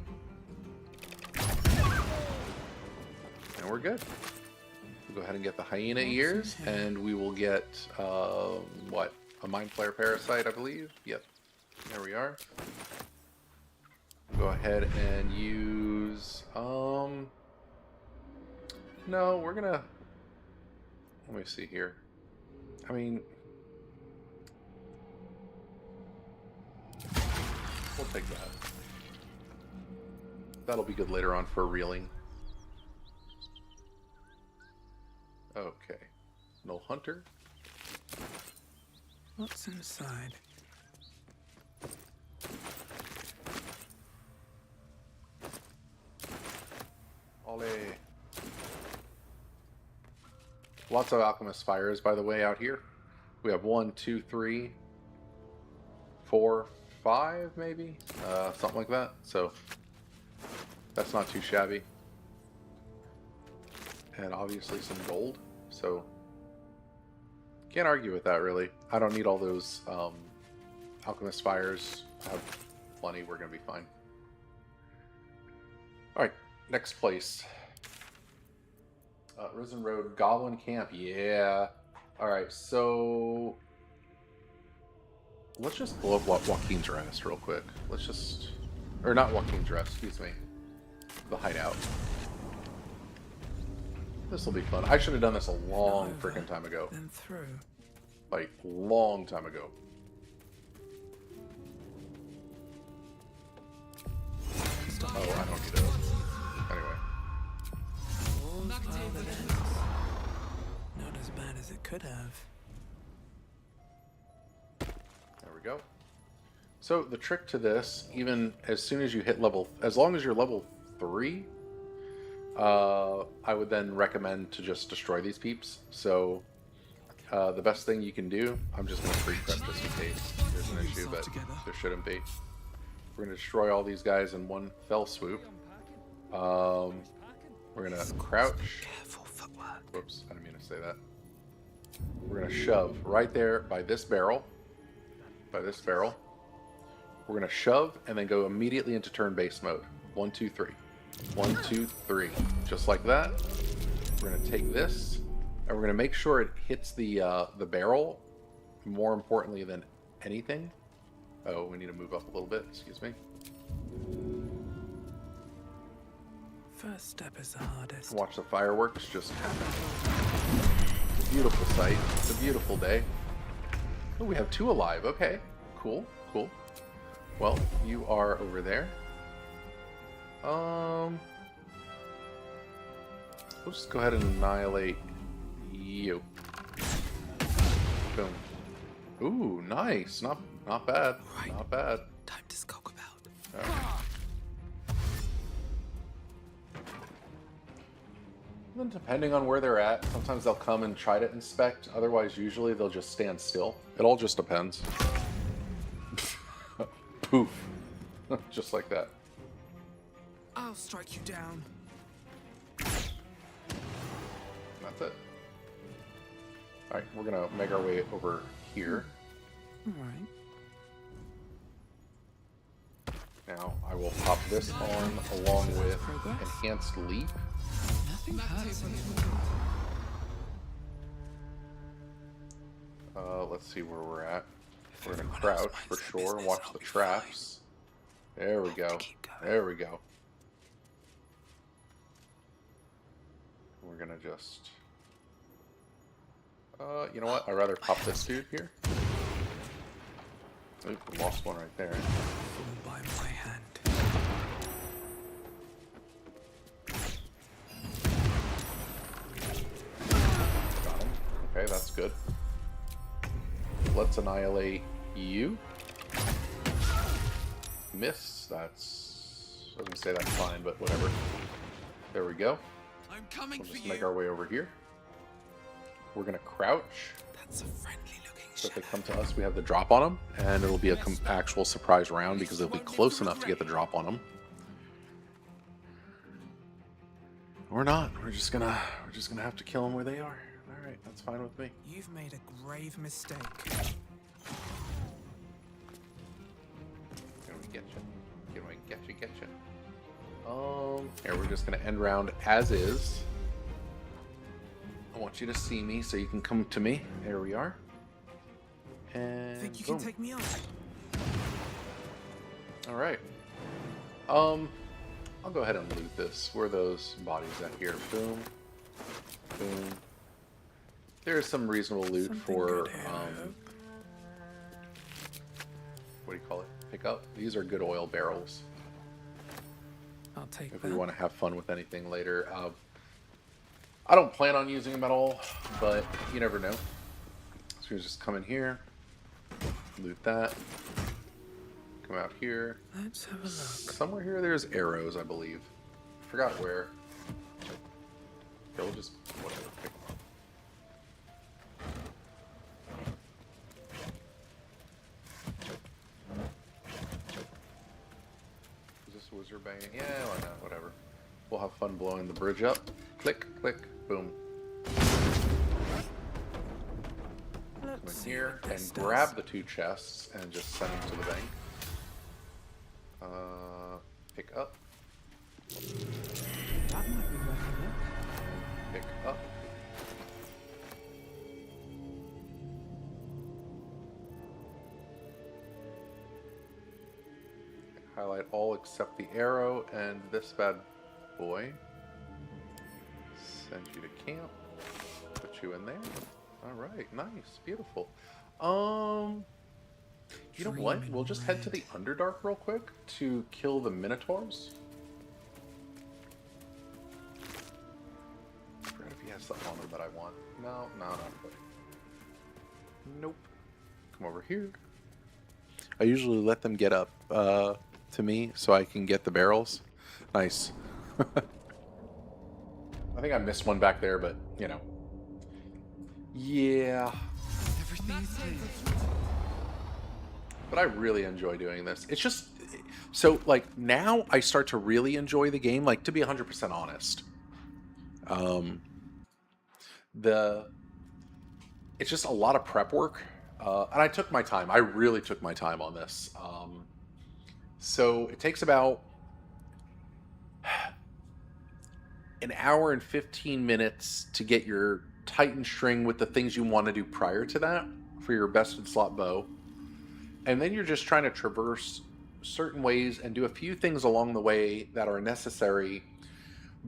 And we're good. We'll go ahead and get the hyena ears, and we will get, what? A mind flare parasite, I believe? Yep. There we are. Go ahead and use, no, we're gonna, let me see here. I mean, we'll take that. That'll be good later on for reeling. Okay. No hunter. What's inside? Ole. Lots of alchemist fires, by the way, out here. We have 1, 2, 3, 4, 5, maybe? Something like that. So, that's not too shabby. And obviously some gold. So, can't argue with that, really. I don't need all those alchemist fires. I have plenty. We're going to be fine. Alright, next place. Risen Road, Goblin Camp. Yeah. Alright, so... let's just blow up Joaquin's Rest real quick. Let's just... or not Joaquin's Rest, excuse me. The hideout. This will be fun. I should have done this a long freaking time ago. Then through. Like, long time ago. Oh, I don't need it. Anyway. Not as bad as it could have. There we go. So the trick to this, even as soon as you hit level, as long as you're level 3, I would then recommend to just destroy these peeps. So the best thing you can do, I'm just going to free prep this in case there's an issue, but there shouldn't be. We're going to destroy all these guys in one fell swoop. We're going to crouch. Whoops, I didn't mean to say that. We're going to shove right there by this barrel. By this barrel. We're going to shove and then go immediately into turn-based mode. 1, 2, 3. 1, 2, 3. Just like that. We're going to take this, and we're going to make sure it hits the barrel more importantly than anything. Oh, we need to move up a little bit. Excuse me. First step is the hardest. Watch the fireworks just happen. It's a beautiful sight. It's a beautiful day. Oh, we have 2 alive. Okay. Cool. Cool. Well, you are over there. We'll just go ahead and annihilate you. Boom. Ooh, nice. Not bad. Right. Not bad. Time to skulk about. Then depending on where they're at, sometimes they'll come and try to inspect. Otherwise, usually they'll just stand still. It all just depends. Poof. Just like that. I'll strike you down. That's it. Alright, we're gonna make our way over here. Alright. Now, I will pop this on along with Enhanced Leap. Nothing hurts. Let's see where we're at. We're gonna crouch for sure and watch the traps. There we go. There we go. We're gonna just... you know what? I'd rather pop this dude here. Oop, we lost one right there. By my hand. Got him. Okay, that's good. Let's annihilate you. Miss. That's... I was gonna say that's fine, but whatever. There we go. I'm coming We'll for just you. make our way over here. We're gonna crouch. That's a friendly looking So if they come to us, we have the drop on them, and it'll be a actual surprise round because they'll be close enough to get the drop on them. Or not. We're just gonna have to kill them where they are. All right, that's fine with me. You've made a grave mistake. Can we get you? Can we get you? Get you? Here we're just gonna end round as is. I want you to see me so you can come to me. There we are. And Think you boom. can take me on? All right. I'll go ahead and loot this. Where are those bodies at here? Boom. Boom. There's some reasonable loot for, what do you call it? Pick up. These are good oil barrels. I'll take If that. we want to have fun with anything later. I don't plan on using them at all, but you never know. So we just come in here, loot that, come out here. Let's have a look. Somewhere here there's arrows, I believe. Forgot where. Okay, we'll just whatever, pick them up. Is this wizard bang? Yeah, why not? Whatever. We'll have fun blowing the bridge up. Click, click, boom. Come in here and grab the 2 chests and just send them to the bank. Pick up. That might be worth a look. Pick up. Highlight all except the arrow and this bad boy. Send you to camp. Put you in there. All right, nice, beautiful. You know what? We'll just head to the Underdark real quick to kill the Minotaurs. that I want. No, not pudding. Nope. Come over here. I usually let them get up to me so I can get the barrels. Nice. I think I missed one back there, but, you know. Yeah. But I really enjoy doing this. It's just... So, like, now I start to really enjoy the game, like, to be 100% honest. It's just a lot of prep work. And I took my time. I really took my time on this. So it takes about an hour and 15 minutes to get your Titan string with the things you want to do prior to that for your bested slot bow. And then you're just trying to traverse certain ways and do a few things along the way that are necessary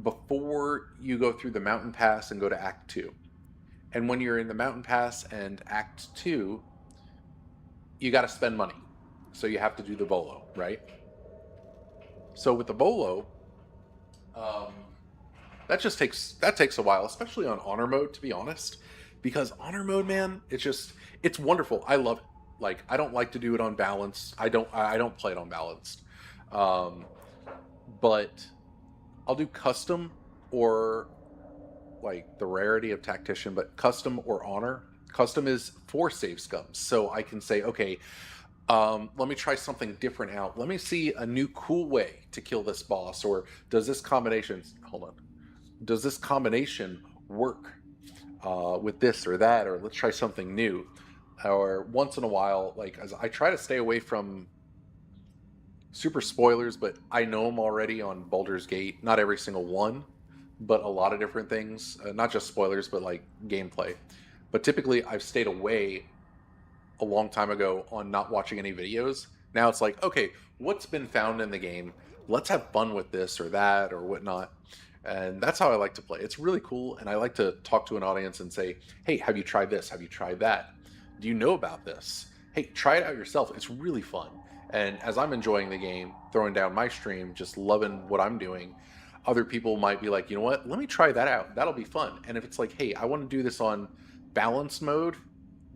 before you go through the mountain pass and go to Act 2. And when you're in the mountain pass and Act 2, you got to spend money. So you have to do the bolo, right? So with the bolo, that takes a while, especially on honor mode, to be honest, because honor mode, man, it's wonderful. I love it. Like, I don't like to do it on balance. I don't play it on balanced. But I'll do custom or like the rarity of tactician, but custom or honor. Custom is for save scums. So I can say, okay, let me try something different out. Let me see a new cool way to kill this boss, or does this combination work with this or that, or let's try something new. Or once in a while, like, as I try to stay away from super spoilers, but I know them already on Baldur's Gate. Not every single one, but a lot of different things. Not just spoilers, but like gameplay. But typically, I've stayed away a long time ago on not watching any videos. Now it's like, okay, what's been found in the game? Let's have fun with this or that or whatnot. And that's how I like to play. It's really cool, and I like to talk to an audience and say, hey, have you tried this? Have you tried that? Do you know about this? Hey, try it out yourself. It's really fun. And as I'm enjoying the game, throwing down my stream, just loving what I'm doing, other people might be like, you know what? Let me try that out. That'll be fun. And if it's like, hey, I want to do this on balanced mode,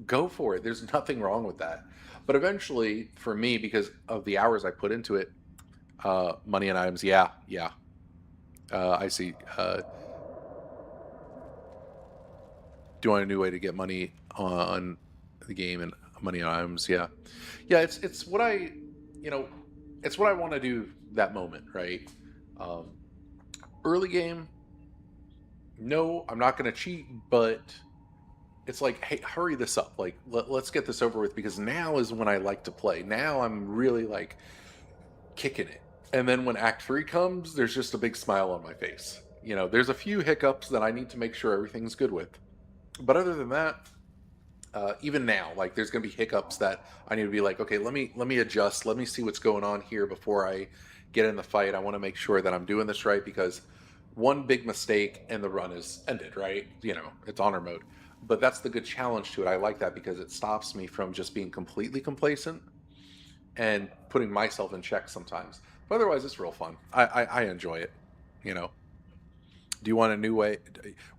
go for it. There's nothing wrong with that. But eventually, for me, because of the hours I put into it, money and items, yeah. I see. Do you want a new way to get money on the game and money and items? Yeah. It's what I want to do that moment, right? Early game, no, I'm not going to cheat, but it's like, hey, hurry this up. Like, let's get this over with, because now is when I like to play. Now I'm really like kicking it. And then when Act 3 comes, there's just a big smile on my face. You know, there's a few hiccups that I need to make sure everything's good with. But other than that, even now, like, there's going to be hiccups that I need to be like, okay, let me adjust. Let me see what's going on here before I get in the fight. I want to make sure that I'm doing this right, because one big mistake and the run is ended, right? You know, it's honor mode. But that's the good challenge to it. I like that because it stops me from just being completely complacent and putting myself in check sometimes. But otherwise, it's real fun. I enjoy it, you know. Do you want a new way?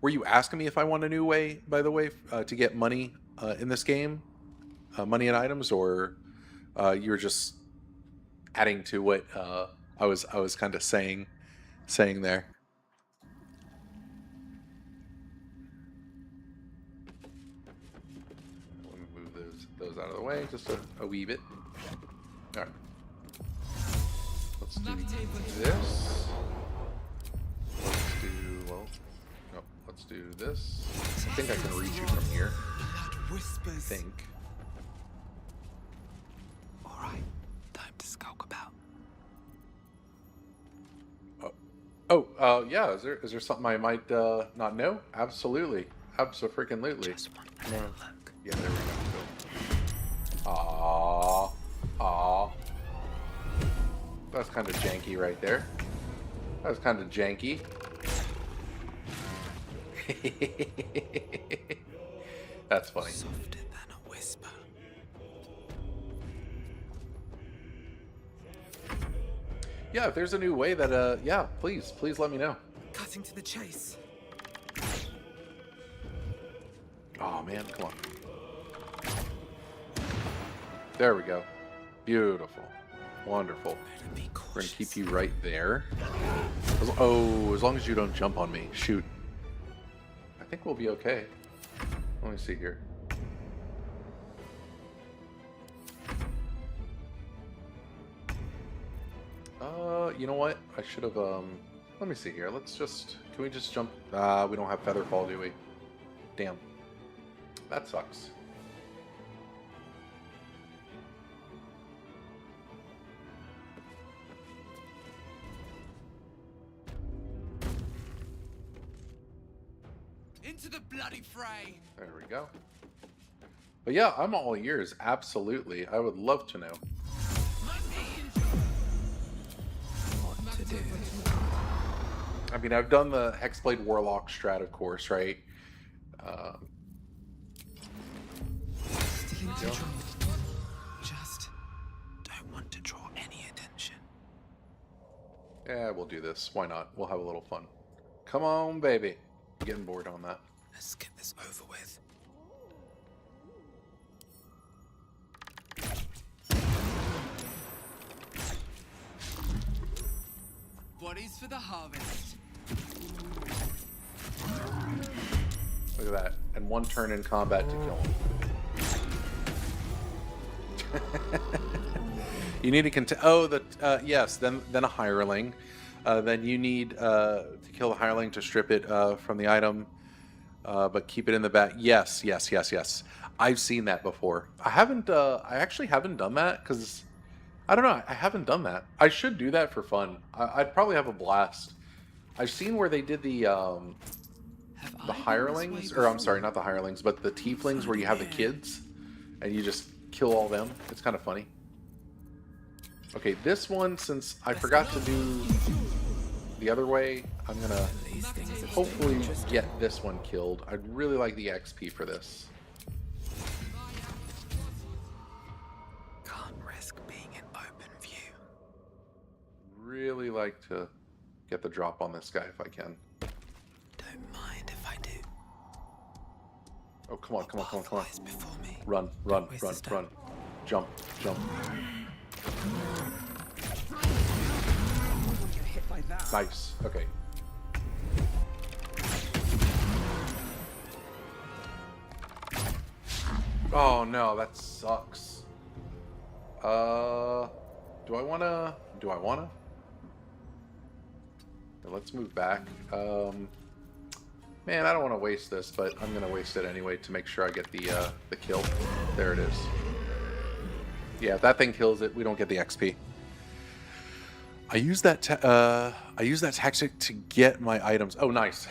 Were you asking me if I want a new way, by the way, to get money in this game? Money and items, or you were just adding to what I was kind of saying there? Let me move those out of the way just a wee bit. All right. Let's do this. Let's do this. I think I can reach you from here. I think. Alright, time to skulk about. Yeah, is there something I might not know? Absolutely. Abso-freaking-lutely. Just want to look. Yeah, there we go. Aww. That's kind of janky right there. That was kind of janky. That's funny. Softer than a whisper. Yeah, if there's a new way that, yeah, please let me know. Cutting to the chase. Oh man, come on. There we go. Beautiful. Wonderful. We're gonna keep you right there. Oh, as long as you don't jump on me. Shoot. I think we'll be okay. Let me see here. You know what? I should have, let me see here. Let's just, can we just jump? We don't have Featherfall, do we? Damn. That sucks. Into the bloody fray. There we go. But yeah, I'm all ears. Absolutely. I would love to know. What to do? I mean, I've done the Hexblade Warlock strat, of course, right? Sticking control. Just don't want to draw any attention. Yeah, we'll do this. Why not? We'll have a little fun. Come on, baby. I'm getting bored on that. Let's get this over with. Bodies for the harvest. Look at that. And one turn in combat to kill him. You need to yes, then a hireling. Then you need to kill the hireling to strip it from the item, but keep it in the back. Yes. I've seen that before. I actually haven't done that because I don't know. I haven't done that. I should do that for fun. I'd probably have a blast. I've seen where they did the hirelings, or I'm sorry, not the hirelings, but the tieflings where you have the kids and you just kill all them. It's kind of funny. Okay, this one, since I forgot to do the other way, I'm gonna hopefully get this one killed. I'd really like the XP for this. Can't risk being in open view. Really like to get the drop on this guy if I can. Don't mind if I do. Oh, come on. Before me. Run. Jump. Nice. Okay. Oh no, that sucks. Do I wanna? Let's move back. Man, I don't want to waste this, but I'm gonna waste it anyway to make sure I get the kill. There it is. Yeah, if that thing kills it, we don't get the XP. I use that tactic to get my items. Oh, nice.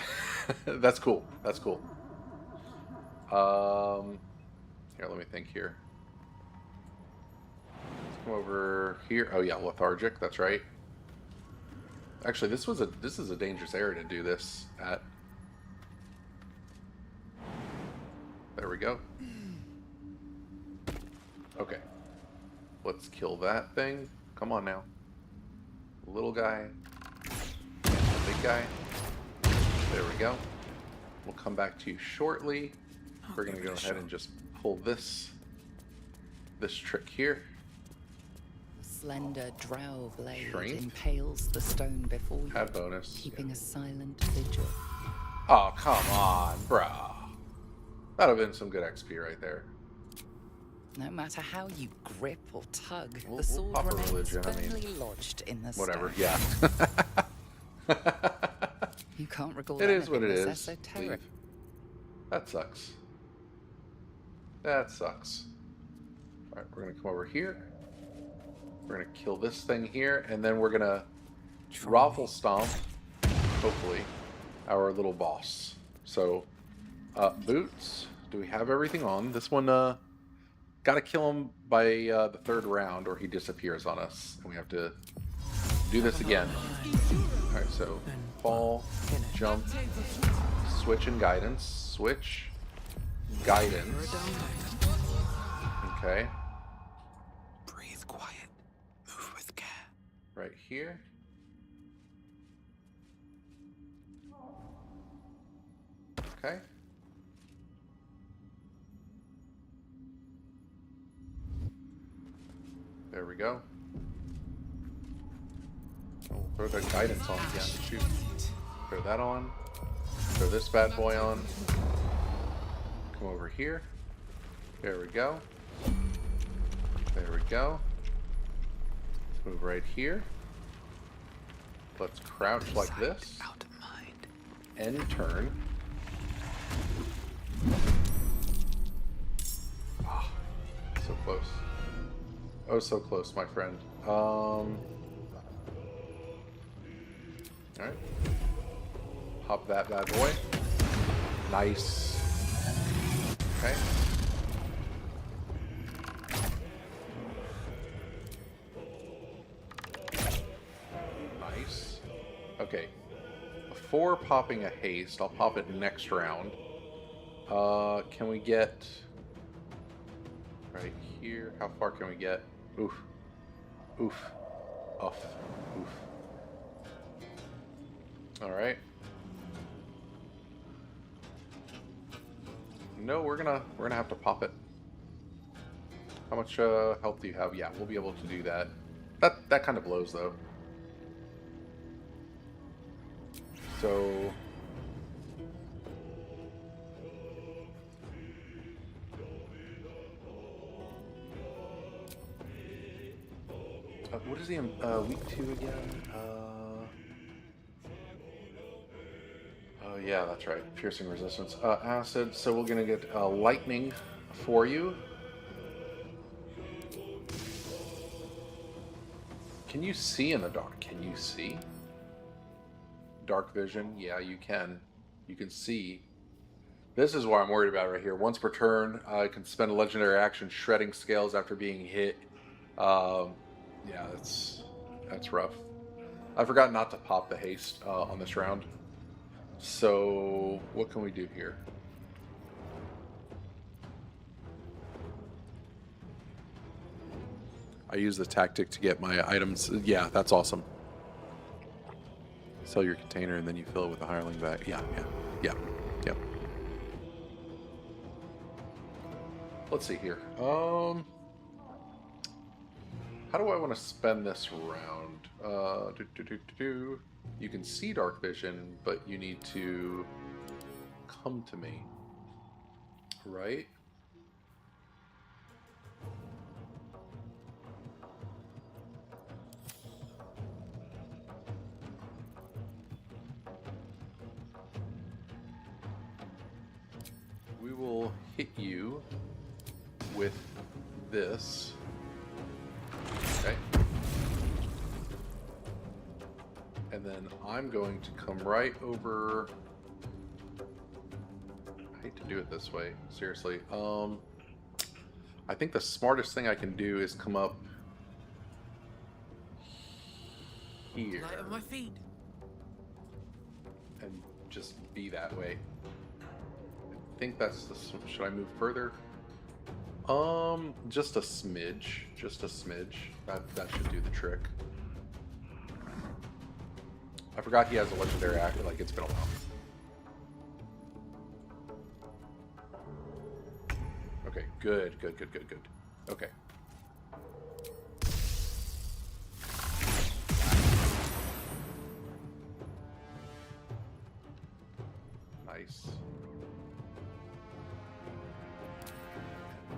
That's cool. Here, let me think here. Let's come over here. Oh yeah, lethargic. That's right. Actually, this is a dangerous area to do this at. There we go. Okay. Let's kill that thing. Come on now. Little guy. Big guy. There we go. We'll come back to you shortly. We're going to go ahead and just pull this trick here. Slender drow blade Shrink. impales the stone before you, Add bonus. keeping a silent vigil. Oh, come on, bro. That would have been some good XP right there. No matter how you grip or tug, We'll the sword pop a remains religion, I mean, firmly lodged in the Whatever, stone. yeah. You can't recall It is what it anything is. that's esoteric. That sucks. Alright, we're going to come over here. We're going to kill this thing here, and then we're going to raffle stomp, hopefully, our little boss. So, boots. Do we have everything on? This one, got to kill him by the third round, or he disappears on us, and we have to do this again. Alright, so fall, jump, switch and guidance. Switch, guidance. Okay. Breathe quiet. Move with care. Right here. Okay. There we go. Oh, throw the guidance on again. Shoot. Throw that on. Throw this bad boy on. Come over here. There we go. There we go. Let's move right here. Let's crouch like this. And turn. Ah, so close. Oh, so close, my friend. Alright. Pop that bad boy. Nice. Okay. Nice. Okay. Before popping a haste, I'll pop it next round. Can we get right here? How far can we get? Oof. Oof. Off. Oof. Alright. No, we're gonna have to pop it. How much health do you have? Yeah, we'll be able to do that. That kind of blows though. So what is he weak to again? Oh yeah, that's right. Piercing resistance. Acid. So we're gonna get lightning for you. Can you see in the dark? Can you see? Dark vision? Yeah, you can. You can see. This is what I'm worried about right here. Once per turn, I can spend a legendary action shredding scales after being hit. Yeah, that's rough. I forgot not to pop the haste on this round. So what can we do here? I use the tactic to get my items. Yeah, that's awesome. Sell your container and then you fill it with a hireling bag. Yeah. Let's see here. How do I want to spend this round? You can see dark vision, but you need to come to me. Right? We will hit you with this. Okay. And then I'm going to come right over. I hate to do it this way, seriously. I think the smartest thing I can do is come up here. Light on my feet. And just be that way. I think that's the. Should I move further? Just a smidge. Just a smidge. That should do the trick. I forgot he has a legendary act. Like, it's been a while. Okay, good. Okay. Nice.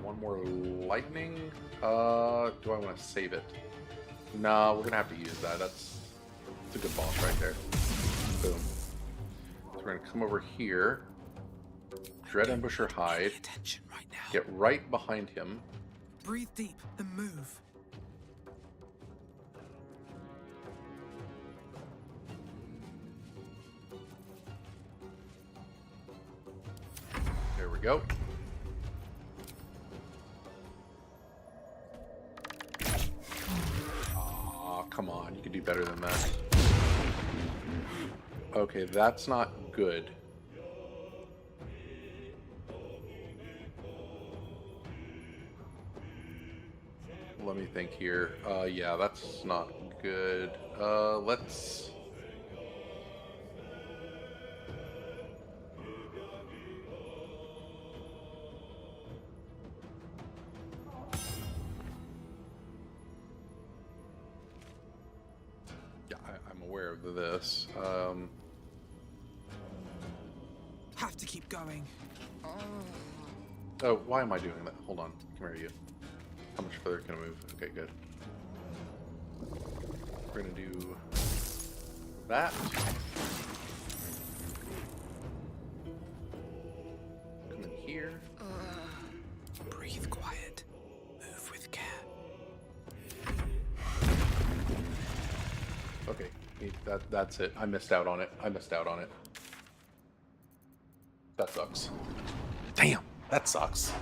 One more lightning. Do I want to save it? Nah, we're gonna have to use that. That's a good boss right there. Boom. So we're gonna come over here. Dread Ambusher hide. Get right behind him. Breathe deep and move. There we go. Aw, come on. You can do better than that. Okay, that's not good. Let me think here. Yeah, that's not good. Let's... aware of this. Have to keep going. Oh, why am I doing that? Hold on. Come here, you. How much further can I move? Okay, good. We're gonna do that. Come in here. Breathe quiet. Move with care. Okay, that's it. I missed out on it. That sucks. Damn, that sucks.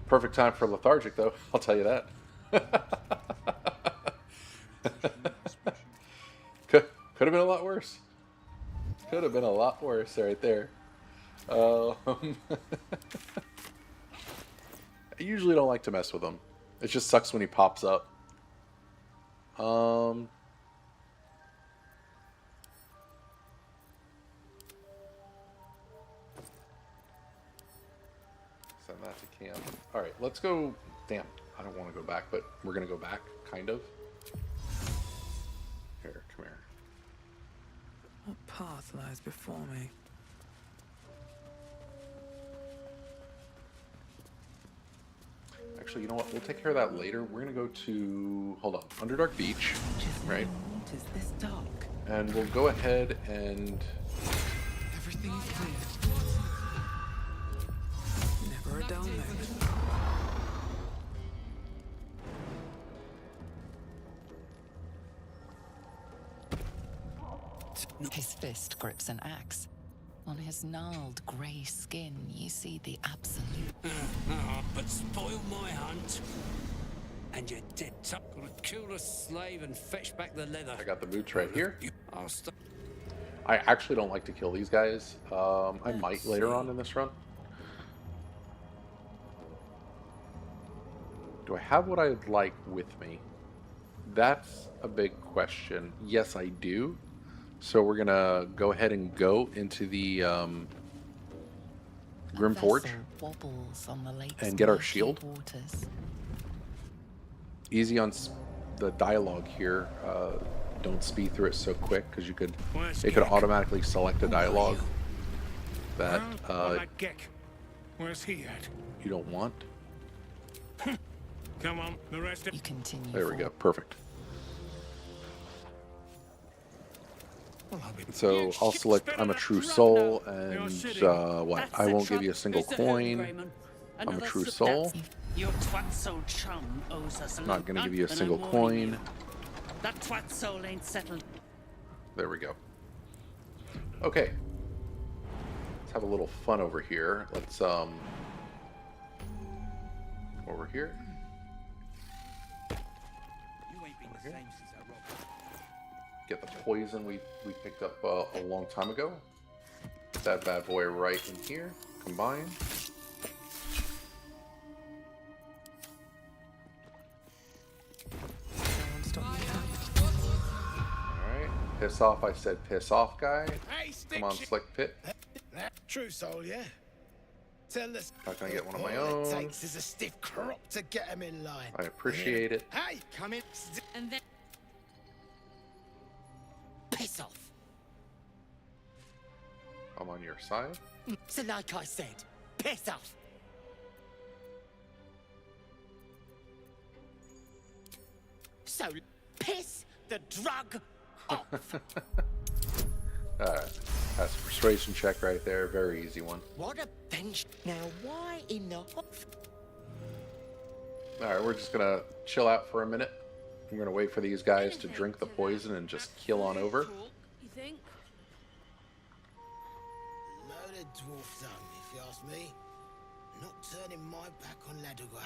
Perfect time for lethargic, though. I'll tell you that. could have been a lot worse. Could have been a lot worse right there. I usually don't like to mess with him. It just sucks when he pops up. Send that to camp. Alright, let's go. Damn, I don't want to go back, but we're going to go back, kind of. Here, come here. What path lies before me? Actually, you know what? We'll take care of that later. We're going to go to, hold on, Underdark Beach, right? What is this dark? And we'll go ahead and... Everything is clear. Never a dull moment. His fist grips an axe. On his gnarled grey skin, you see the absolute. But spoil my hunt, and you're dead. Gonna kill the slave and fetch back the leather. I got the boots right here. I'll stop. I actually don't like to kill these guys. I might later on in this run. Do I have what I'd like with me? That's a big question. Yes, I do. So we're gonna go ahead and go into the Grim Forge and get our shield. Easy on the dialogue here. Don't speed through it so quick because it could automatically select a dialogue that Where's he at? you don't want. Come on, the rest of you continue. There we go. Perfect. So I'll select I'm a true soul, and what? I won't give you a single coin. I'm a true soul. Your twat soul chum owes us I'm not going to give you a single coin. That twat soul ain't settled. There we go. Okay. Let's have a little fun over here. Let's over here. Get the poison we picked up a long time ago. Put that bad boy right in here. Combine. Alright. Piss off, I said piss off, guy. Come on, Slick Pit. True soul, yeah? Tell us. Not gonna get one of my all own. it takes is a stiff crop to get him in line. I appreciate it. Hey, come in. And then piss off. I'm on your side. So like I said, piss off. So piss the drug off. Alright. That's a persuasion check right there. Very easy one. What a bench. Now why in the Alright, we're just gonna chill out for a minute. I'm gonna wait for these guys to drink the poison and just kill on over. You think? Loaded dwarf tongue, if you ask me. Not turning my back on Ladoga.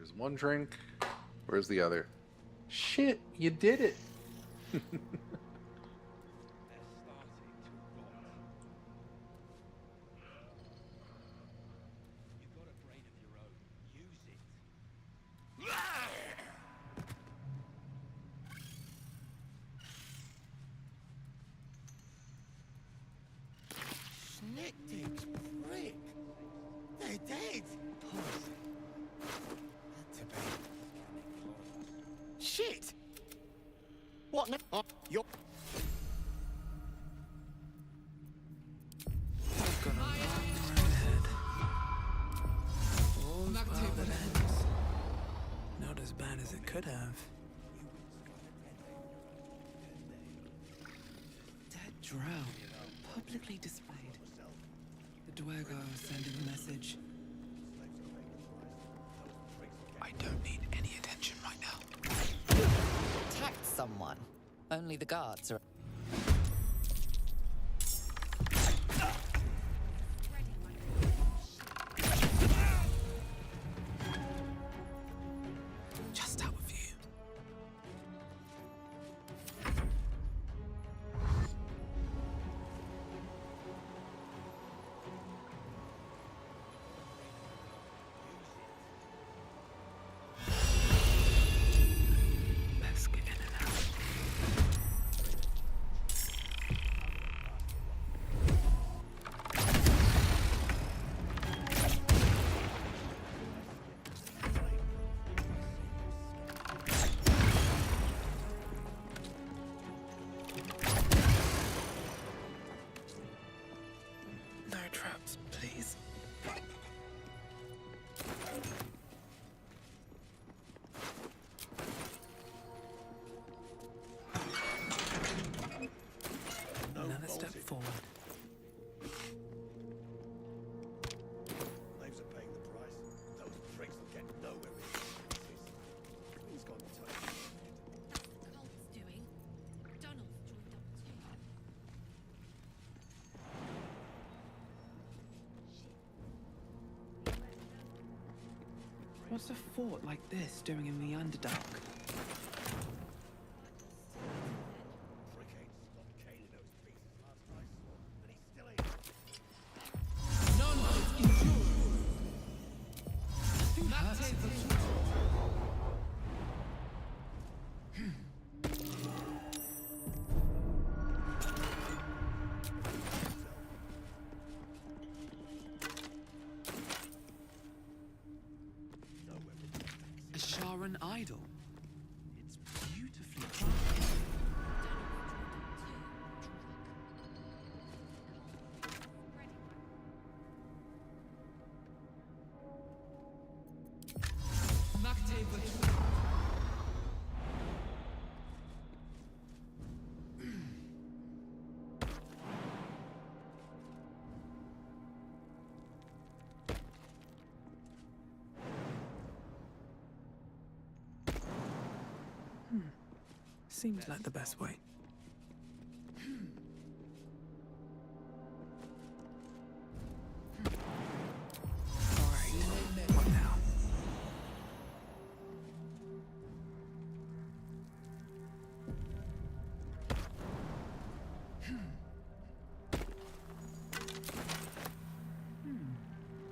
There's one drink. Where's the other? Shit, you did it. Schnickdick's prick. They're dead. Shit! What now? Oh, you're... I've got a long road ahead. All's well that ends. Not as bad as it could have. Dead drow, publicly displayed. The Dwergo sending a message. I don't need any attention right now. Attacked someone. Only the guards are... Just out of view. Let's get in and out. No traps, please. Another step forward. Knives are paying the price. Those pricks will get nowhere with these. He's gone totally. Cult's doing. Donald's joined up too. What's a fort like this doing in the Underdark? Prick ain't stopped caning those pieces last night, and he still ain't. None is endured. Nothing hurts. A Sharan idol. It's beautifully crafted. Seems like the best way. Alright, what now?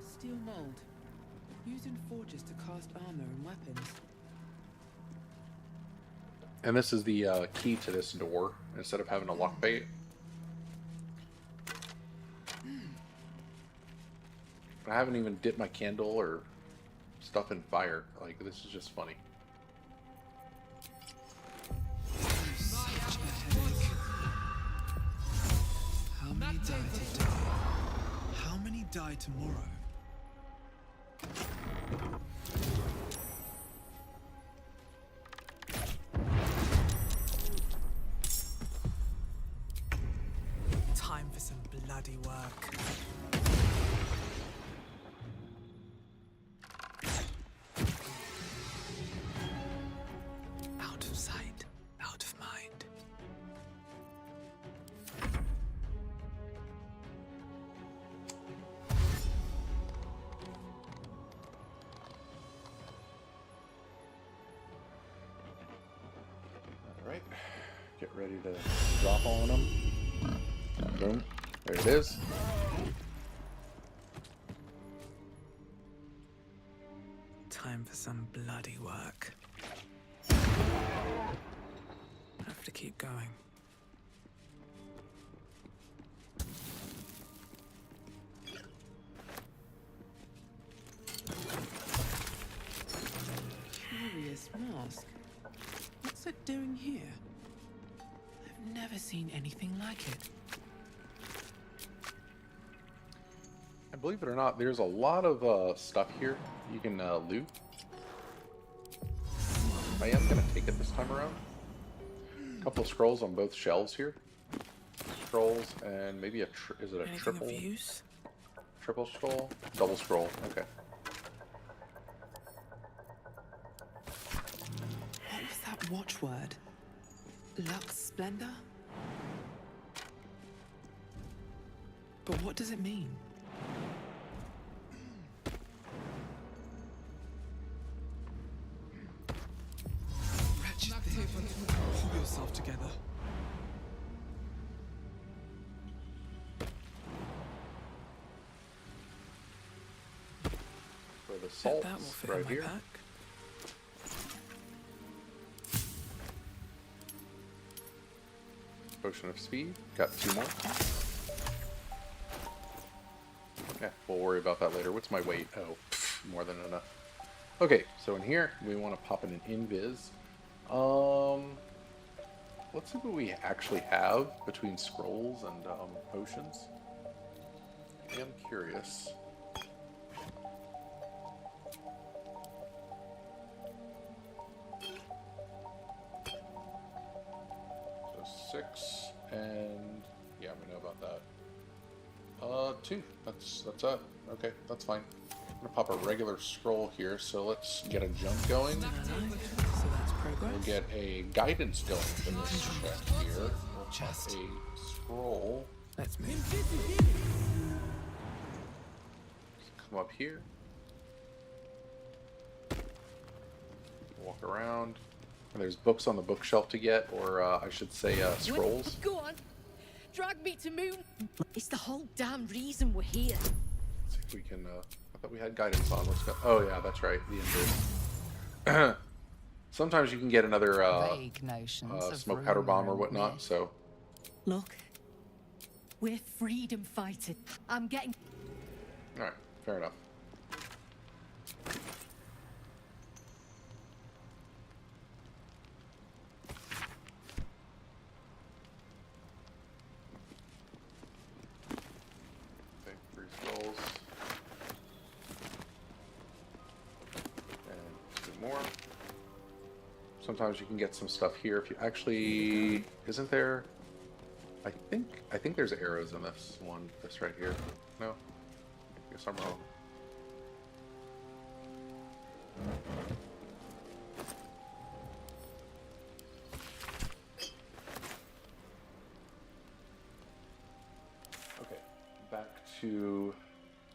Steel mold. Used in forges to cast armor and weapons. And this is the key to this door, instead of having a lock bait. I haven't even dipped my candle or stuff in fire. Like, this is just funny. Such a headache. How many die today? How many die tomorrow? Time for some bloody work. Out of sight, out of mind. Alright, get ready to drop on them. Boom. There it is. Time for some bloody work. Have to keep going. Curious mask. What's it doing here? I've never seen anything like it. And believe it or not, there's a lot of stuff here you can loot. I am going to take it this time around. A couple of scrolls on both shelves here. Scrolls and maybe is it a Anything triple? of use? Triple scroll? Double scroll. Okay. What was that watchword? Lux Splendor? But what does it mean? Wretched thing. Pull yourself together. For the salts That will fit right in my here. pack. Potion of speed. Got 2 more. Yeah, we'll worry about that later. What's my weight? Oh, more than enough. Okay, so in here, we want to pop in an invis. Let's see what we actually have between scrolls and potions. I am curious. So 6, and yeah, we know about that. 2. That's it. Okay, that's fine. I'm gonna pop a regular scroll here, so let's get a jump going. So that's progress. We'll get a guidance going for this chest here. We'll pop a scroll. Let's move. Come up here. Walk around. And there's books on the bookshelf to get, or I should say scrolls. Go on. Drag me to moon. It's the whole damn reason we're here. Let's see if we can, I thought we had guidance on. Let's go. Oh yeah, that's right. The invis. Sometimes you can get another Vague notions of smoke powder bomb or rumor and whatnot, myth. so. Look, we're freedom fighters. I'm getting. Alright, fair enough. Okay, 3 scrolls. And 2 more. Sometimes you can get some stuff here if you actually... Isn't there... I think there's arrows in this one. This right here. No? I guess I'm wrong. Okay. Back to...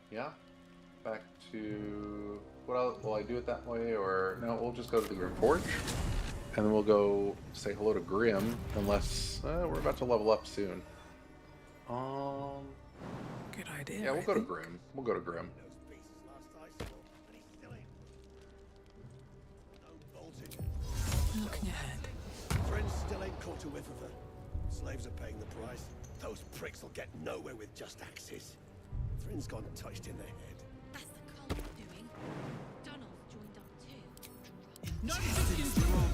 Yeah? Back to... What else? Will I do it that way? Or... No, we'll just go to the Grim Forge. And then we'll go say hello to Grim, unless we're about to level up soon. Good idea. Yeah, we'll go to Grim. We'll go to Grim. Looking ahead. Friends still ain't caught a whiff of her. Slaves are paying the price. Those pricks will get nowhere with just axes. Friends gone touched in their head. That's the cult doing. Donald's joined up too. Intestines throb.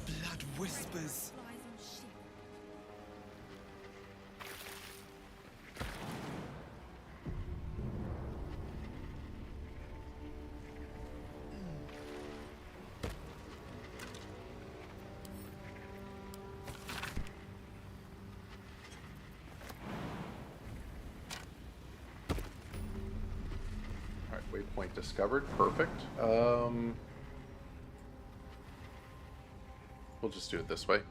Blood whispers. Flies on ship. Alright, waypoint discovered. Perfect. We'll just do it this way.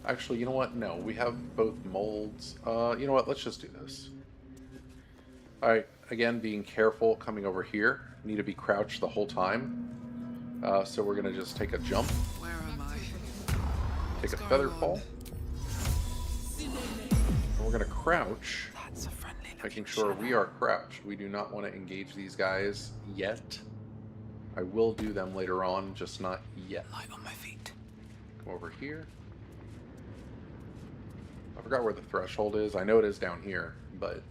Actually, you know what? No, we have both molds. You know what? Let's just do this. Alright, again, being careful coming over here. Need to be crouched the whole time. So we're going to just take a jump. Where am I? take a feather fall. And we're going to crouch, making sure we are crouched. We do not want to engage these guys yet. I will do them later on, just not yet. Light on my feet. Come over here. I forgot where the threshold is. I know it is down here, but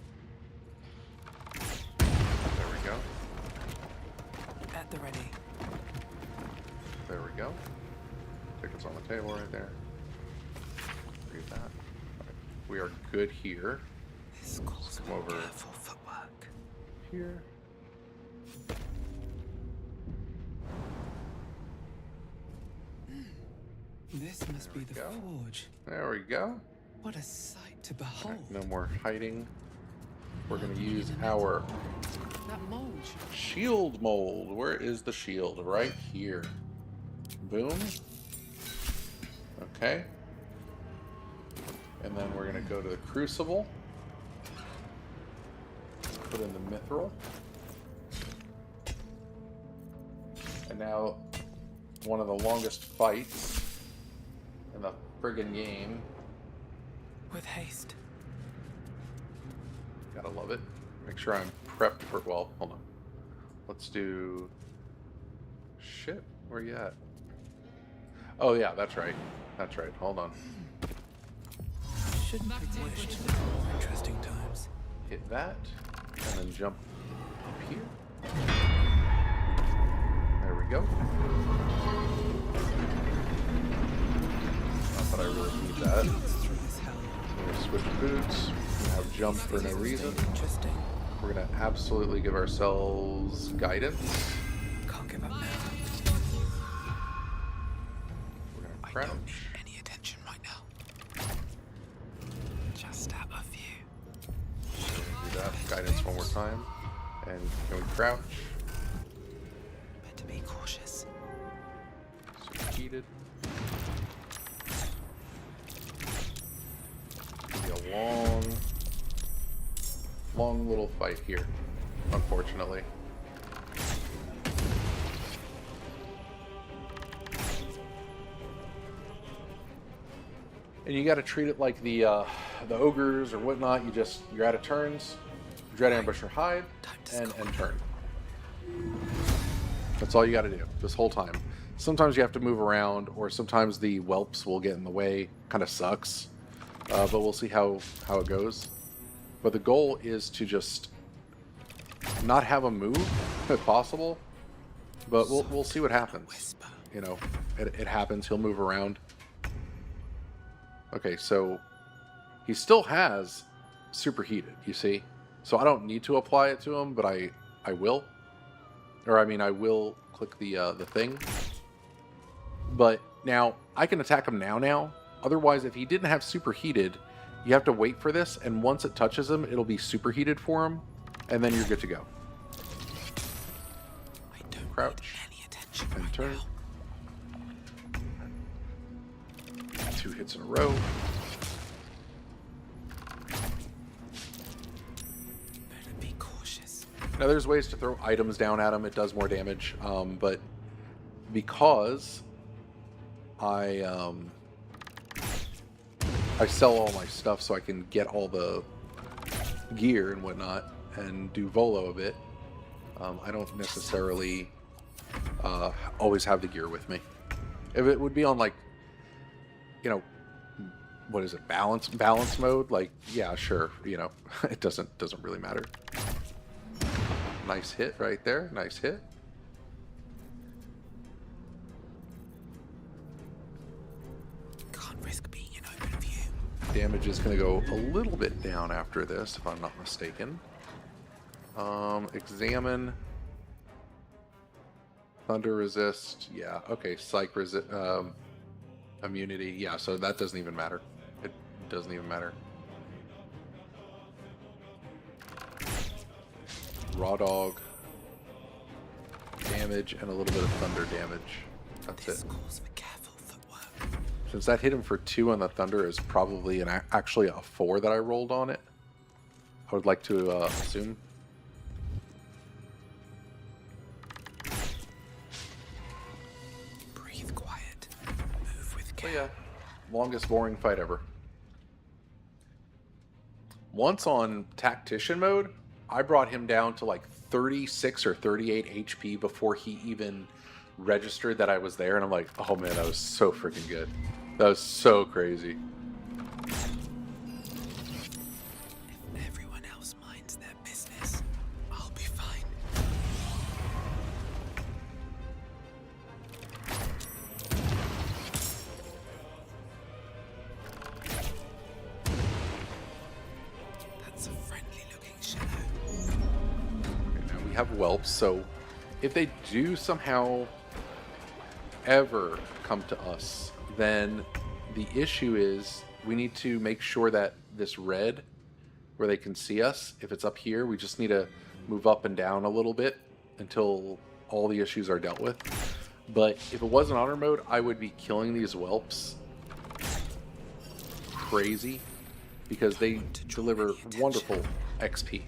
there we go. At the ready. There we go. Tickets on the table right there. Read that. Right. We are good here. This calls come over careful footwork. Here. This must be the forge. There we go. What a sight to behold. Okay, no more hiding. We're going to use our That mold. shield mold. Where is the shield? Right here. Boom. Okay. And then we're going to go to the crucible. Put in the mithril. And now, one of the longest fights in the friggin' game. With haste. Gotta love it. Make sure I'm prepped for, well, hold on. Let's do, shit, where you at? Oh yeah, that's right. That's right, hold on. Shouldn't be wished. Interesting times. Hit that, and then jump up here. There we go. Not that I really need that. We're gonna switch boots. We're gonna have jump for no reason. We're gonna absolutely give ourselves guidance. Can't give up now. We're gonna crouch. I don't need any attention right now. Just out of view. Do that. Guidance one more time. And can we crouch? Better be cautious. Superheated. Be a long little fight here, unfortunately. And you got to treat it like the ogres or whatnot. You're out of turns. Dread ambush or hide, and turn. That's all you got to do this whole time. Sometimes you have to move around, or sometimes the whelps will get in the way. Kind of sucks, but we'll see how it goes. But the goal is to just not have him move if possible. But we'll see what happens. You know, it happens. He'll move around. Okay, so he still has superheated. You see, so I don't need to apply it to him, but I will. Or I mean, I will click the thing. But now I can attack him now. Otherwise, if he didn't have superheated, you have to wait for this, and once it touches him, it'll be superheated for him, and then you're good to go. Crouch and turn. 2 hits in a row. Better be cautious. Now there's ways to throw items down at him. It does more damage, but because I sell all my stuff so I can get all the gear and whatnot and do Volo a bit. I don't necessarily always have the gear with me. If it would be on, like, you know, what is it, balance mode? Like, yeah, sure, you know, it doesn't really matter. Nice hit right there. Nice hit. Can't risk being in open view. Damage is going to go a little bit down after this, if I'm not mistaken. Examine. Thunder resist. Yeah, okay. Psych resist. Immunity. Yeah, so that doesn't even matter. It doesn't even matter. Raw dog. Damage and a little bit of thunder damage. That's it. Since that hit him for 2 on the thunder is probably actually a 4 that I rolled on it. I would like to assume. Breathe quiet. Move with care. Oh, yeah. Longest boring fight ever. Once on tactician mode, I brought him down to like 36 or 38 HP before he even registered that I was there, and I'm like, oh man, that was so freaking good. That was so crazy. If everyone else minds their business, I'll be fine. That's a friendly looking shadow. Okay, now we have whelps, so if they do somehow ever come to us, then the issue is we need to make sure that this red, where they can see us, if it's up here, we just need to move up and down a little bit until all the issues are dealt with. But if it wasn't honor mode, I would be killing these whelps crazy because they deliver wonderful XP.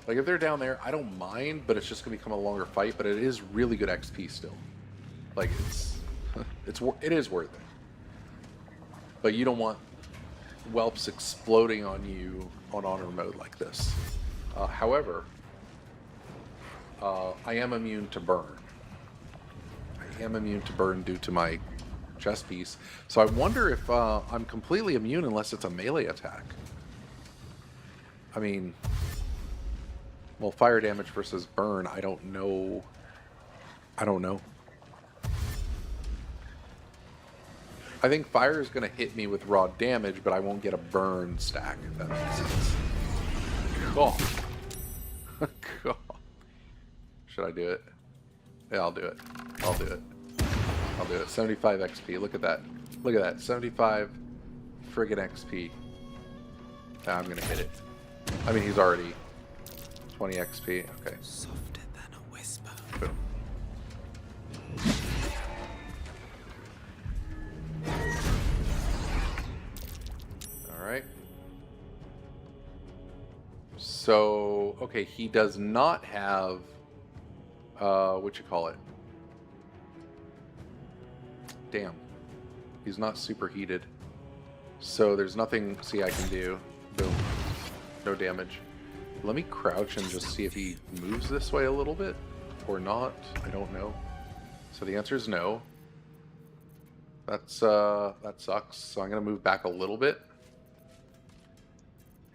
Like, if they're down there, I don't mind, but it's just going to become a longer fight, but it is really good XP still. Like, it is worth it. But you don't want whelps exploding on you on honor mode like this. However, I am immune to burn. I am immune to burn due to my chest piece. So I wonder if I'm completely immune unless it's a melee attack. I mean... well, fire damage versus burn, I don't know. I don't know. I think fire is going to hit me with raw damage, but I won't get a burn stack, if that makes sense. God. God. Should I do it? Yeah, I'll do it. I'll do it. I'll do it. 75 XP. Look at that. Look at that. 75 friggin' XP. I'm going to hit it. I mean, he's already... 20 XP, okay. Softer than a whisper. Boom. Alright. So, okay, he does not have, what you call it? Damn. He's not superheated. So there's nothing, see, I can do. Boom. No damage. Let me crouch and just see if he moves this way a little bit or not. I don't know. So the answer is no. That sucks. So I'm gonna move back a little bit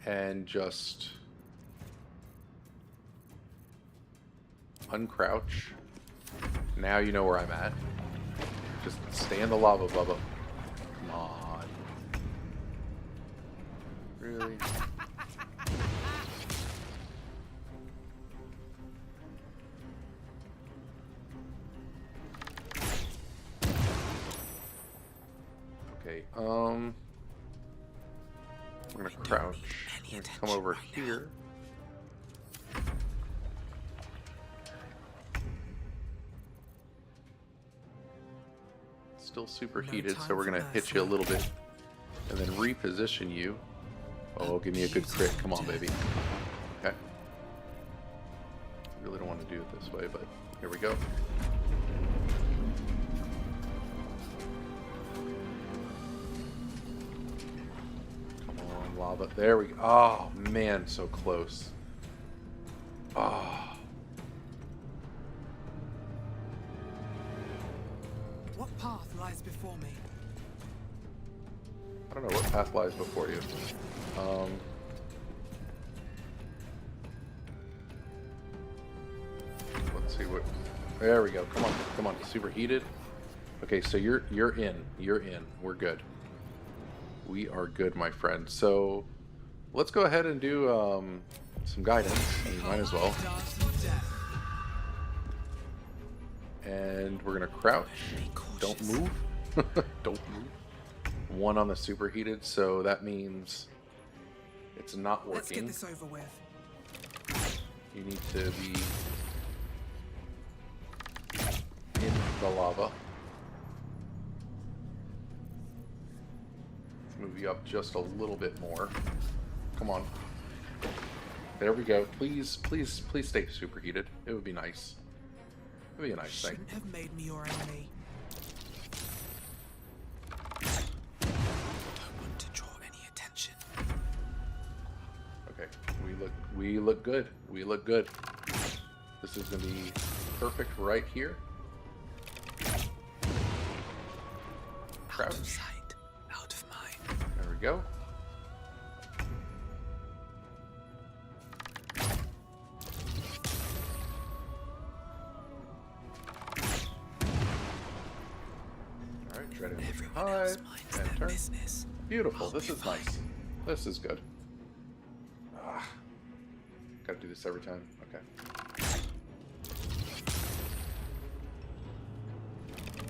and just uncrouch. Now you know where I'm at. Just stay in the lava, Bubba. Come on. Really? Okay, I'm gonna crouch. I'm gonna come over here. Still superheated, so we're gonna hit you a little bit and then reposition you. Oh, give me a good crit. Come on, baby. Okay. Really don't want to do it this way, but here we go. Lava. There we go. Oh, man, so close. Oh. What path lies before me? I don't know what path lies before you. Let's see what... There we go. Come on. Come on. Superheated. Okay, so you're in. You're in. We're good. We are good, my friend. So let's go ahead and do some guidance. You might as well. And we're gonna crouch. Don't move. Don't move. One on the superheated, so that means it's not working. Let's get this over with. You need to be in the lava. Move you up just a little bit more. Come on. There we go. Please, please, please stay superheated. It would be nice. That'd be a nice thing. Shouldn't have made me your enemy. Don't want to draw any attention. Okay, we look good. We look good. This is gonna be perfect right here. Out of sight, out of mind. There we go. Alright, try to hide and turn. Beautiful. This is nice. This is good. Ah, gotta do this every time. Okay.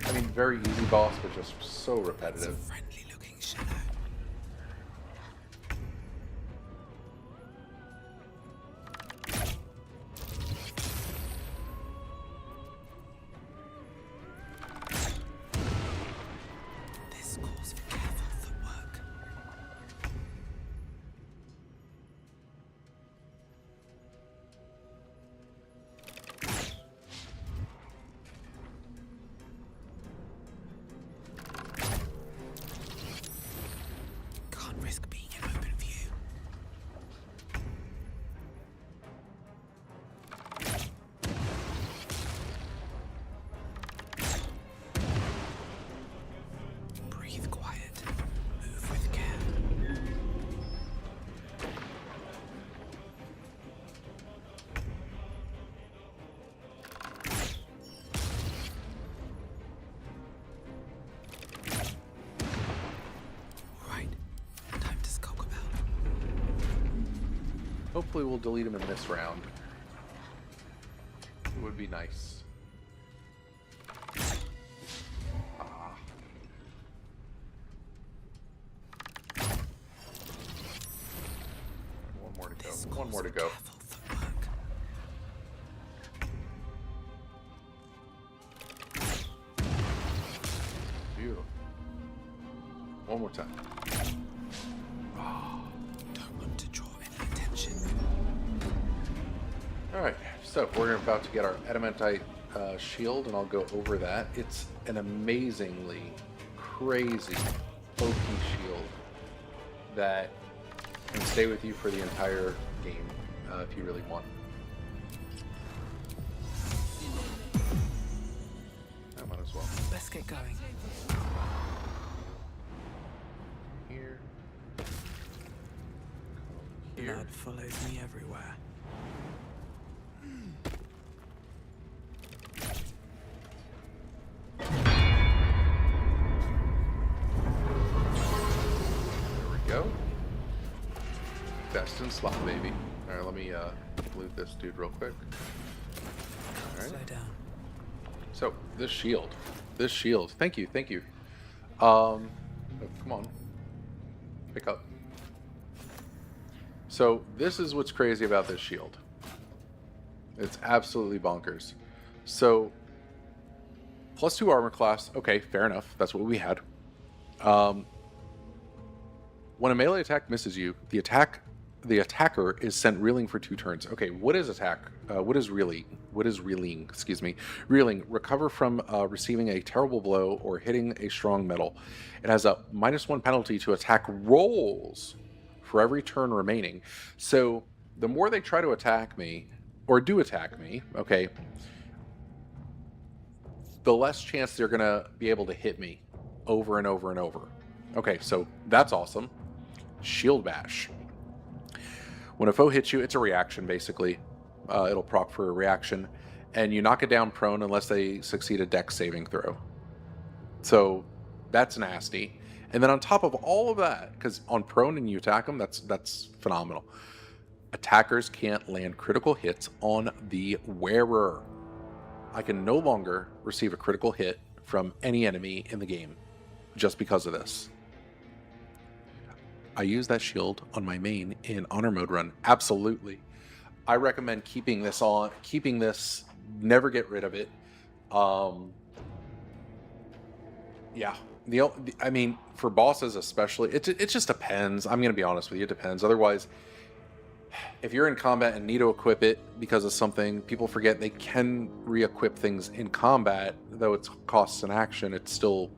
I mean, very easy boss, but just so repetitive. Friendly looking shadow. This calls for careful footwork. Can't risk being in open view. Breathe quiet. Move with care. Right. Time to skulk about. Hopefully we'll delete him in this round. It would be nice. Ah. One more to go. One more to go. Beautiful. One more time. Don't want to draw any attention. Alright, so we're about to get our adamantite shield, and I'll go over that. It's an amazingly crazy OP shield that can stay with you for the entire game if you really want. I might as well. Let's get going. Here. Blood follows me everywhere. There we go. Best in slot, baby. Alright, let me loot this dude real quick. Alright. Slow down. So, this shield. Thank you, thank you. Oh, come on. Pick up. So, this is what's crazy about this shield. It's absolutely bonkers. So, +2 armor class. Okay, fair enough. That's what we had. When a melee attack misses you, the attacker is sent reeling for 2 turns. Okay, what is attack? What is reeling? What is reeling? Excuse me. Reeling. Recover from receiving a terrible blow or hitting a strong metal. It has a -1 penalty to attack rolls for every turn remaining. So the more they try to attack me, or do attack me, okay, the less chance they're gonna be able to hit me over and over and over. Okay, so that's awesome. Shield bash. When a foe hits you, it's a reaction, basically. It'll proc for a reaction, and you knock it down prone unless they succeed a dex saving throw. So that's nasty. And then on top of all of that, because on prone and you attack them, that's phenomenal. Attackers can't land critical hits on the wearer. I can no longer receive a critical hit from any enemy in the game just because of this. I use that shield on my main in honor mode run. Absolutely. I recommend keeping this on, never get rid of it. Yeah. I mean, for bosses especially, it just depends. I'm going to be honest with you, it depends. Otherwise, if you're in combat and need to equip it because of something, people forget they can re-equip things in combat, though it costs an action, it's still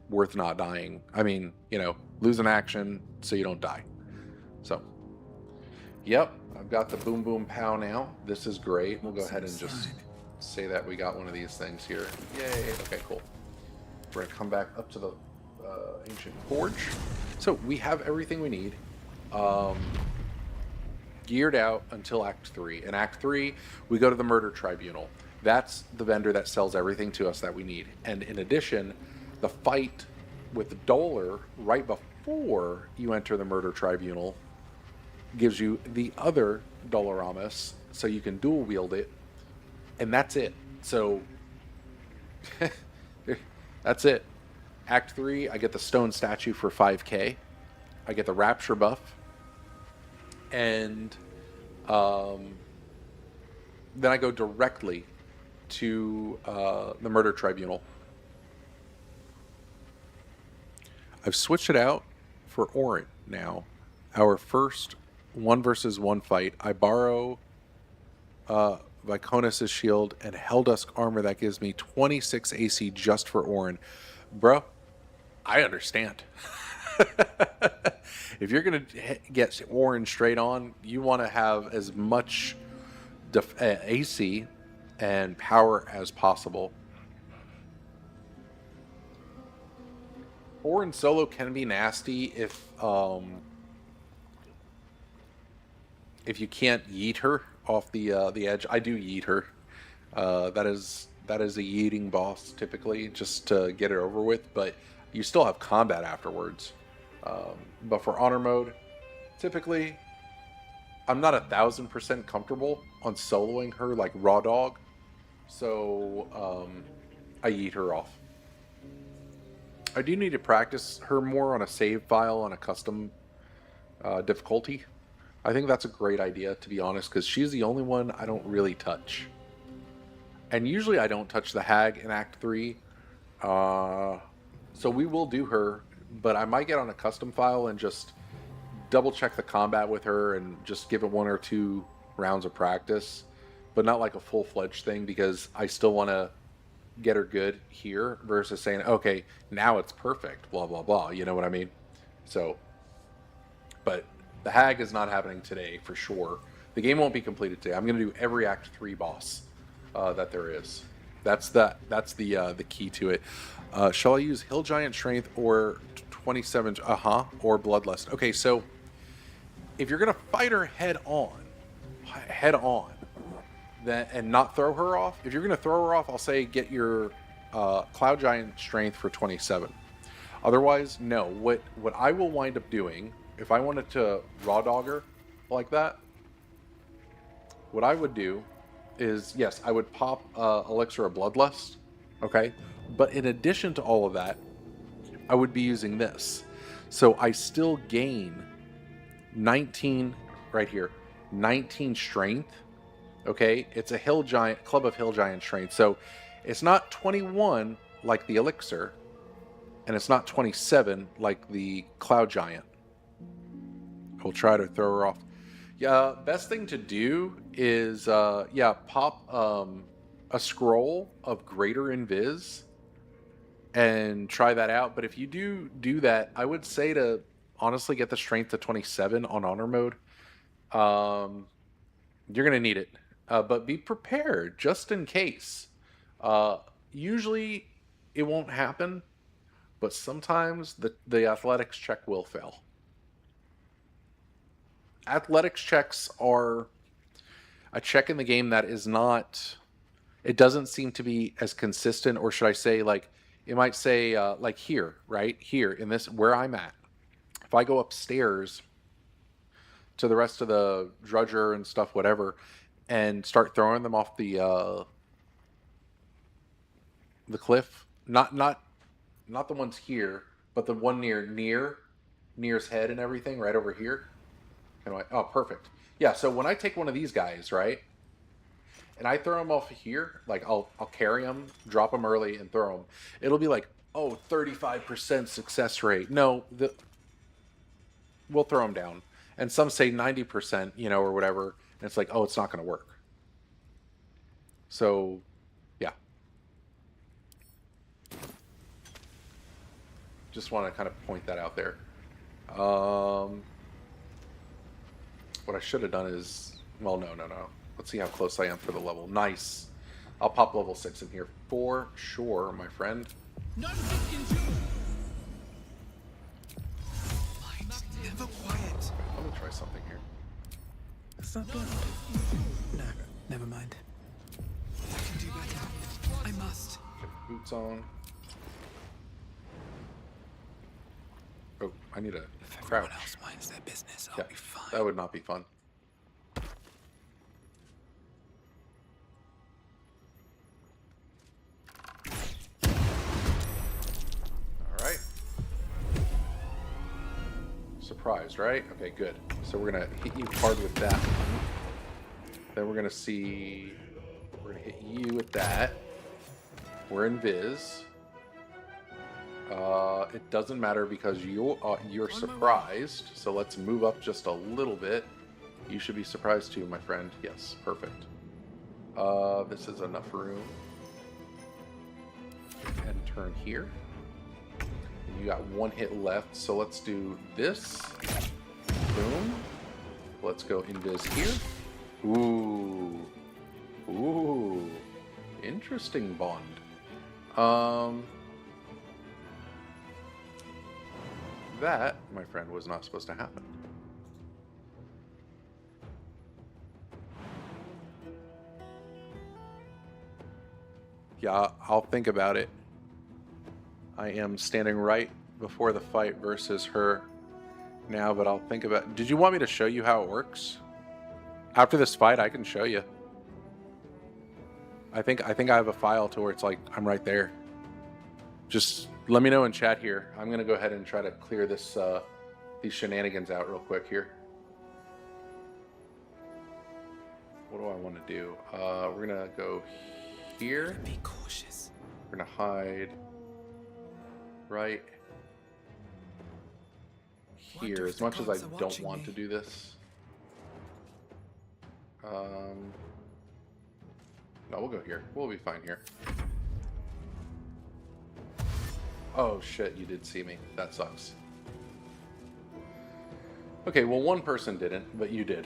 worth not dying. I mean, you know, lose an action so you don't die. So, yep, I've got the boom boom pow now. This is great. We'll go ahead and just say that we got one of these things here. Yay. Okay, cool. We're gonna come back up to the ancient forge. So we have everything we need. Geared out until Act 3. In Act 3, we go to the Murder Tribunal. That's the vendor that sells everything to us that we need. And in addition, the fight with the Dollar right before you enter the Murder Tribunal gives you the other Doloramus, so you can dual wield it. And that's it. So, that's it. Act 3, I get the stone statue for 5k. I get the Rapture buff. And then I go directly to the Murder Tribunal. I've switched it out for Orin now. Our first 1 versus 1 fight. I borrow Viconis' shield and Helldusk armor that gives me 26 AC just for Orin. Bro, I understand. If you're going to get Orin straight on, you want to have as much AC and power as possible. Orin solo can be nasty if you can't yeet her off the edge. I do yeet her. That is a yeeting boss typically, just to get it over with, but you still have combat afterwards. But for honor mode, typically, I'm not 1000% comfortable on soloing her like raw dog, so I yeet her off. I do need to practice her more on a save file on a custom difficulty. I think that's a great idea, to be honest, because she's the only one I don't really touch. And usually I don't touch the hag in Act 3, so we will do her, but I might get on a custom file and just double check the combat with her and just give it 1 or 2 rounds of practice, but not like a full-fledged thing, because I still want to get her good here versus saying, okay, now it's perfect, blah, blah, blah. You know what I mean? So, but the hag is not happening today for sure. The game won't be completed today. I'm going to do every Act 3 boss that there is. That's the key to it. Shall I use Hill Giant Strength or 27 or Bloodlust? Okay, so if you're gonna fight her head on, then and not throw her off. If you're gonna throw her off, I'll say get your Cloud Giant Strength for 27. Otherwise, no. What I will wind up doing if I wanted to raw dog her like that, what I would do is, yes, I would pop Elixir of Bloodlust, okay? But in addition to all of that, I would be using this. So I still gain 19, right here, 19 strength, okay? It's a Club of Hill Giant Strength. So it's not 21 like the Elixir, and it's not 27 like the Cloud Giant. I'll try to throw her off. Yeah, best thing to do is, pop a scroll of Greater Invis and try that out. But if you do that, I would say to honestly get the strength to 27 on honor mode. You're going to need it. But be prepared just in case. Usually it won't happen, but sometimes the athletics check will fail. Athletics checks are a check in the game that is not, it doesn't seem to be as consistent, or should I say, like, it might say, like here, right? Here, in this, where I'm at. If I go upstairs to the rest of the drudger and stuff, whatever, and start throwing them off the cliff, not the ones here, but the one near's head and everything, right over here. Oh, perfect. Yeah, so when I take one of these guys, right, and I throw them off here, like I'll carry them, drop them early, and throw them, it'll be like, oh, 35% success rate. No, we'll throw them down. And some say 90%, you know, or whatever. And it's like, oh, it's not going to work. So, yeah. Just want to kind of point that out there. What I should have done is, well, no. Let's see how close I am for the level. Nice. I'll pop level 6 in here for sure, my friend. None can do. Mind never quiet. Let me try something here. It's not good. No, never mind. I can do better. I must. Get boots on. Oh, I need a crouch. Everyone else minds their business, I'll Yeah, be fine. that would not be fun. Alright. Surprised, right? Okay, good. So we're going to hit you hard with that one. Then we're going to see... We're going to hit you with that. We're in Viz. It doesn't matter because you're surprised. So let's move up just a little bit. You should be surprised too, my friend. Yes, perfect. This is enough room. And turn here. And you got one hit left, so let's do this. Boom. Let's go invis here. Ooh. Ooh. Interesting bond. That, my friend, was not supposed to happen. Yeah, I'll think about it. I am standing right before the fight versus her now, but I'll think about it. Did you want me to show you how it works? After this fight, I can show you. I think I have a file to where it's like I'm right there. Just let me know in chat here. I'm gonna go ahead and try to clear this these shenanigans out real quick here. What do I want to do? We're gonna go here. Be cautious. We're gonna hide right here. As much as I don't want to do this. No, we'll go here. We'll be fine here. Oh shit, you did see me. That sucks. Okay, well one person didn't, but you did.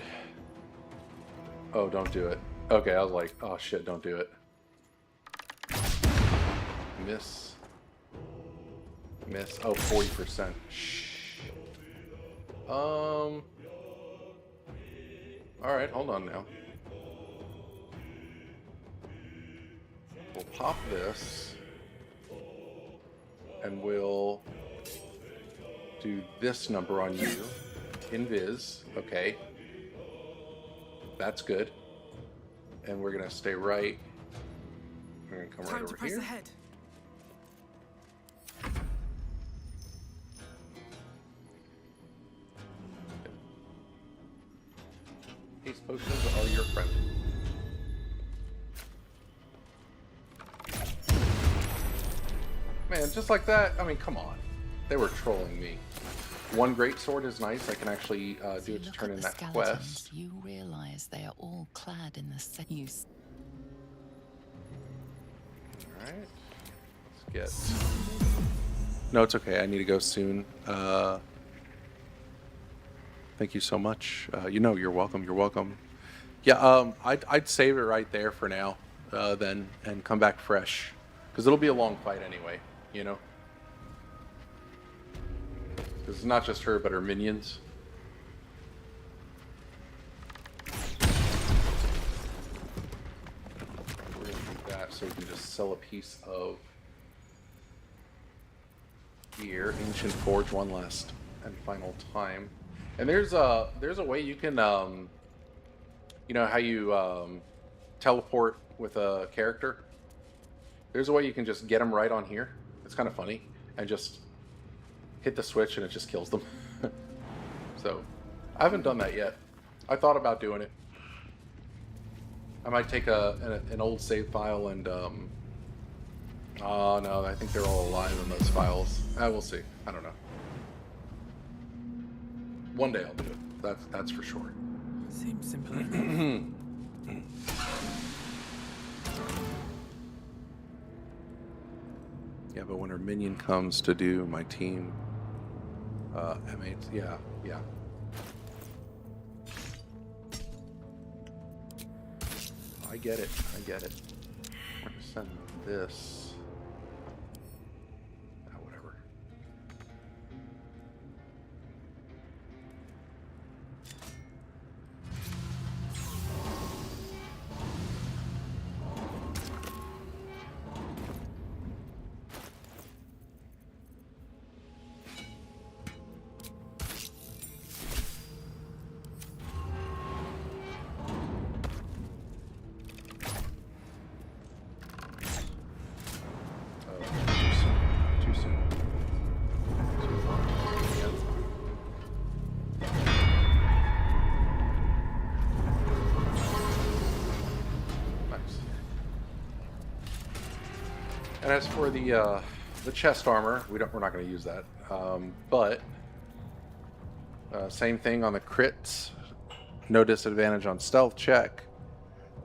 Oh, don't do it. Okay, I was like, oh shit, don't do it. Miss. Miss. Oh, 40%. Shh. Alright, hold on now. We'll pop this. And we'll do this number on you. Invis. Okay. That's good. And we're gonna stay right. We're gonna come right over here. Ahead. Haste potions are your friend. Man, just like that. I mean, come on. They were trolling me. One great sword is nice. I can actually do it to turn in that quest. You realize they are all clad in the same use. Alright. Let's get... No, it's okay. I need to go soon. Thank you so much. You know, you're welcome. You're welcome. Yeah, I'd save it right there for now, then, and come back fresh. Because it'll be a long fight anyway, you know? Because it's not just her, but her minions. We're going to do that so we can just sell a piece of gear. Ancient Forge one last and final time. And there's a way you can, you know how you teleport with a character? There's a way you can just get them right on here. It's kind of funny. And just hit the switch and it just kills them. So, I haven't done that yet. I thought about doing it. I might take an old save file and, oh no, I think they're all alive in those files. We'll see. I don't know. One day I'll do it. That's for sure. Seems simple enough. Yeah, but when her minion comes to do my team, M8, yeah. I get it. We're gonna send this. Whatever. Too soon. Nice. And as for the chest armor, we're not going to use that. But same thing on the crits. No disadvantage on stealth check.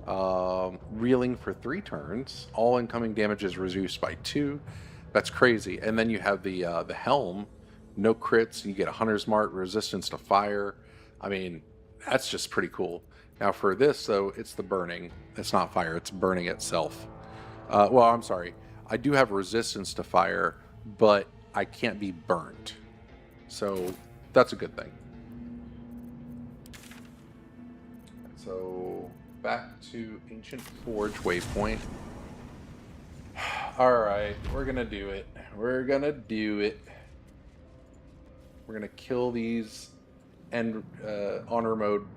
Reeling for 3 turns. All incoming damage is reduced by 2. That's crazy. And then you have the helm. No crits. You get a hunter's mark, resistance to fire. I mean, that's just pretty cool. Now for this though, it's the burning. It's not fire. It's burning itself. Well, I'm sorry. I do have resistance to fire, but I can't be burnt. So that's a good thing. So back to Ancient Forge waypoint. Alright, we're gonna do it. We're gonna kill these honor mode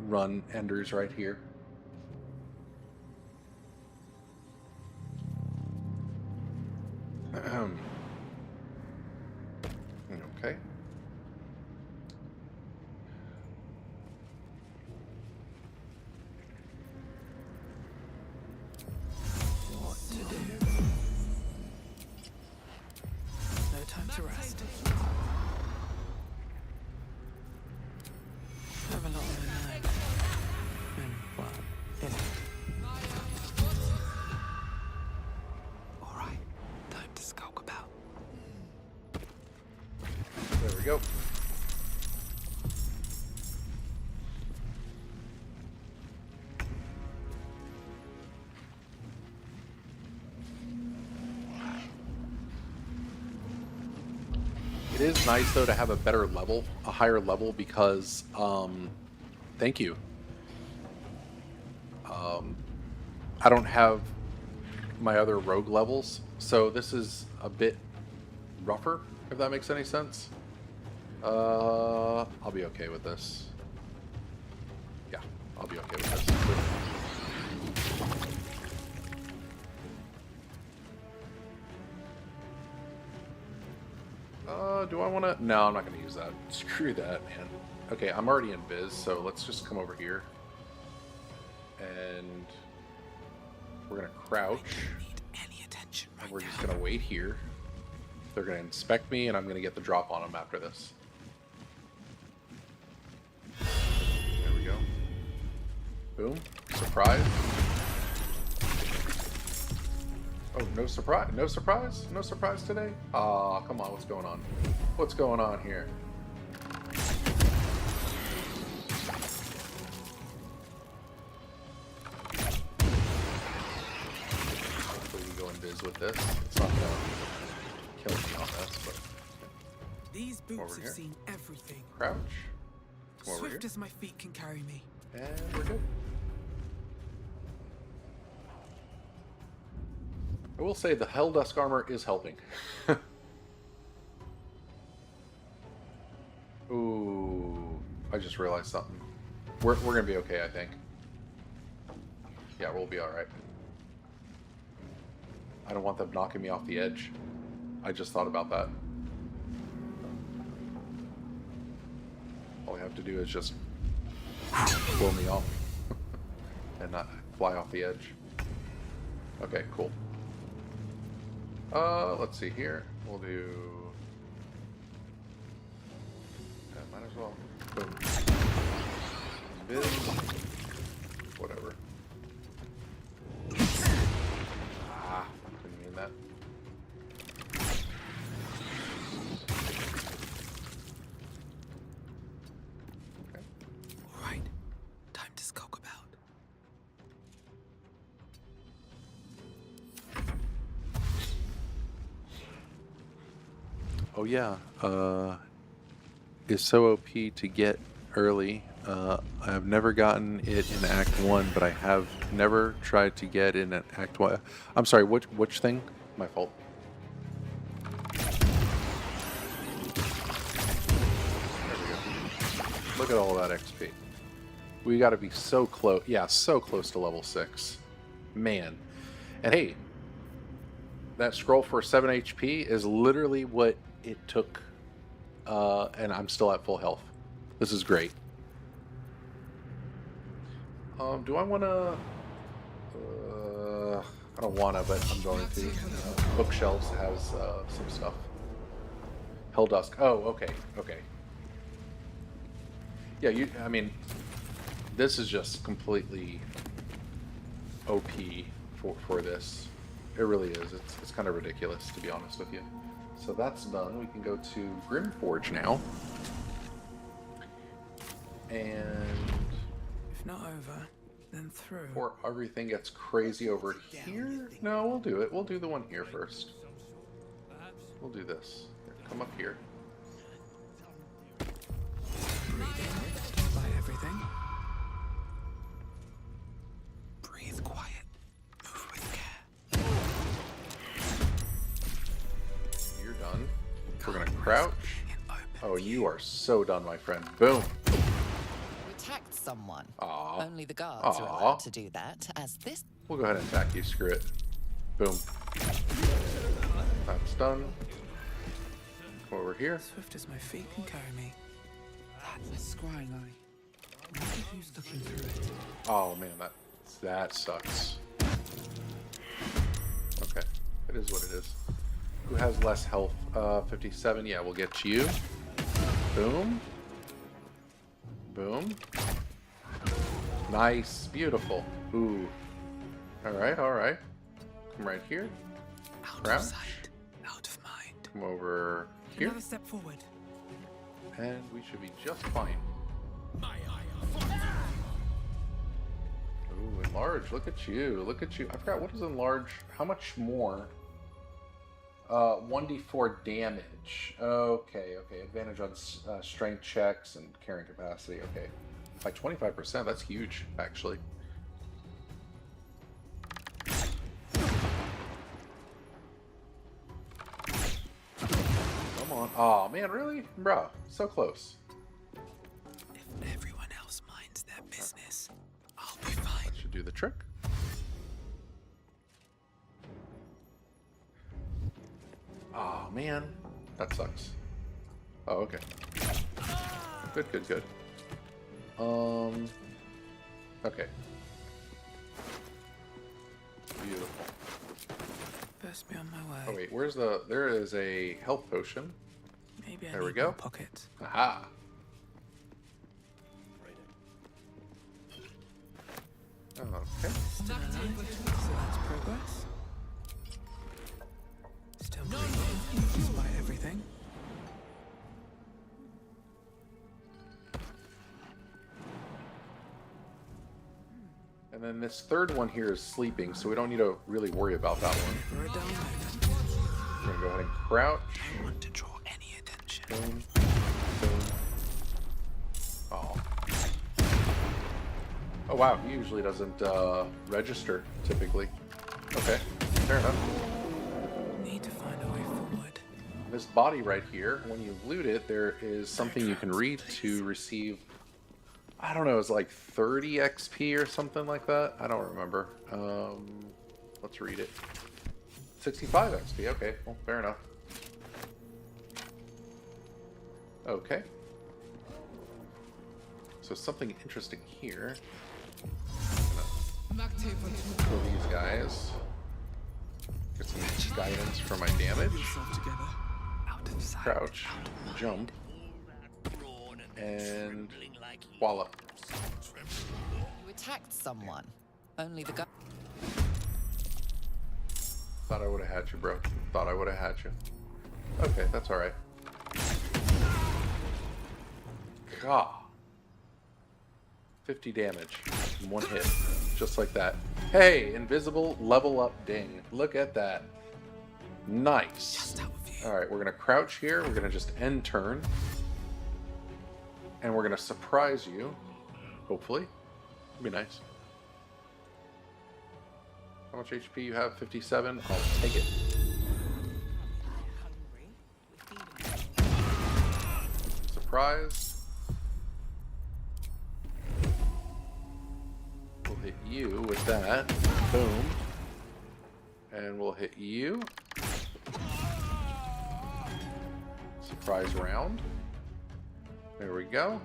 run enders right here. Okay. What to do? No time to rest. Have a lot on my mind. And, well, alright, time to skulk about. There we go. It is nice though to have a better level, a higher level, because thank you. I don't have my other rogue levels, so this is a bit rougher, if that makes any sense. I'll be okay with this. Yeah, I'll be okay with this. Do I want to? No, I'm not going to use that. Screw that, man. Okay, I'm already in Viz, so let's just come over here. And we're going to crouch. And we're just going to wait here. They're going to inspect me, and I'm going to get the drop on them after this. There we go. Boom. Surprise. Oh, no surprise. No surprise? No surprise today? Aw, come on. What's going on? What's going on here? Hopefully we go in Viz with this. It's not going to kill me on this, but... These boots have seen everything. Crouch. Come over Swift here. as my feet can carry me. And we're good. I will say the Hell Dusk armor is helping. Ooh, I just realized something. We're gonna be okay, I think. Yeah, we'll be all right. I don't want them knocking me off the edge. I just thought about that. All I have to do is just blow me off and not fly off the edge. Okay, cool. Let's see here. We'll do... Yeah, might as well. Boom. Viz. Whatever. Ah, didn't mean that. Okay. Alright, time to skulk about. Oh yeah, is so OP to get early. I've never gotten it in Act 1, but I have never tried to get in Act 1. I'm sorry, which thing? My fault. There we go. Look at all that XP. We got to be so close. Yeah, so close to level 6. Man. And hey, that scroll for 7 HP is literally what it took, and I'm still at full health. This is great. Do I want to... I don't want to, but I'm going to. Bookshelves has some stuff. Helldusk. Oh, okay, okay. Yeah, I mean, this is just completely OP for this. It really is. It's kind of ridiculous, to be honest with you. So that's done. We can go to Grimforge now. And If not over, then through. before everything gets crazy over here, no, we'll do it. We'll do the one here first. We'll do this. Here, come up here. Breathe in, by everything. Breathe quiet. Move with care. You're done. We're gonna crouch. Oh, you are so done, my friend. Boom. You attacked someone. Aww. Only the guards are allowed to do that, as this... We'll go ahead and attack you. Screw it. Boom. That's done. Come over here. Swift as my feet can carry me. That's a scrying eye. Look at who's looking through it. Oh man, that sucks. Okay, it is what it is. Who has less health? 57. Yeah, we'll get you. Boom. Boom. Nice, beautiful. Ooh. All right, all right. Come right here. Crouch. Out of mind. Come over here. Another step forward. And we should be just fine. Ooh, enlarge. Look at you. Look at you. I forgot, what is enlarge? How much more? 1d4 damage. Okay, okay. Advantage on strength checks and carrying capacity. Okay. By 25%, that's huge, actually. Come on. Oh man, really? Bro, so close. If everyone else minds their business, I'll be fine. That should do the trick. Oh man, that sucks. Oh, okay. Good, good, good. Okay. Beautiful. Best be on my way. Oh wait, where's the... There is a health potion. Maybe I There we need go. more pockets. Aha. Okay. Still alive, so that's progress. Still breathing, despite everything. And then this third one here is sleeping, so we don't need to really worry about that one. For a dull moment. We're gonna go ahead and crouch. I want to draw any attention. Boom. Boom. Oh. Oh wow, he usually doesn't register typically. Okay, fair enough. Need to find a way forward. This body right here, when you loot it, there is something you can read to receive. I don't know, it's like 30 XP or something like that. I don't remember. Let's read it. 65 XP. Okay, well, fair enough. Okay. So something interesting here. Kill these guys. Get some guidance for my damage. Crouch, jump, and voila. You attacked someone. Only the guard. Thought I would have had you, bro. Thought I would have had you. Okay, that's alright. God. 50 damage in one hit. Just like that. Hey, invisible level up ding. Look at that. Nice. Alright, we're going to crouch here. We're going to just end turn. And we're going to surprise you. Hopefully. It'd be nice. How much HP you have? 57? I'll take it. Surprise. We'll hit you with that. Boom. And we'll hit you. Surprise round. There we go.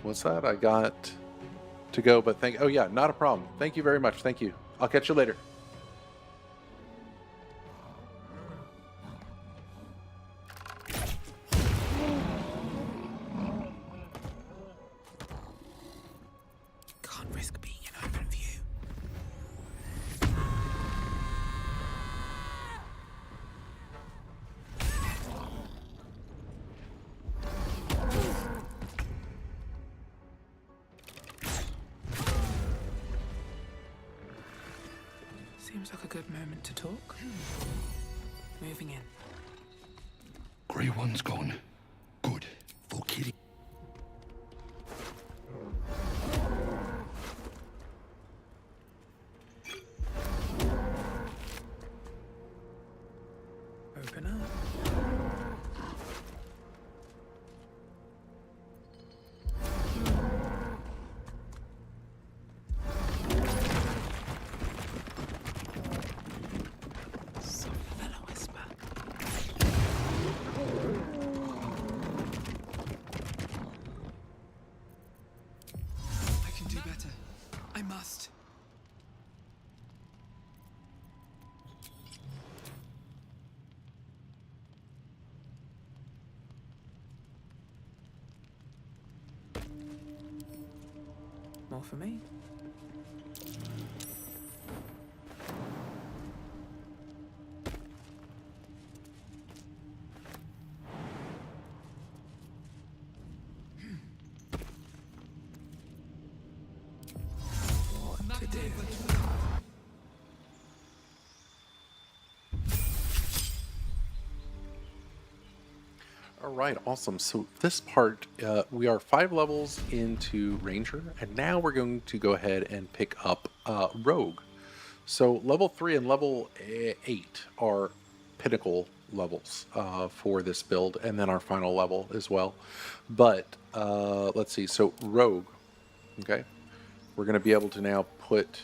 What's that? I got to go, but oh yeah, not a problem. Thank you very much. Thank you. I'll catch you later. Can't risk being in open view. Seems like a good moment to talk. Moving in. Grey One's gone. Good. For killing. Open up. More for me. What to do? All right, awesome. So this part, we are 5 levels into Ranger, and now we're going to go ahead and pick up Rogue. So level 3 and level 8 are pinnacle levels for this build, and then our final level as well. But let's see, so Rogue, okay, we're going to be able to now put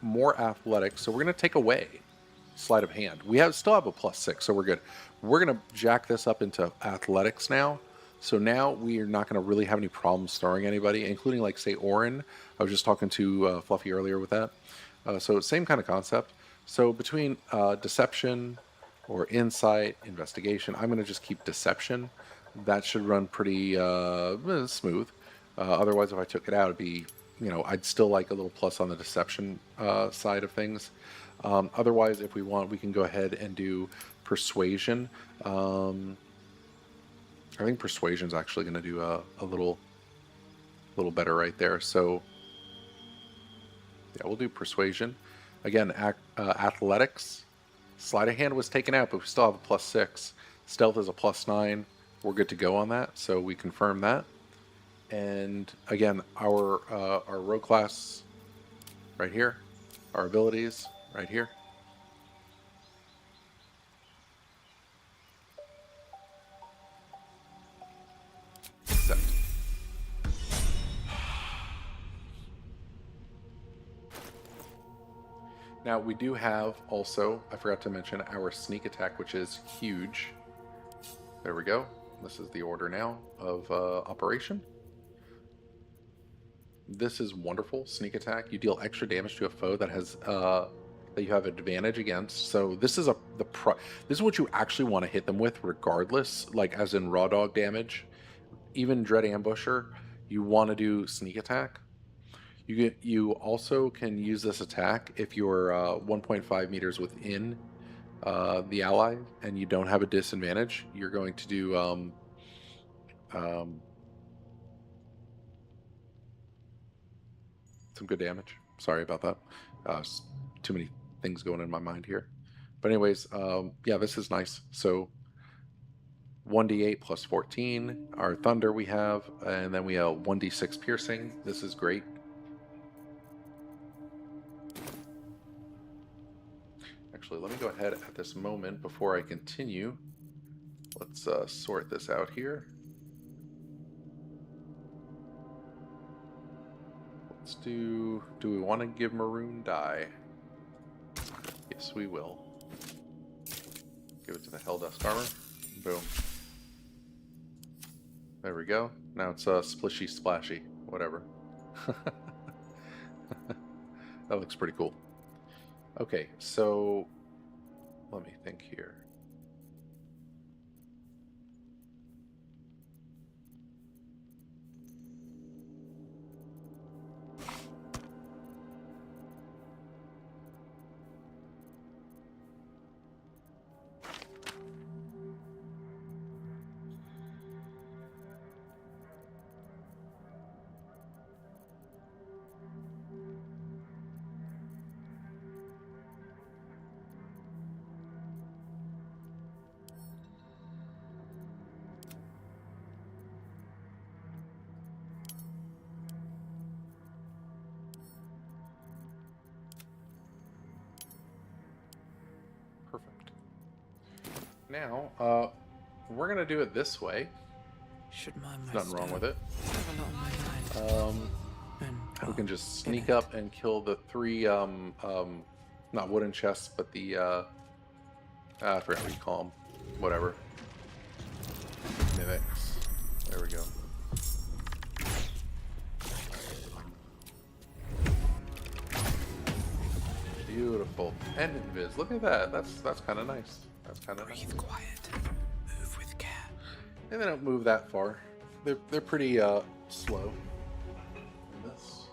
more athletics. So we're going to take away sleight of hand. We still have a +6, so we're good. We're going to jack this up into athletics now. So now we are not going to really have any problems starring anybody, including, like, say, Orin. I was just talking to Fluffy earlier with that. So same kind of concept. So between deception or insight, investigation, I'm going to just keep deception. That should run pretty smooth. Otherwise, if I took it out, it'd be, you know, I'd still like a little plus on the deception side of things. Otherwise, if we want, we can go ahead and do persuasion. I think persuasion is actually going to do a little better right there. So yeah, we'll do persuasion. Again, athletics. Sleight of hand was taken out, but we still have a +6. Stealth is a +9. We're good to go on that, so we confirm that. And again, our rogue class right here, our abilities right here. Accept. Now we do have also, I forgot to mention, our sneak attack, which is huge. There we go. This is the order now of operation. This is wonderful. Sneak attack. You deal extra damage to a foe that has that you have advantage against. So this is this is what you actually want to hit them with, regardless. Like as in raw dog damage, even Dread Ambusher, you want to do sneak attack. You also can use this attack if you're 1.5 meters within the ally and you don't have a disadvantage. You're going to do some good damage. Sorry about that. Too many things going in my mind here. But anyways, yeah, this is nice. So 1d8 plus 14. Our thunder we have, and then we have 1d6 piercing. This is great. Actually, let me go ahead at this moment before I continue. Let's sort this out here. Let's do we want to give Maroon die? Yes, we will. Give it to the Helldusk armor. Boom. There we go. Now it's splishy splashy. Whatever. That looks pretty cool. Okay, so let me think here. Perfect. Now, we're gonna do it this way. Should Nothing wrong with it. We can just sneak up and kill the three, not wooden chests, but the, I forgot what you call them. Whatever. Mimics. There we go. Beautiful. And invis. Look at that. That's kind of nice. That's kind of nice. Breathe quiet. Move with care. And they don't move that far. They're pretty slow. In this.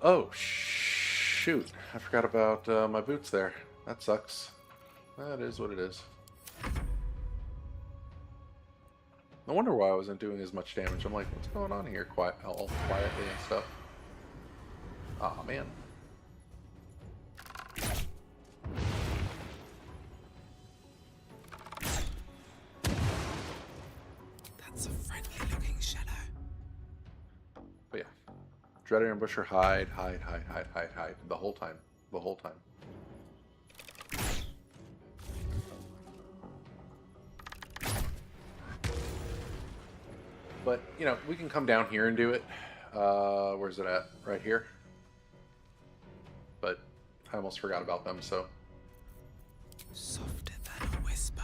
Oh shoot! I forgot about my boots there. That sucks. That is what it is. No wonder why I wasn't doing as much damage. I'm like, what's going on here? All quietly and stuff. Aw, man. That's a friendly-looking shadow. But yeah. Dread Ambusher, hide. The whole time. The whole time. But, you know, we can come down here and do it. Where's it at? Right here. But I almost forgot about them, so. Softer than a whisper.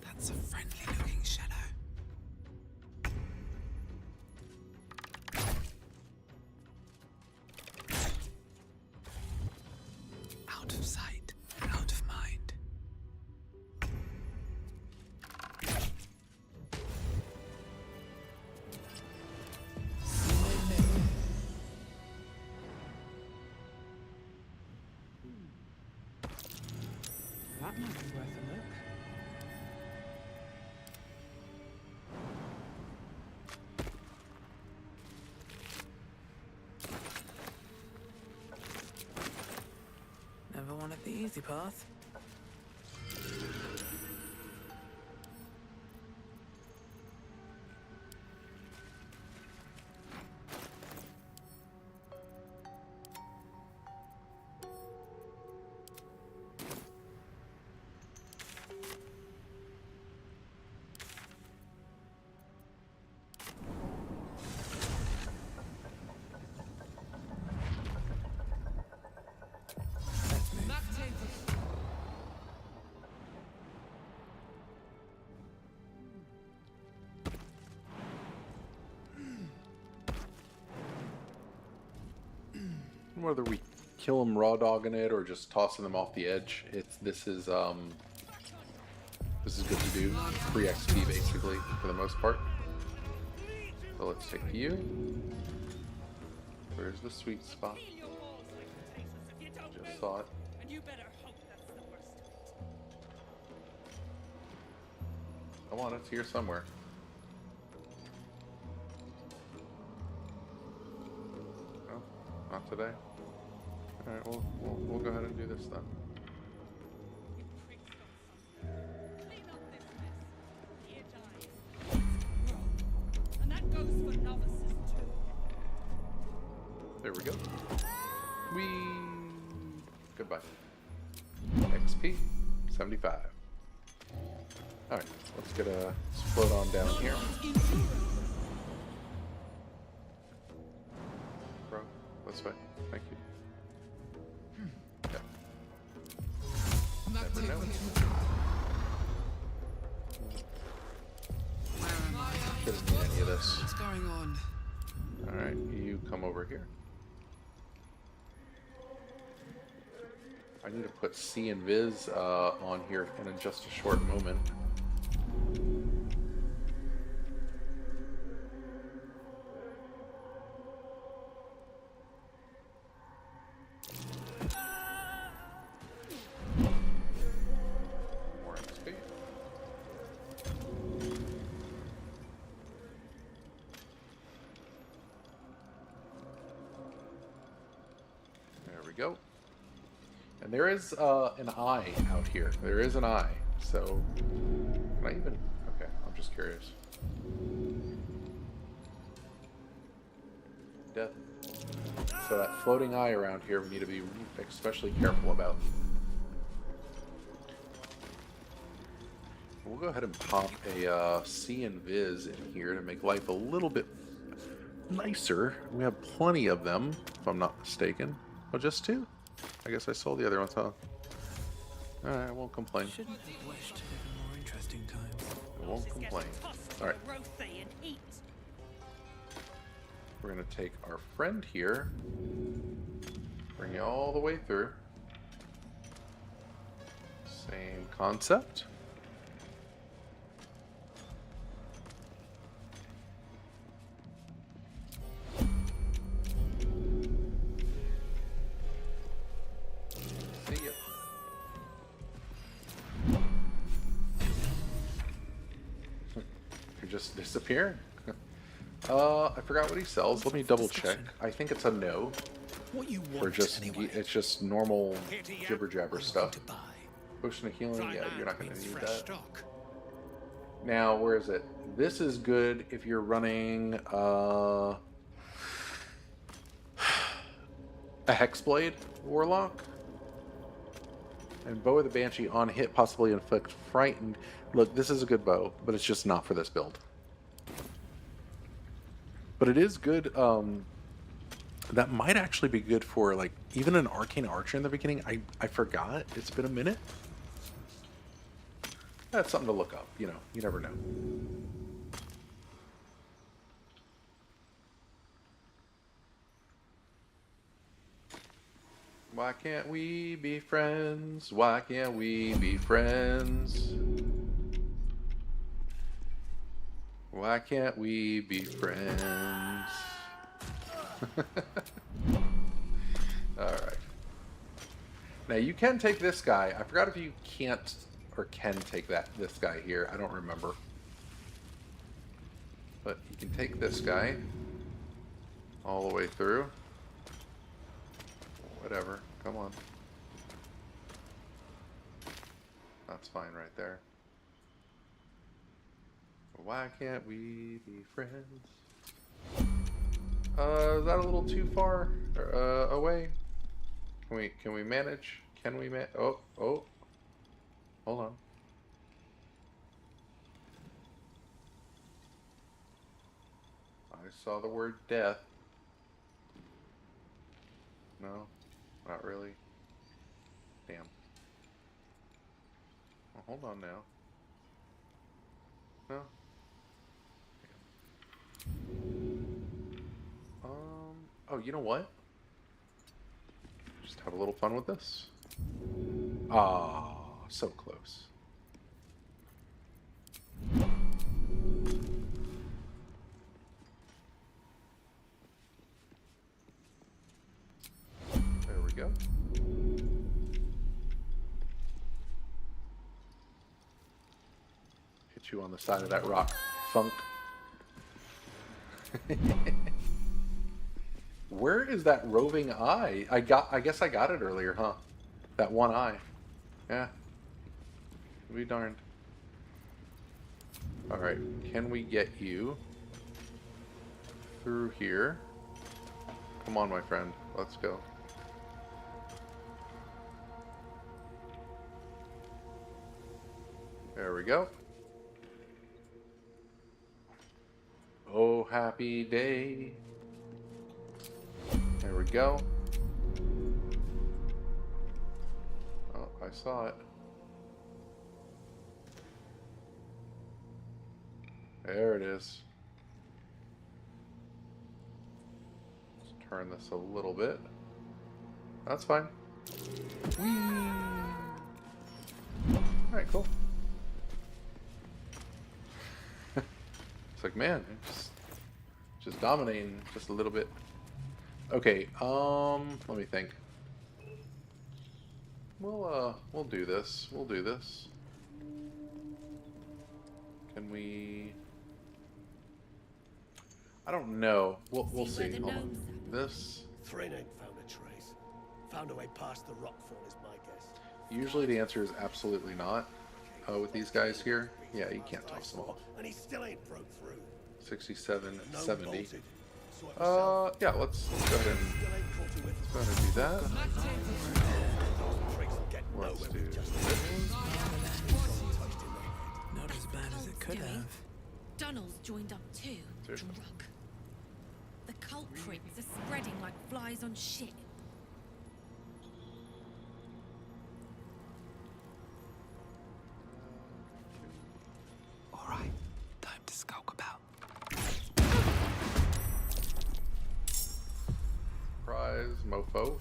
That's a friendly-looking shadow. Out of sight, out of mind. That might be worth a look. Never wanted the easy path. Whether we kill them raw dogging it or just tossing them off the edge, this is good to do. Free XP basically for the most part. So let's take you. Where's the sweet spot? Just saw it. Come on, it's here somewhere. No, not today. All right, we'll go ahead and do this then. And that goes for novices too. There we go. Goodbye. XP 75. All right, let's get a float on down here. Bro, this way. Thank you. Okay. Never know. Shouldn't need any of this. What's going on? All right, you come over here. I need to put C and Viz on here in just a short moment. More XP. There we go. And there is an eye out here. There is an eye. So, can I even... Okay, I'm just curious. Death. So that floating eye around here we need to be especially careful about. We'll go ahead and pop a C and Viz in here to make life a little bit nicer. We have plenty of them, if I'm not mistaken. Oh, just two? I guess I sold the other ones, huh? Alright, I won't complain. Shouldn't have wished to live in more interesting times. I won't complain. Alright. We're going to take our friend here, bring it all the way through. Same concept. See ya. You're just disappearing. I forgot what he sells. Let me double check. I think it's a no. What you want Or just anyway? it's just normal jibber jabber stuff. Potion of healing, yeah, you're not going to need that. Now, where is it? This is good if you're running a Hexblade Warlock. And Bow of the Banshee on hit possibly inflict frightened. Look, this is a good bow, but it's just not for this build. But it is good. That might actually be good for like even an Arcane Archer in the beginning. I forgot. It's been a minute. That's something to look up. You know, you never know. Why can't we be friends? Why can't we be friends? Why can't we be friends? Alright. Now you can take this guy. I forgot if you can't or can take this guy here. I don't remember. But you can take this guy all the way through. Whatever. Come on. That's fine right there. Why can't we be friends? Is that a little too far away? Can we manage? Can we oh. Hold on. I saw the word death. No, not really. Damn. Well, hold on now. No. Oh, you know what? have a little fun with this. Ah, so close. There we go. Hit you on the side of that rock, Funk. Where is that roving eye? I guess I got it earlier, huh? That one eye. Yeah. Be darned. Alright, can we get you through here? Come on, my friend. Let's go. There we go. Oh, happy day. There we go. Oh, I saw it. There it is. Let's turn this a little bit. That's fine. Whee! Alright, cool. It's like, man, just dominating just a little bit. Okay, let me think. We'll do this. We'll do this. Can we? I don't know. We'll see. Hold on. This. Thrin ain't found a trace. Found a way past the rockfall is my guess. Usually the answer is absolutely not. With these guys here, yeah, you can't toss them off. And he still ain't broke through. 67, 70. Yeah, let's go ahead and do that. Let's do this. Not as bad as it could have. Donald's joined up too. Dude. Drug. The culprits are spreading like flies on shit. Alright, time to skulk about. Surprise, mofo.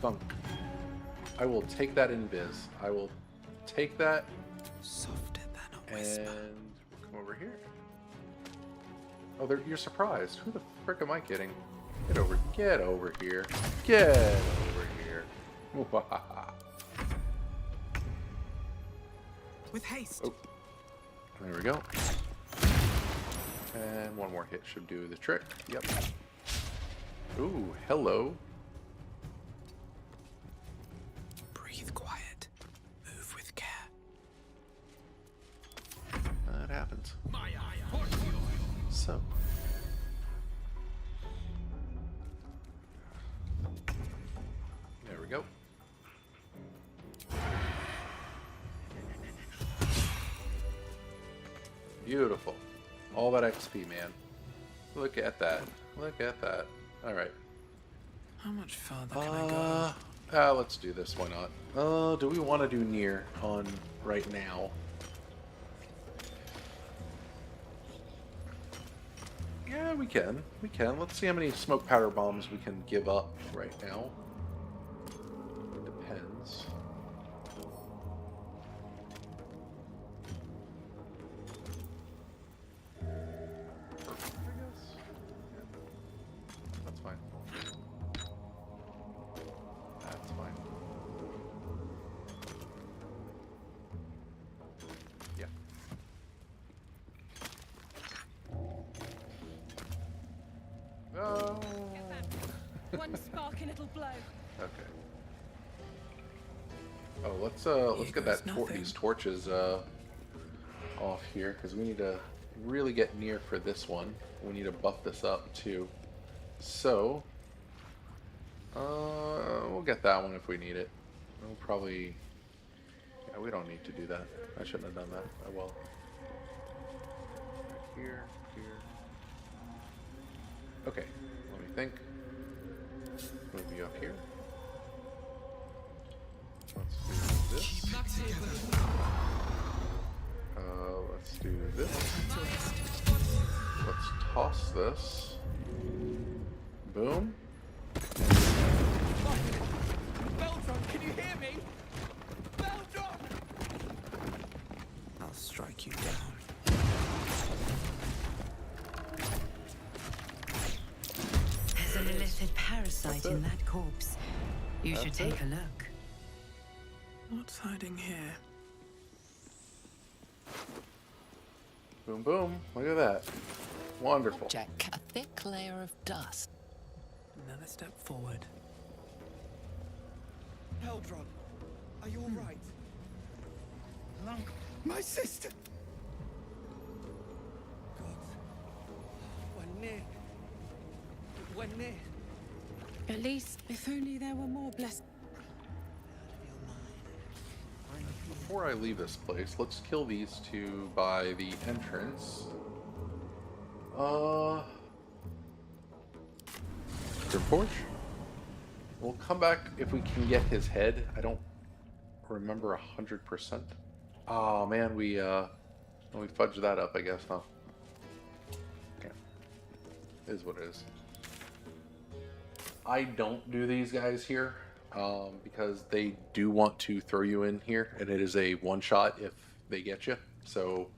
Thunk. I will take that in biz. I will take that. Softer than a whisper. And we'll come over here. Oh, you're surprised. Who the frick am I kidding? Get over here. Get over here. With haste. Oh. There we go. And one more hit should do the trick. Yep. Ooh, hello. Breathe quiet. Move with care. That happens. So. There we go. Beautiful. All that XP, man. Look at that. Look at that. Alright. How much farther can I go? Let's do this. Why not? Do we want to do near on right now? Yeah, we can. We can. Let's see how many smoke powder bombs we can give up right now. Depends. That's fine. That's fine. Yeah. Oh. One spark and it'll blow. Okay. Oh, let's get that these torches off here because we need to really get near for this one. We need to buff this up too. So, we'll get that one if we need it. We'll probably. Yeah, we don't need to do that. I shouldn't have done that. Oh well. Right here. Okay, let me think. Move you up here. Let's do this. Let's do this. Let's toss this. Boom. Baldur, can you hear me? Baldur! I'll strike you down. There's an illicit parasite in that corpse. You should take a look. What's hiding here? Boom, boom. Look at that. Wonderful. Object, a thick layer of dust. Another step forward. Heldron, are you all right? Lunk, my sister! God, we're near. We're near. At least, if only there were more blessings. Before I leave this place, let's kill these two by the entrance. Forge. We'll come back if we can get his head. I don't remember 100%. Oh man, we fudged that up, I guess, huh? Okay. Is what it is. I don't do these guys here because they do want to throw you in here, and it is a one-shot if they get you. So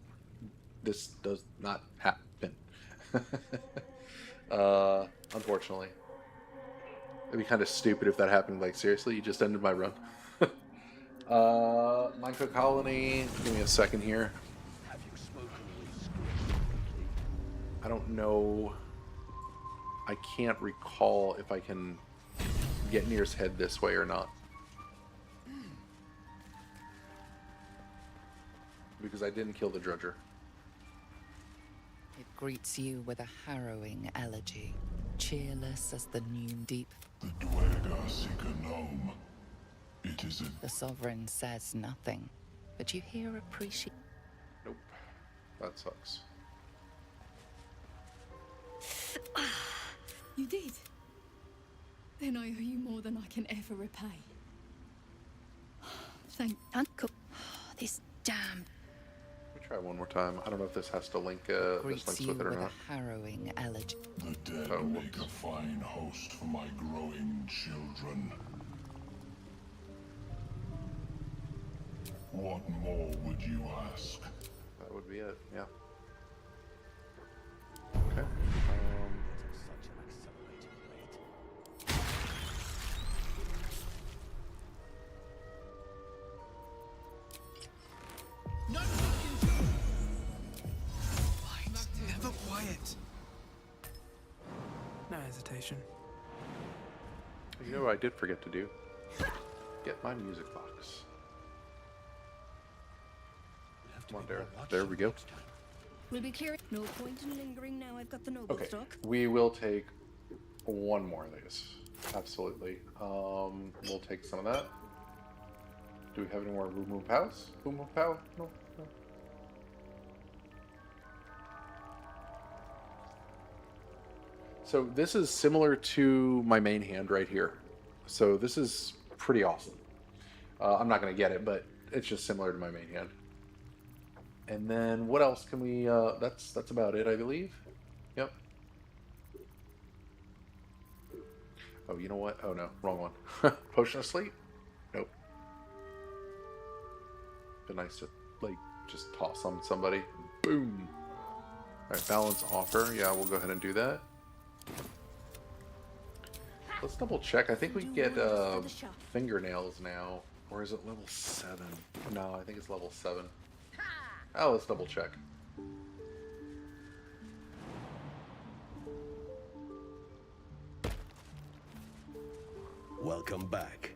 this does not happen. Unfortunately. It'd be kind of stupid if that happened. Like, seriously, you just ended my run. Minecraft Colony, give me a second here. Have you spoken with Script? I don't know. I can't recall if I can get near his head this way or not. Because I didn't kill the Drudger. It greets you with a harrowing elegy, cheerless as the noon deep. The Dwerga seek a gnome. It is a... The Sovereign says nothing, but you hear appreciation. Nope. That sucks. You did? Then I owe you more than I can ever repay. Thank Uncle. This damn. Let me try one more time. I don't know if this has to link, this Greets links you with it or with not. a harrowing elegy. The dead make a fine host for my growing children. What more would you ask? That would be it, yeah. Okay. Never quiet. No hesitation. You know what I did forget to do? Get my music box. Come on, Darren. There we go. We'll be clear. No point in lingering now. I've got the noble Okay, stock. we will take one more of these. Absolutely. We'll take some of that. Do we have any more Boom Boom Pows? Boom Boom Pow? No. So this is similar to my main hand right here. So this is pretty awesome. I'm not going to get it, but it's just similar to my main hand. And then what else can we, that's about it, I believe. Yep. Oh, you know what? Oh no, wrong one. Potion of Sleep? Nope. Be nice to, like, just toss on somebody. Boom. Alright, Balance Offer. Yeah, we'll go ahead and do that. Let's double check. I think we get fingernails now. Or is it level 7? No, I think it's level 7. Oh, let's double check. Welcome back.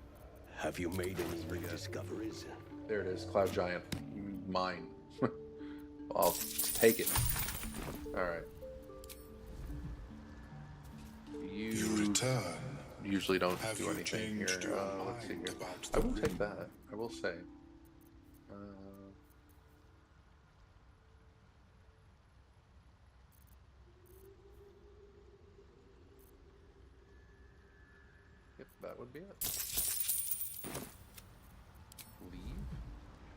Have you made any new discoveries? There it is, Cloud Giant. Mine. I'll take it. Alright. You return. Usually don't Have do you anything here. changed your Let's see mind here. about I the will take ring? that. I will say. Yep, that would be it. Leave.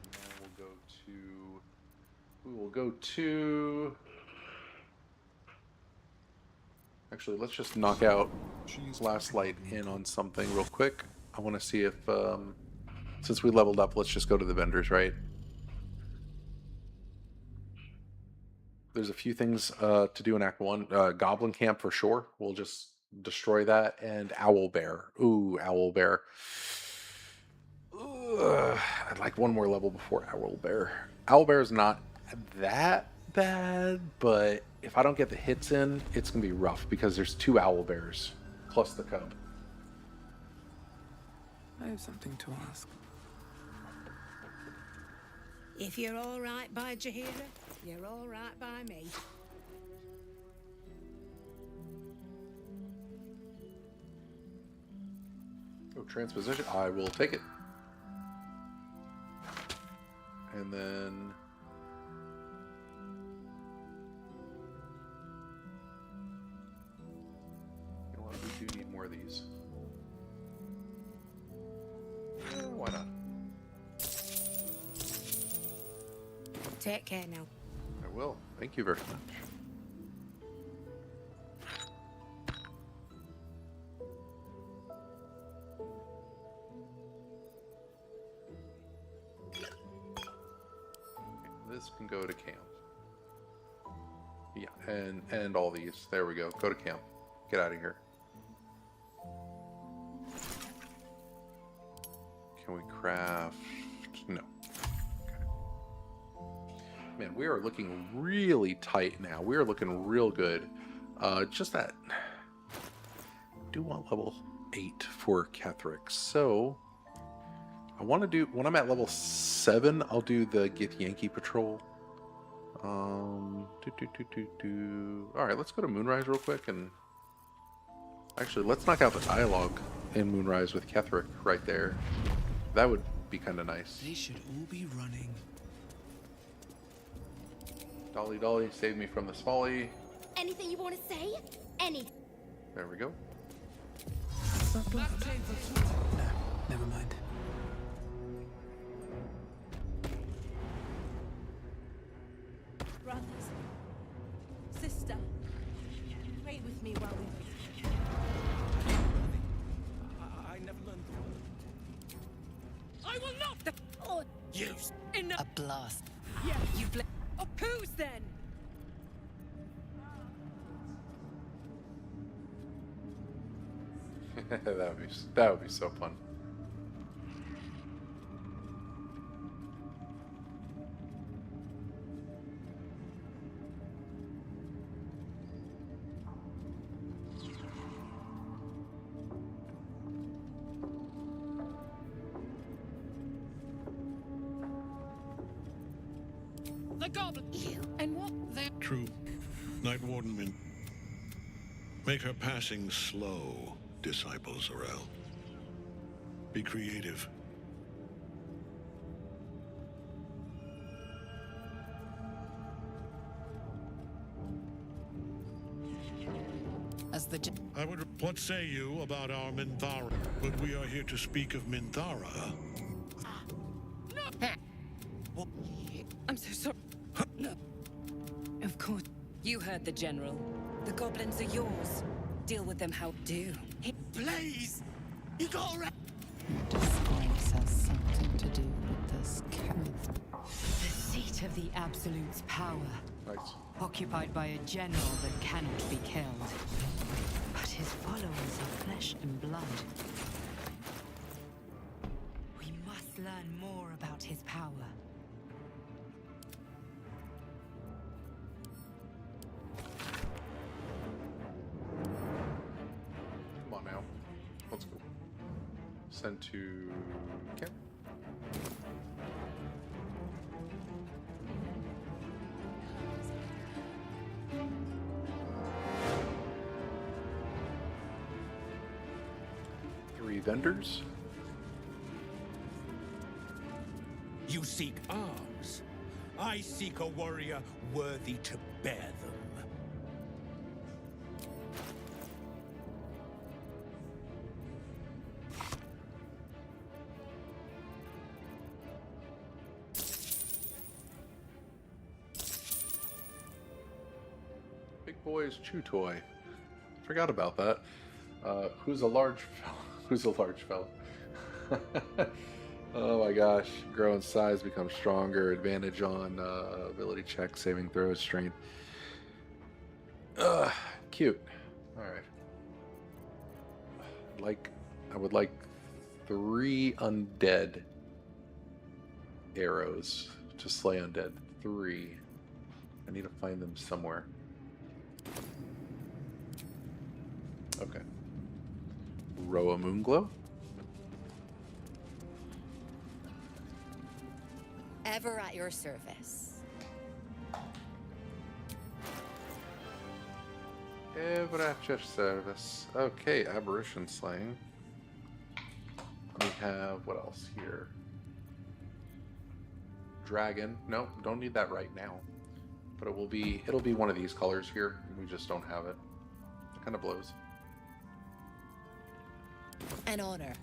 And now we'll go to. We will go to. Actually, let's just knock out last light in on something real quick. I want to see if, since we leveled up, let's just go to the vendors, right? There's a few things to do in Act 1. Goblin Camp for sure. We'll just destroy that. And Owl Bear. Ooh, Owl Bear. I'd like one more level before Owl Bear. Owl Bear is not that bad, but if I don't get the hits in, it's going to be rough because there's 2 Owl Bears plus the cub. I have something to ask. If you're all right by Jahira, you're all right by me. Oh, transposition. I will take it. And then... you know what? We do need more of these. Why not? Take care now. I will. Thank you very much. This can go to camp. Yeah, and all these. There we go. Go to camp. Get out of here. Can we craft? No. Okay. Man, we are looking really tight now. We are looking real good. Just that. I do want level 8 for Ketheric. So I want to do, when I'm at level 7, I'll do the Githyanki patrol. Alright, let's go to Moonrise real quick, and actually let's knock out the dialogue in Moonrise with Ketheric right there. That would be kind of nice. They should all be running. Dolly, Dolly, save me from this folly. Anything you want to say? Any. There we go. No, never mind. Brothers, sister, pray with me while we wait. I never learned the I will not. Oh, Use enough. A blast. Yeah, you blame. Oh, who's then? that would be so fun. The goblin. You and what? The True. Night Warden Min. Make her passing slow, disciple Zorel. Be creative. As the I would. What say you about our Minthara? But we are here to speak of Minthara. I'm so sorry. No. Of course. You heard the general. The goblins are yours. Deal with them how do. Please! You got around. Disgrace has something to do with this cave. The seat of the Absolute's power. Nice. Occupied by a general that cannot be killed. But his followers are flesh and blood. We must learn more about his power. Come on now. Let's go. Send to camp. Vendors. You seek arms. I seek a warrior worthy to bear them. Big boy's chew toy. Forgot about that. Who's a large fellow? Who's a large fellow? Oh my gosh. Grow in size, become stronger. Advantage on ability check, saving throws, strength. Cute. Alright. I would like 3 undead arrows to slay undead. 3. I need to find them somewhere. Okay. Roa Moonglow. Ever at your service. Ever at your service. Okay, Aberration Slaying. We have, what else here? Dragon. No, don't need that right now. But it'll be one of these colors here. We just don't have it. It kind of blows. An honor.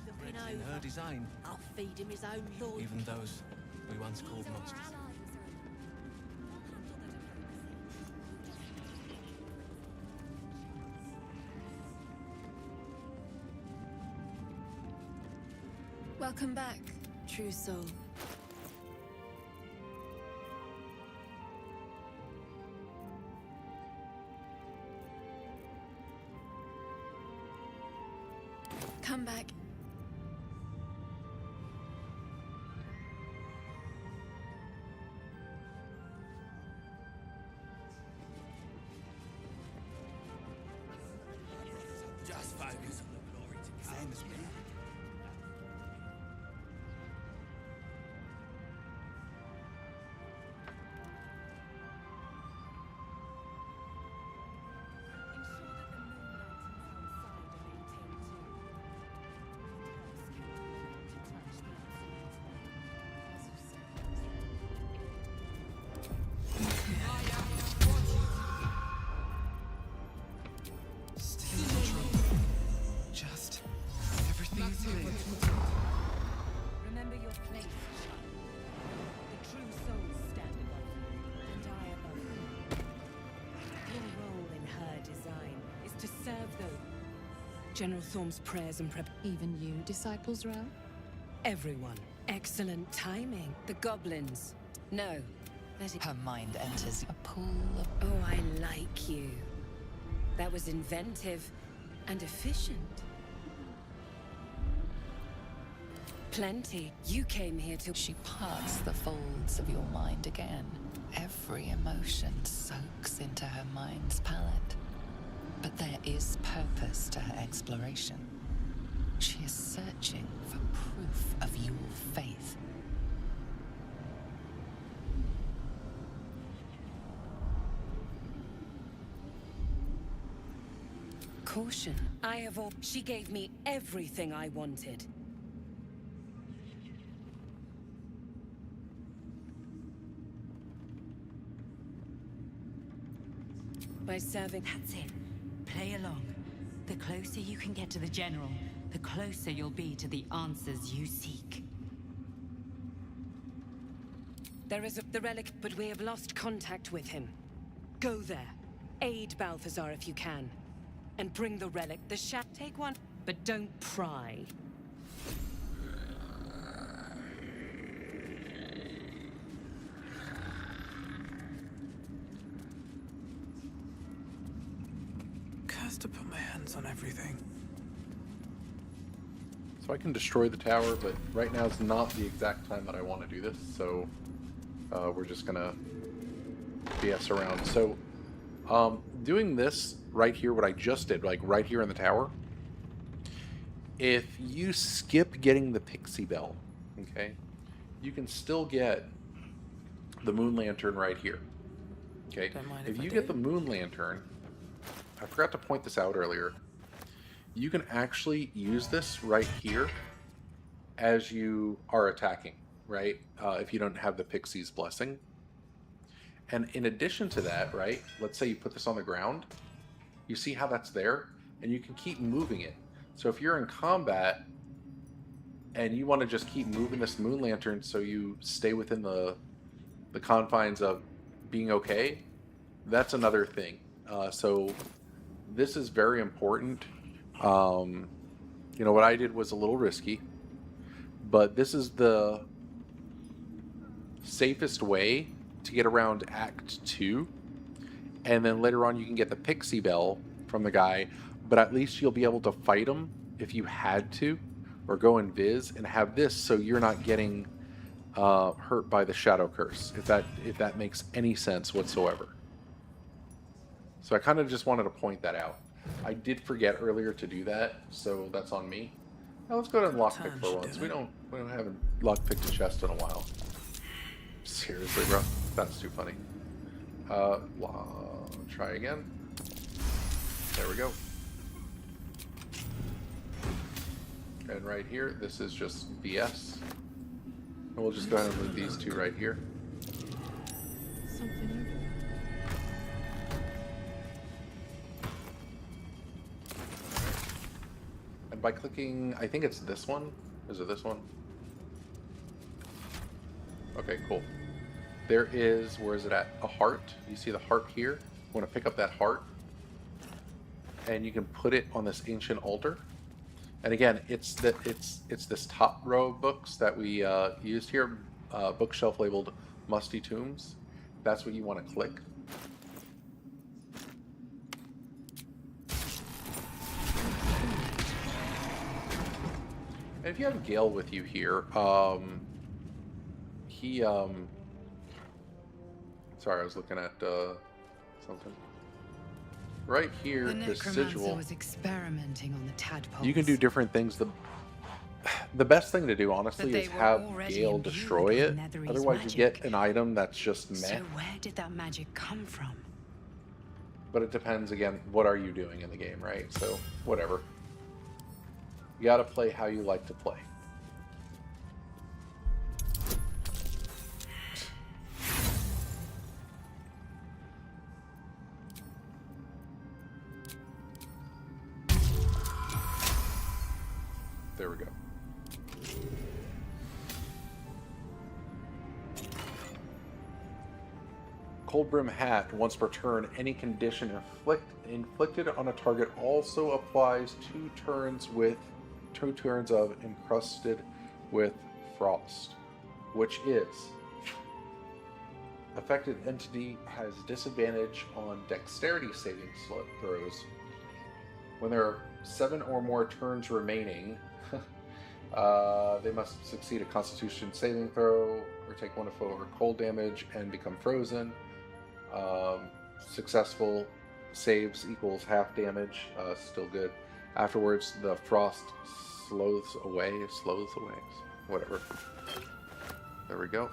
Looking In her over. design, I'll feed him his own lord. even those we once called monsters. Welcome back, true soul. Come back. Just focus on the glory to be same as me. Still in control. Just everything's clear. Remember your place, child. The true souls stand above you, and I above you. Your role in her design is to serve those. General Thorm's prayers and prep. Even you, Disciples Row? Everyone. Excellent timing. The goblins. No. Let it. Her mind enters a pool of... Oh, I like you. That was inventive and efficient. Plenty. You came here to... She parts the folds of your mind again. Every emotion soaks into her mind's palette. But there is purpose to her exploration. She is searching for proof of your faith. Caution. I have all... She gave me everything I wanted. By serving... That's it. Play along. The closer you can get to the General, the closer you'll be to the answers you seek. There is the relic, but we have lost contact with him. Go there. Aid Balthazar if you can. And bring the relic. Take one, but don't pry. Cursed to put my hands on everything. So I can destroy the tower, but right now is not the exact time that I want to do this, so we're just gonna BS around. So doing this right here, what I just did, like right here in the tower, if you skip getting the pixie bell, okay, you can still get the moon lantern right here. Okay, if you get the moon lantern, I forgot to point this out earlier, you can actually use this right here as you are attacking, right? If you don't have the pixie's blessing. And in addition to that, right, let's say you put this on the ground, you see how that's there, and you can keep moving it. So if you're in combat and you want to just keep moving this moon lantern so you stay within the confines of being okay, that's another thing. So this is very important. You know, what I did was a little risky, but this is the safest way to get around Act 2. And then later on, you can get the Pixie Bell from the guy, but at least you'll be able to fight him if you had to, or go in Viz and have this so you're not getting hurt by the Shadow Curse, if that makes any sense whatsoever. So I kind of just wanted to point that out. I did forget earlier to do that, so that's on me. Now let's go ahead and lockpick for once. We don't haven't lockpicked a chest in a while. Seriously, bro, that's too funny. Try again. There we go. And right here, this is just BS. And we'll just go ahead and move these two right here. Something over there. And by clicking, I think it's this one. Is it this one? Okay, cool. There is, where is it at? A heart. You see the heart here? You want to pick up that heart, and you can put it on this ancient altar. And again, it's this top row of books that we used here, bookshelf labeled Musty Tombs. That's what you want to click. And if you have Gale with you here, sorry, I was looking at something. Right here, The the sigil. was experimenting on the tadpoles. You can do different things. The best thing to do, honestly, But is they were have already Gale imbued destroy with it. Nethery's Otherwise, you magic. get an item that's just meh. So where did that magic come from? But it depends, again, what are you doing in the game, right? So, whatever. You gotta play how you like to play. There we go. Cold Brim Hat. Once per turn, any condition inflicted on a target also applies 2 turns of encrusted with frost, which is affected entity has disadvantage on dexterity saving throws. When there are 7 or more turns remaining, they must succeed a Constitution saving throw or take 1 or cold damage and become frozen. Successful saves equals half damage, still good. Afterwards, the frost slows away, whatever. There we go.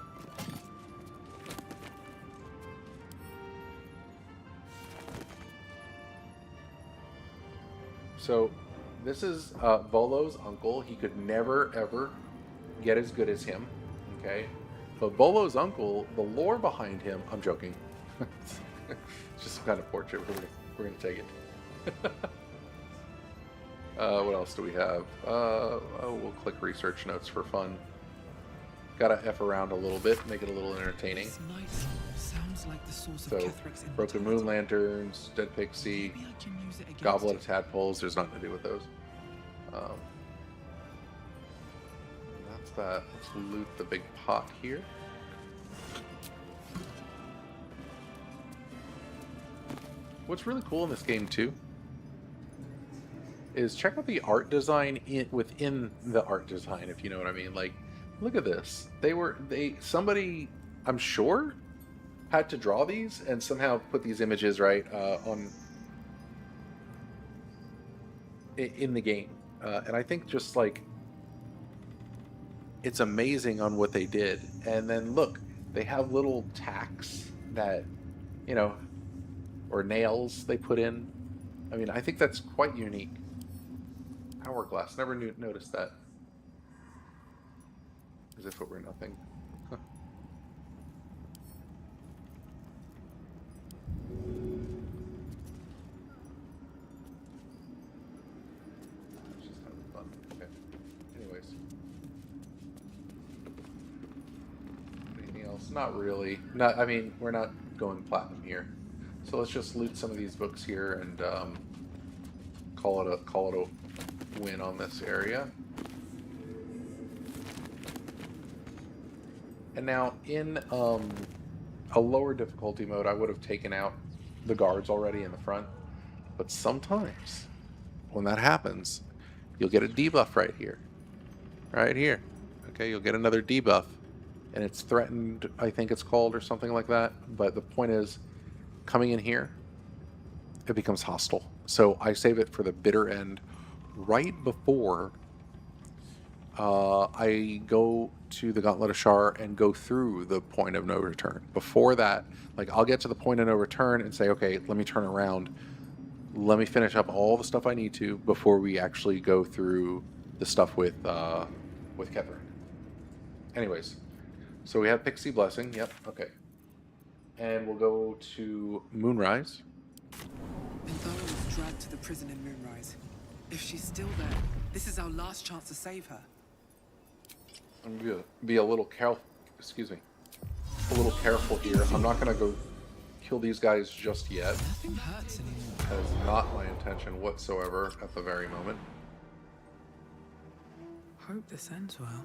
So, this is Volo's uncle. He could never, ever get as good as him, okay? But Volo's uncle, the lore behind him, I'm joking. It's just some kind of portrait. We're gonna take it. What else do we have? We'll click research notes for fun. Gotta F around a little bit, make it a little entertaining. Sounds like the source of So, Catherick's broken moon lanterns, dead pixie, goblet of tadpoles. There's nothing to do with those. That's that. Let's loot the big pot here. What's really cool in this game too is check out the art design within the art design, if you know what I mean. Like, look at this. Somebody, I'm sure, had to draw these and somehow put these images right in the game. And I think just like it's amazing on what they did. And then look, they have little tacks that, you know, or nails they put in. I mean, I think that's quite unique. Hourglass, never noticed that. As if it were nothing. It's just kind of fun. Okay. Anyways. Anything else? Not really. I mean, we're not going platinum here. So let's just loot some of these books here and call it a win on this area. And now in a lower difficulty mode, I would have taken out the guards already in the front. But sometimes when that happens, you'll get a debuff right here. Right here. Okay, you'll get another debuff. And it's threatened, I think it's called, or something like that. But the point is, coming in here, it becomes hostile. So I save it for the bitter end right before I go to the Gauntlet of Shar and go through the point of no return. Before that, like, I'll get to the point of no return and say, okay, let me turn around. Let me finish up all the stuff I need to before we actually go through the stuff with Kethrin. Anyways, so we have Pixie Blessing. Yep, okay. And we'll go to Moonrise. Baldur was dragged to the prison in Moonrise. If she's still there, this is our last chance to save her. I'm gonna be a little careful. Excuse me. A little careful here. I'm not gonna go kill these guys just yet. Nothing hurts anymore. That is not my intention whatsoever at the very moment. Hope this ends well.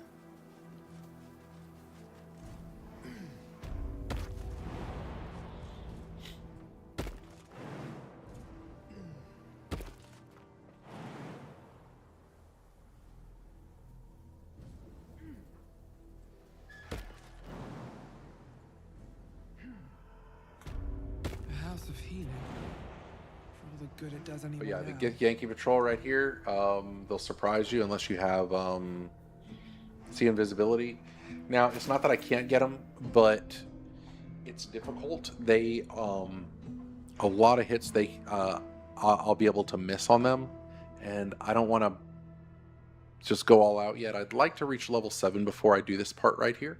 Of healing. For all the good it does anyone. But yeah, else. the Yankee Patrol right here, they'll surprise you unless you have see invisibility. Now, it's not that I can't get them, but it's difficult. They a lot of hits I'll be able to miss on them, and I don't want to just go all out yet. I'd like to reach level 7 before I do this part right here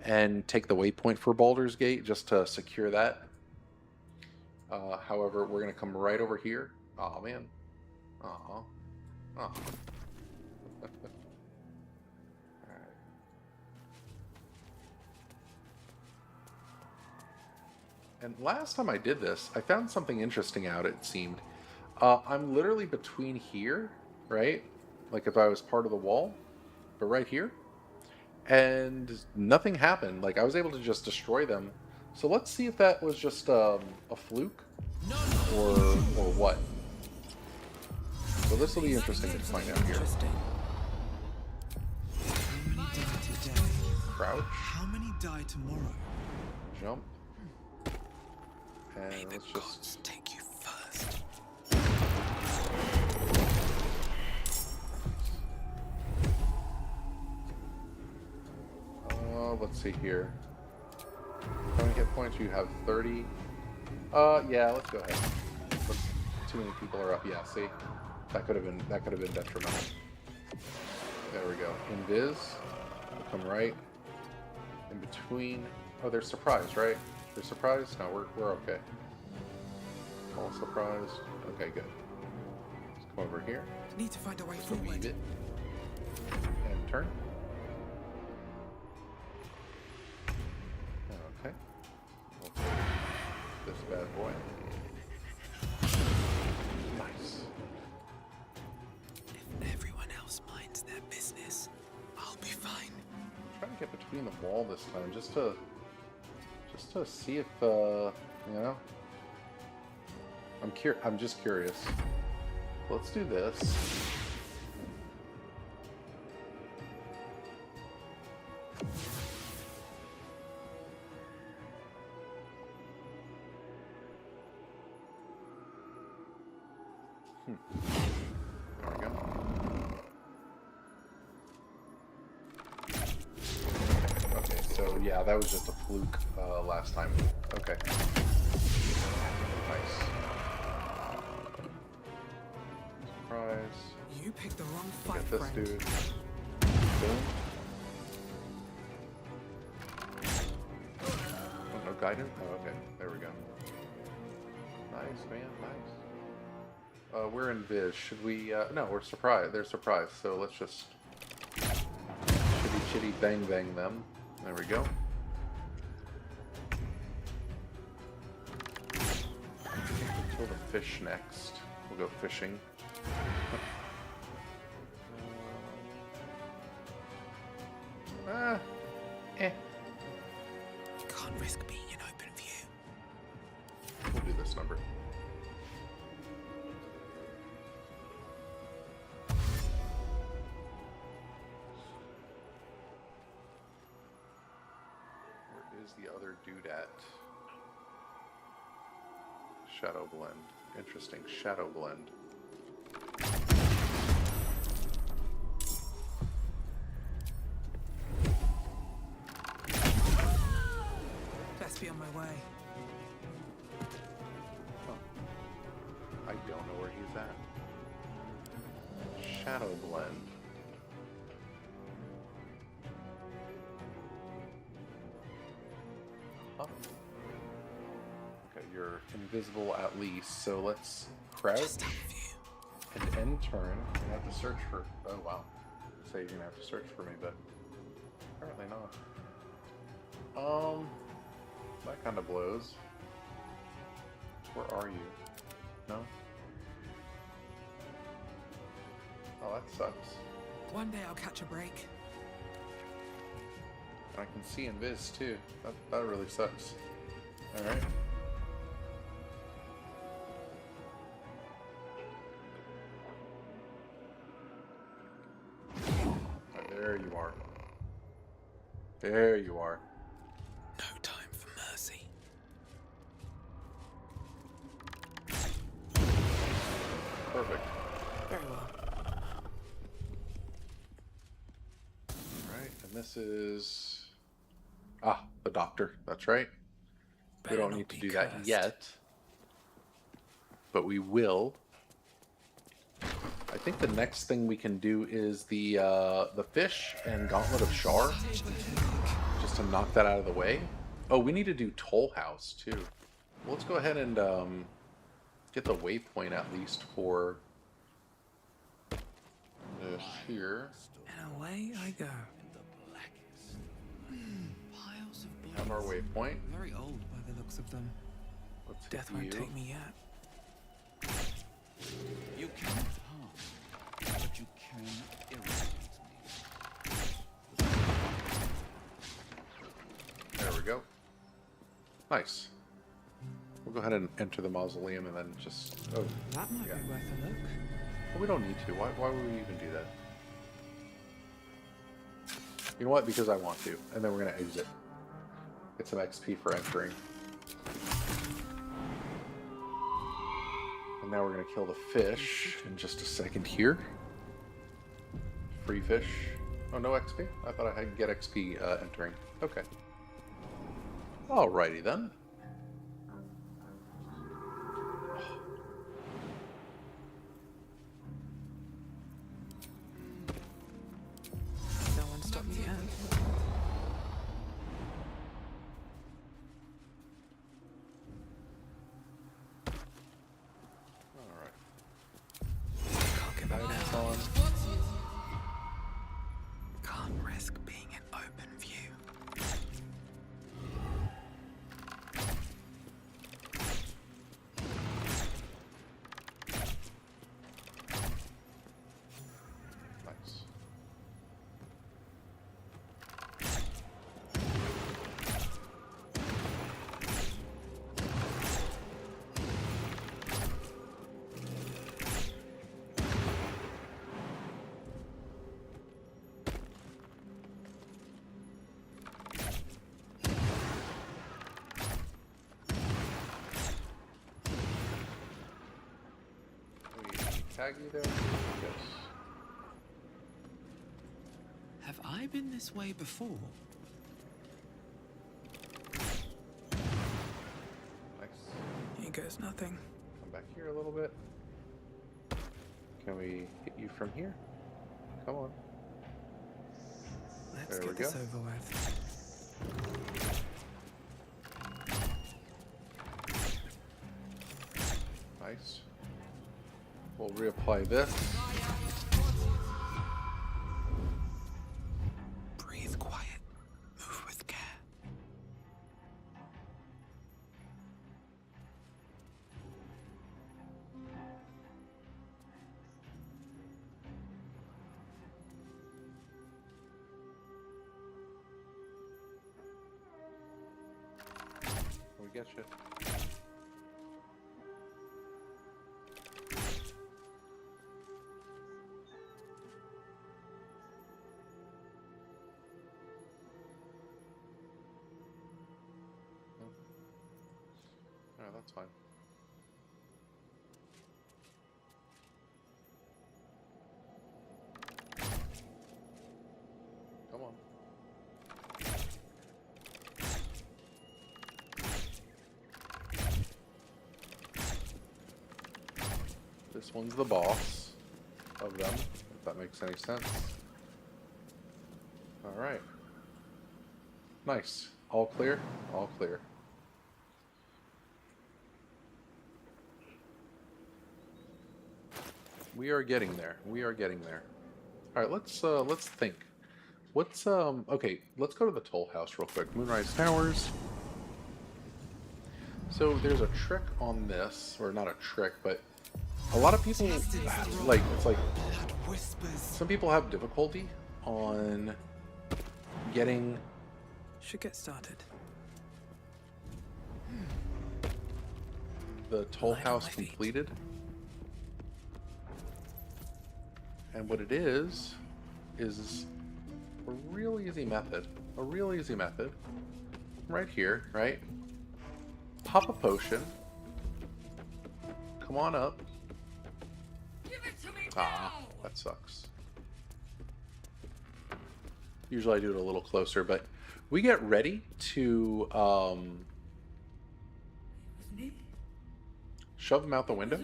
and take the waypoint for Baldur's Gate just to secure that. However, we're going to come right over here. Oh, man. Oh. Alright. And last time I did this, I found something interesting out, it seemed. I'm literally between here, right? Like if I was part of the wall, but right here. And nothing happened. Like I was able to just destroy them. So let's see if that was just a fluke or what. So this will be interesting to find out here. How many die today? Crouch. How many die tomorrow? Jump. And let's just take you first. Let's see here. How many hit points? You have 30. Yeah, let's go ahead. Too many people are up. Yeah, see, that could have been detrimental. There we go. Invis. We'll come right in between. Oh, they're surprised, right? They're surprised. No, we're okay. All surprised. Okay, good. Let's come over here. Need to find a way So forward. weave it and turn. Okay. We'll take this bad boy. Nice. If everyone else minds their business, I'll be fine. I'm trying to get between the wall this time, just to see if you know. I'm just curious. Let's do this. There we go. Okay, so yeah, that was just a fluke last time. Okay. Nice. Surprise. You picked the wrong fight, Get this friend. dude. Boom. Oh, no guidance? Oh, okay. There we go. Nice, man. Nice. We're in Viz. Should we... no, we're surprised. They're surprised, so let's just... Chitty bang bang them. There we go. fish next. We'll go fishing. Can't risk being in open view. We'll do this number. Where is the other dude at? Shadow blend. Interesting. Shadow blend. Best be on my way. I don't know where he's at. Shadow blend. Huh. Okay, you're invisible at least, so let's crouch and end turn. You have to search for. Oh wow. Say you're gonna have to search for me, but apparently not. That kind of blows. Where are you? No? Oh, that sucks. One day I'll catch a break. I can see invis too. That really sucks. Alright. There you are. There you are. No time for mercy. Perfect. Very well. Alright, and this is... Ah, the doctor. That's right. We don't need to do that yet. But we will. I think the next thing we can do is the fish and Gauntlet of Shar. Just to knock that out of the way. Oh, we need to do Toll House too. Well, let's go ahead and get the waypoint at least for this here. And away I go. Piles of Have our waypoint. Very old by the looks of them. Let's Death hit won't you. take me yet. You cannot harm, but you can irritate me. There we go. Nice. We'll go ahead and enter the mausoleum and then just... Oh, That might yeah. be worth a look. Well, we don't need to. Why would we even do that? You know what? Because I want to. And then we're going to exit. Get some XP for entering. And now we're going to kill the fish in just a second here. Free fish. Oh, no XP? I thought I had get XP entering. Okay. Alrighty then. No one stopped me yet. Can't give up Lights now. on. Can't risk being in open view. Nice. We tag you there? Yes. Have I been this way before? Nice. Here goes nothing. Come back here a little bit. Can we hit you from here? Come on. Let's There we get this go. over with. Nice. We'll reapply this. Breathe quiet. Move with care. get you. Oh, that's fine. Come on. This one's the boss of them, if that makes any sense. Alright. Nice. All clear? All clear. We are getting there. We are getting there. Alright, let's think. What's okay, let's go to the toll house real quick. Moonrise Towers. So there's a trick on this, or not a trick, but a lot of people like some people have difficulty on getting Should get started. the toll house completed. And what it is a real easy method. A real easy method. Right here, right? Pop a potion. Come on up. Ah, that sucks. Usually I do it a little closer, but we get ready to shove them out the window.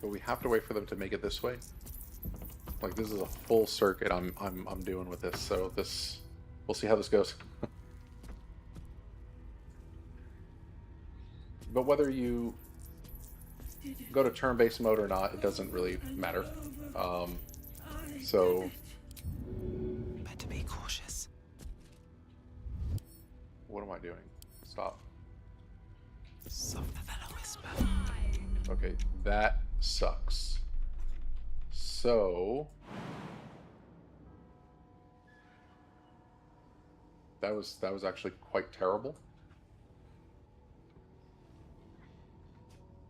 But we have to wait for them to make it this way. Like, this is a full circuit I'm doing with this, so this, we'll see how this goes. But whether you go to turn-based mode or not, it doesn't really matter. So better be cautious. What am I doing? Stop. Softer than a whisper. Okay, that sucks. So that was actually quite terrible.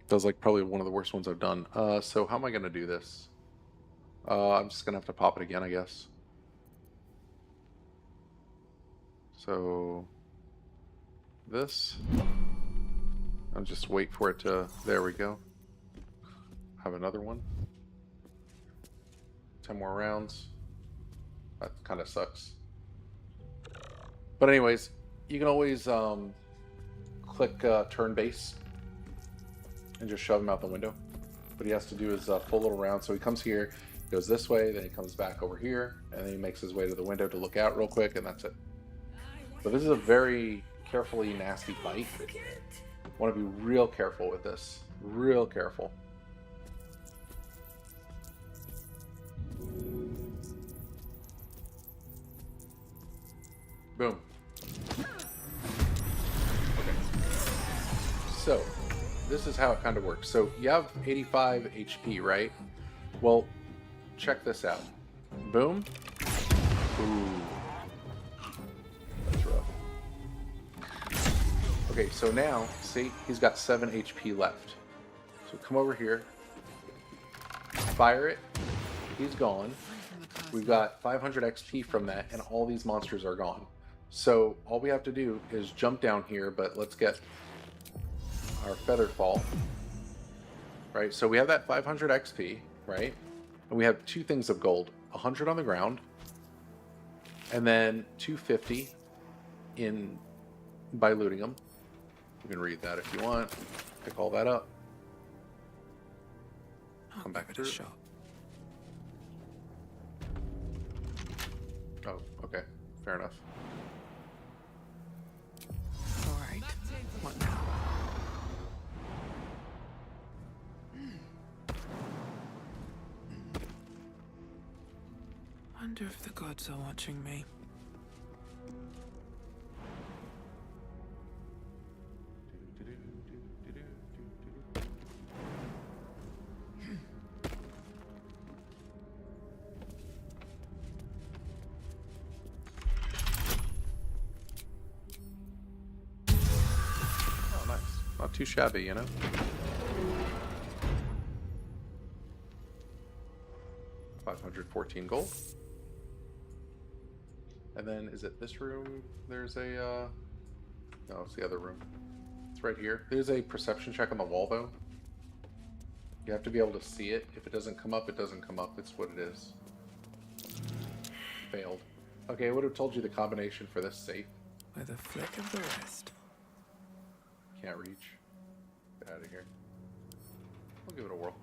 That was like probably one of the worst ones I've done. So how am I gonna do this? I'm just gonna have to pop it again, I guess. So this, I'll just wait for it to, there we go. Have another one. 10 more rounds. That kind of sucks. But anyways, you can always click turn base and just shove him out the window. What he has to do is full little round. So he comes here, goes this way, then he comes back over here, and then he makes his way to the window to look out real quick, and that's it. But this is a very carefully nasty fight. Want to be real careful with this. Real careful. Boom. Okay. So, this is how it kind of works. So, you have 85 HP, right? Well, check this out. Boom. Ooh. That's rough. Okay, so now, see, he's got 7 HP left. So come over here. Fire it. He's gone. We've got 500 XP from that, and all these monsters are gone. So all we have to do is jump down here, but let's get our feather fall. Right, so we have that 500 XP, right? And we have 2 things of gold. 100 on the ground, and then 250 in by looting them. You can read that if you want. Pick all that up. Come back to a shot. Oh, okay. Fair enough. Alright. What now? Wonder if the gods are watching me. not too shabby, you know? $514 gold. And then, is it this room? There's a, no, it's the other room. It's right here. There's a perception check on the wall, though. You have to be able to see it. If it doesn't come up, it doesn't come up. It's what it is. Failed. Okay, I would have told you the combination for this safe. With a flick of the wrist. Can't reach. Get out of here. We'll give it a whirl.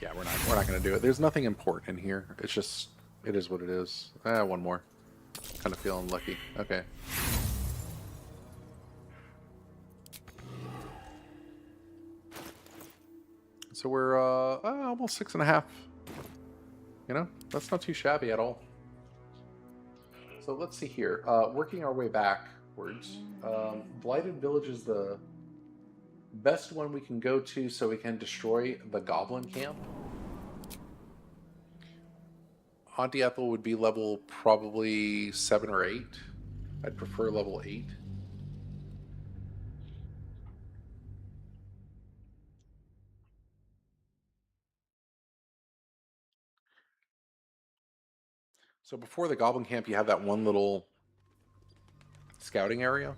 Yeah, we're not gonna do it. There's nothing important in here. It's just, it is what it is. One more. Kind of feeling lucky. Okay. So we're almost 6.5. You know, that's not too shabby at all. So let's see here. Working our way backwards. Blighted Village is the best one we can go to so we can destroy the Goblin Camp. Auntie Ethel would be level probably 7 or 8. I'd prefer level 8. So before the Goblin Camp, you have that one little scouting area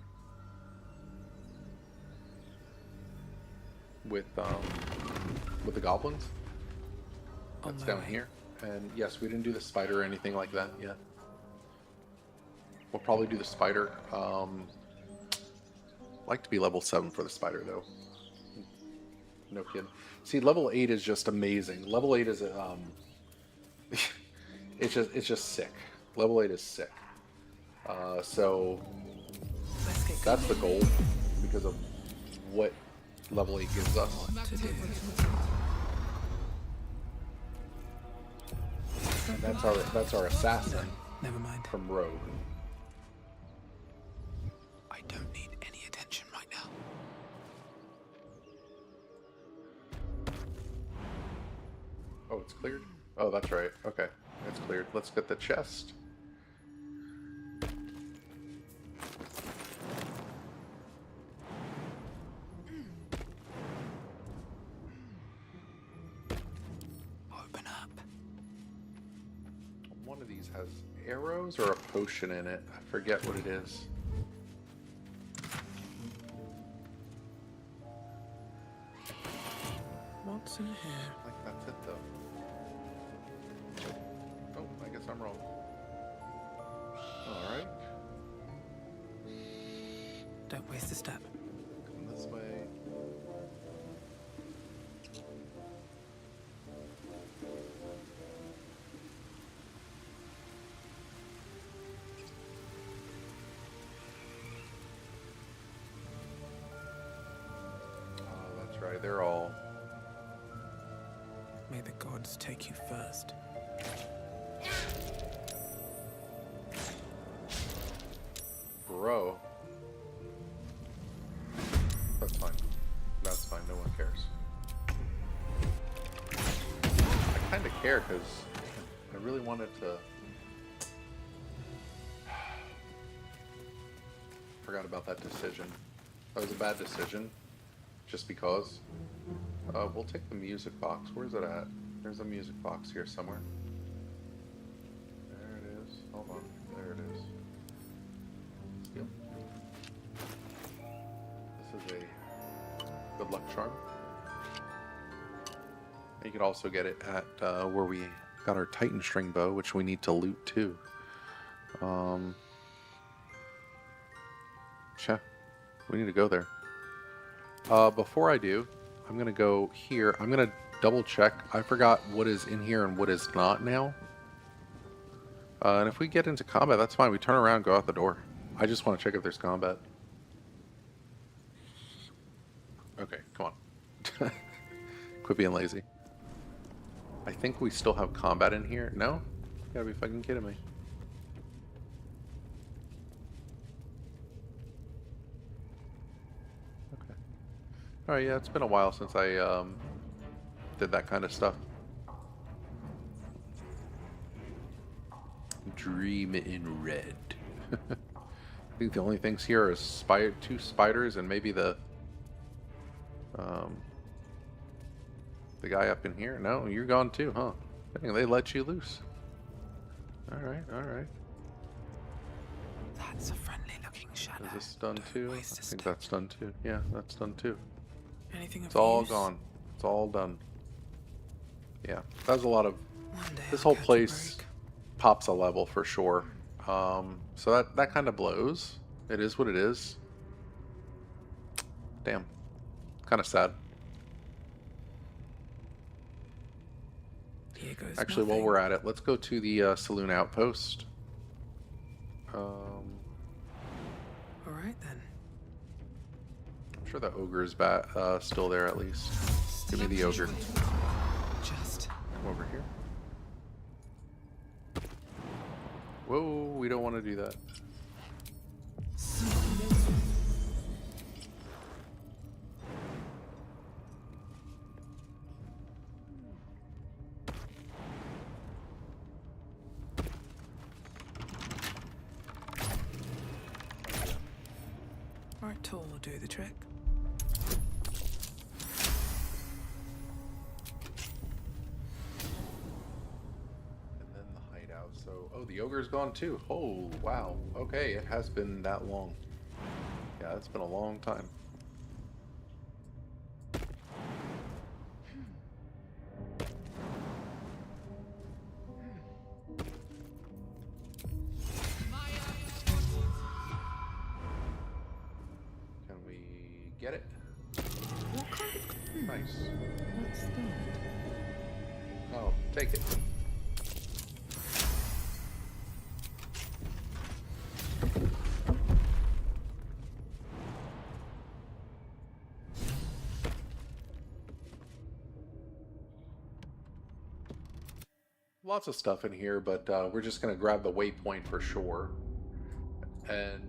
with the goblins. That's down here. And yes, we didn't do the spider or anything like that yet. We'll probably do the spider. Like to be level 7 for the spider though. No kid. See, level 8 is just amazing. Level 8 is it's just sick. Level 8 is sick. So that's the goal because of what level 8 gives us. And that's our assassin. Never mind. From Rogue. I don't need any attention right now. Oh, it's cleared? Oh, that's right. Okay. It's cleared. Let's get the chest. Open up. One of these has arrows or a potion in it. I forget what it is. What's in here? I think that's it though. Oh, I guess I'm wrong. Alright. Don't waste a step. Come this way. Oh, that's right. They're all... May the gods take you first. Bro. That's fine. That's fine. No one cares. I kind of care because I really wanted to... Forgot about that decision. That was a bad decision. Just because. We'll take the music box. Where's it at? There's a music box here somewhere. There it is. Hold on. There it is. Yep. This is a good luck charm. You could also get it at where we got our Titan string bow, which we need to loot too. We need to go there. Before I do, I'm gonna go here. I'm gonna double check. I forgot what is in here and what is not now. And if we get into combat, that's fine. We turn around, go out the door. I just want to check if there's combat. Okay, come on. Quit being lazy. I think we still have combat in here. No? You gotta be fucking kidding me. Okay. Alright, yeah, it's been a while since I did that kind of stuff. Dream in red. think the only things here are two spiders and maybe um, the guy up in here. No, you're gone too, huh? Dang, they let you loose. All right, all right. That's a friendly-looking shadow. Is this done too? I think that's done too. Yeah, that's done too. Anything It's of all use? gone. It's all done. Yeah, that was a lot of. One day This I'll whole catch a place break. pops a level for sure. So that kind of blows. It is what it is. Damn, kind of sad. Here goes Actually, while nothing. we're at it, let's go to the saloon outpost. All right then. I'm sure the ogre is still there at least. Give me the ogre. Just Come over here. Whoa, we don't want to do that. right tool will do the trick. So, oh, the ogre's gone too. Oh, wow. Okay, it has been that long. Yeah, it's been a long time. Can we get it? Nice. What's that? Oh, take it. Lots of stuff in here, but we're just going to grab the waypoint for sure. And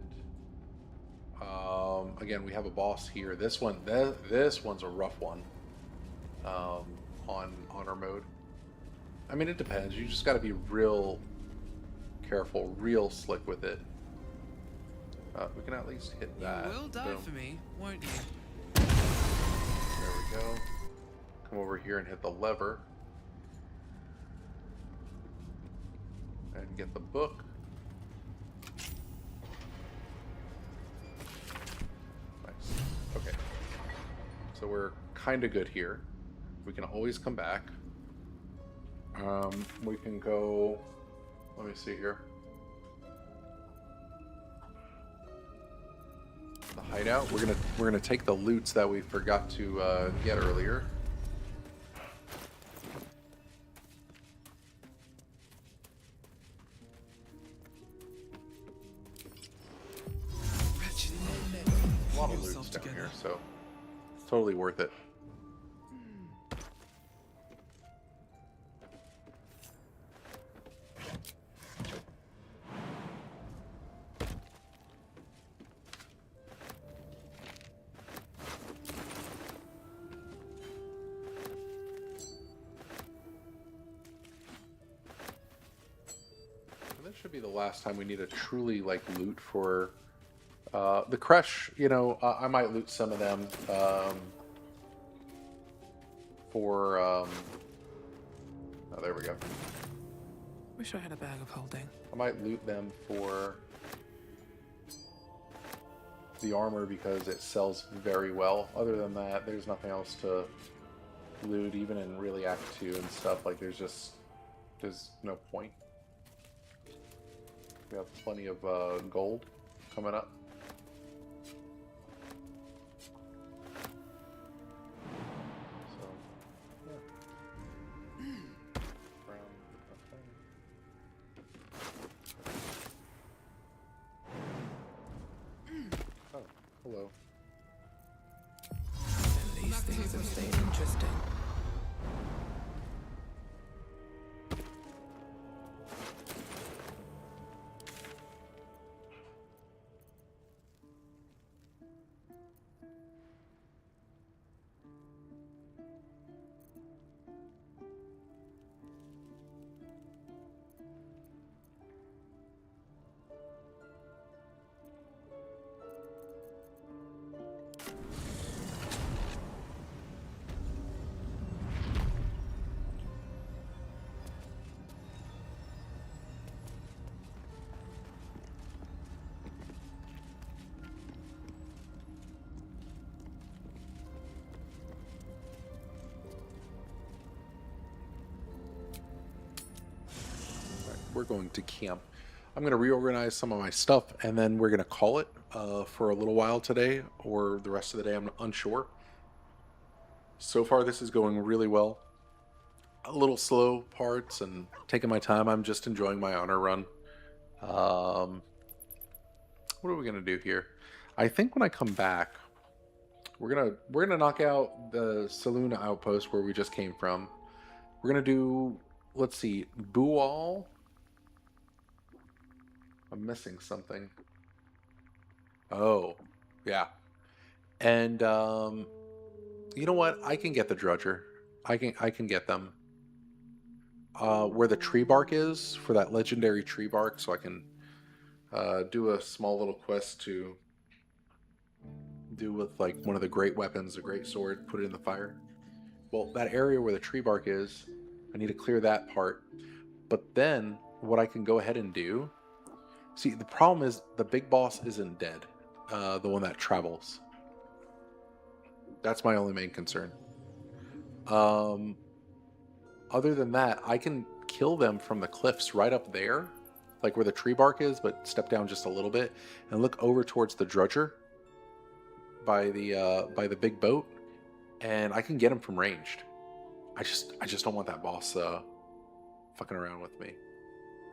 again, we have a boss here. This one's a rough one on honor mode. I mean, it depends. You just got to be real careful, real slick with it. We can at least hit that. You will die Boom. for me, won't you? There we go. Come over here and hit the lever. And get the book. Nice. Okay. So we're kind of good here. We can always come back. We can go. Let me see here. The hideout. We're gonna take the loots that we forgot to get earlier. A lot of loots down here, so it's totally worth it. And this should be the last time we need to truly like loot for the Crush. You know, I might loot some of them for. Oh, there we go. Wish I had a bag of holding. I might loot them for the armor because it sells very well. Other than that, there's nothing else to loot, even in really Act 2 and stuff. Like, there's no point. We have plenty of gold coming up. So, yeah. Oh, hello. At least things have stayed interesting. we're going to camp. I'm going to reorganize some of my stuff, and then we're going to call it for a little while today, or the rest of the day. I'm unsure. So far, this is going really well. A little slow parts and taking my time. I'm just enjoying my honor run. What are we gonna do here? I think when I come back, we're gonna knock out the saloon outpost where we just came from. We're gonna do, let's see, Bual. I'm missing something. Oh, yeah. And you know what? I can get the Drudger. I can get them. Where the tree bark is for that legendary tree bark, so I can do a small little quest to do with like one of the great weapons, a great sword, put it in the fire. Well, that area where the tree bark is, I need to clear that part. But then what I can go ahead and do, see, the problem is the big boss isn't dead, the one that travels. That's my only main concern. Um, Other than that, I can kill them from the cliffs right up there, like where the tree bark is, but step down just a little bit and look over towards the Drudger by the big boat, and I can get him from ranged. I just don't want that boss fucking around with me.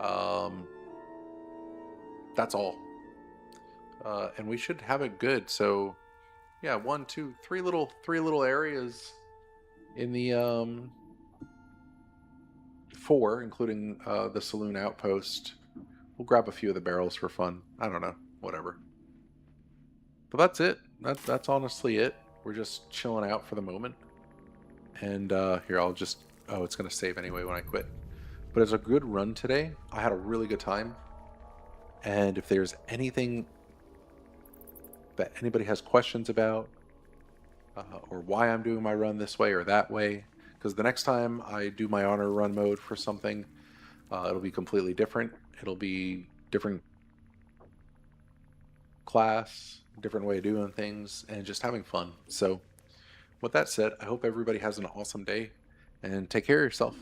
Um, that's all. And we should have it good. So yeah, one, two, three little areas in the four, including the saloon outpost. We'll grab a few of the barrels for fun. I don't know, whatever. But that's it. That's honestly it. We're just chilling out for the moment. And here, I'll just... Oh, it's going to save anyway when I quit. But it's a good run today. I had a really good time. And if there's anything that anybody has questions about, or why I'm doing my run this way or that way, because the next time I do my honor run mode for something, it'll be completely different. It'll be different class, different way of doing things, and just having fun. So with that said, I hope everybody has an awesome day, and take care of yourself.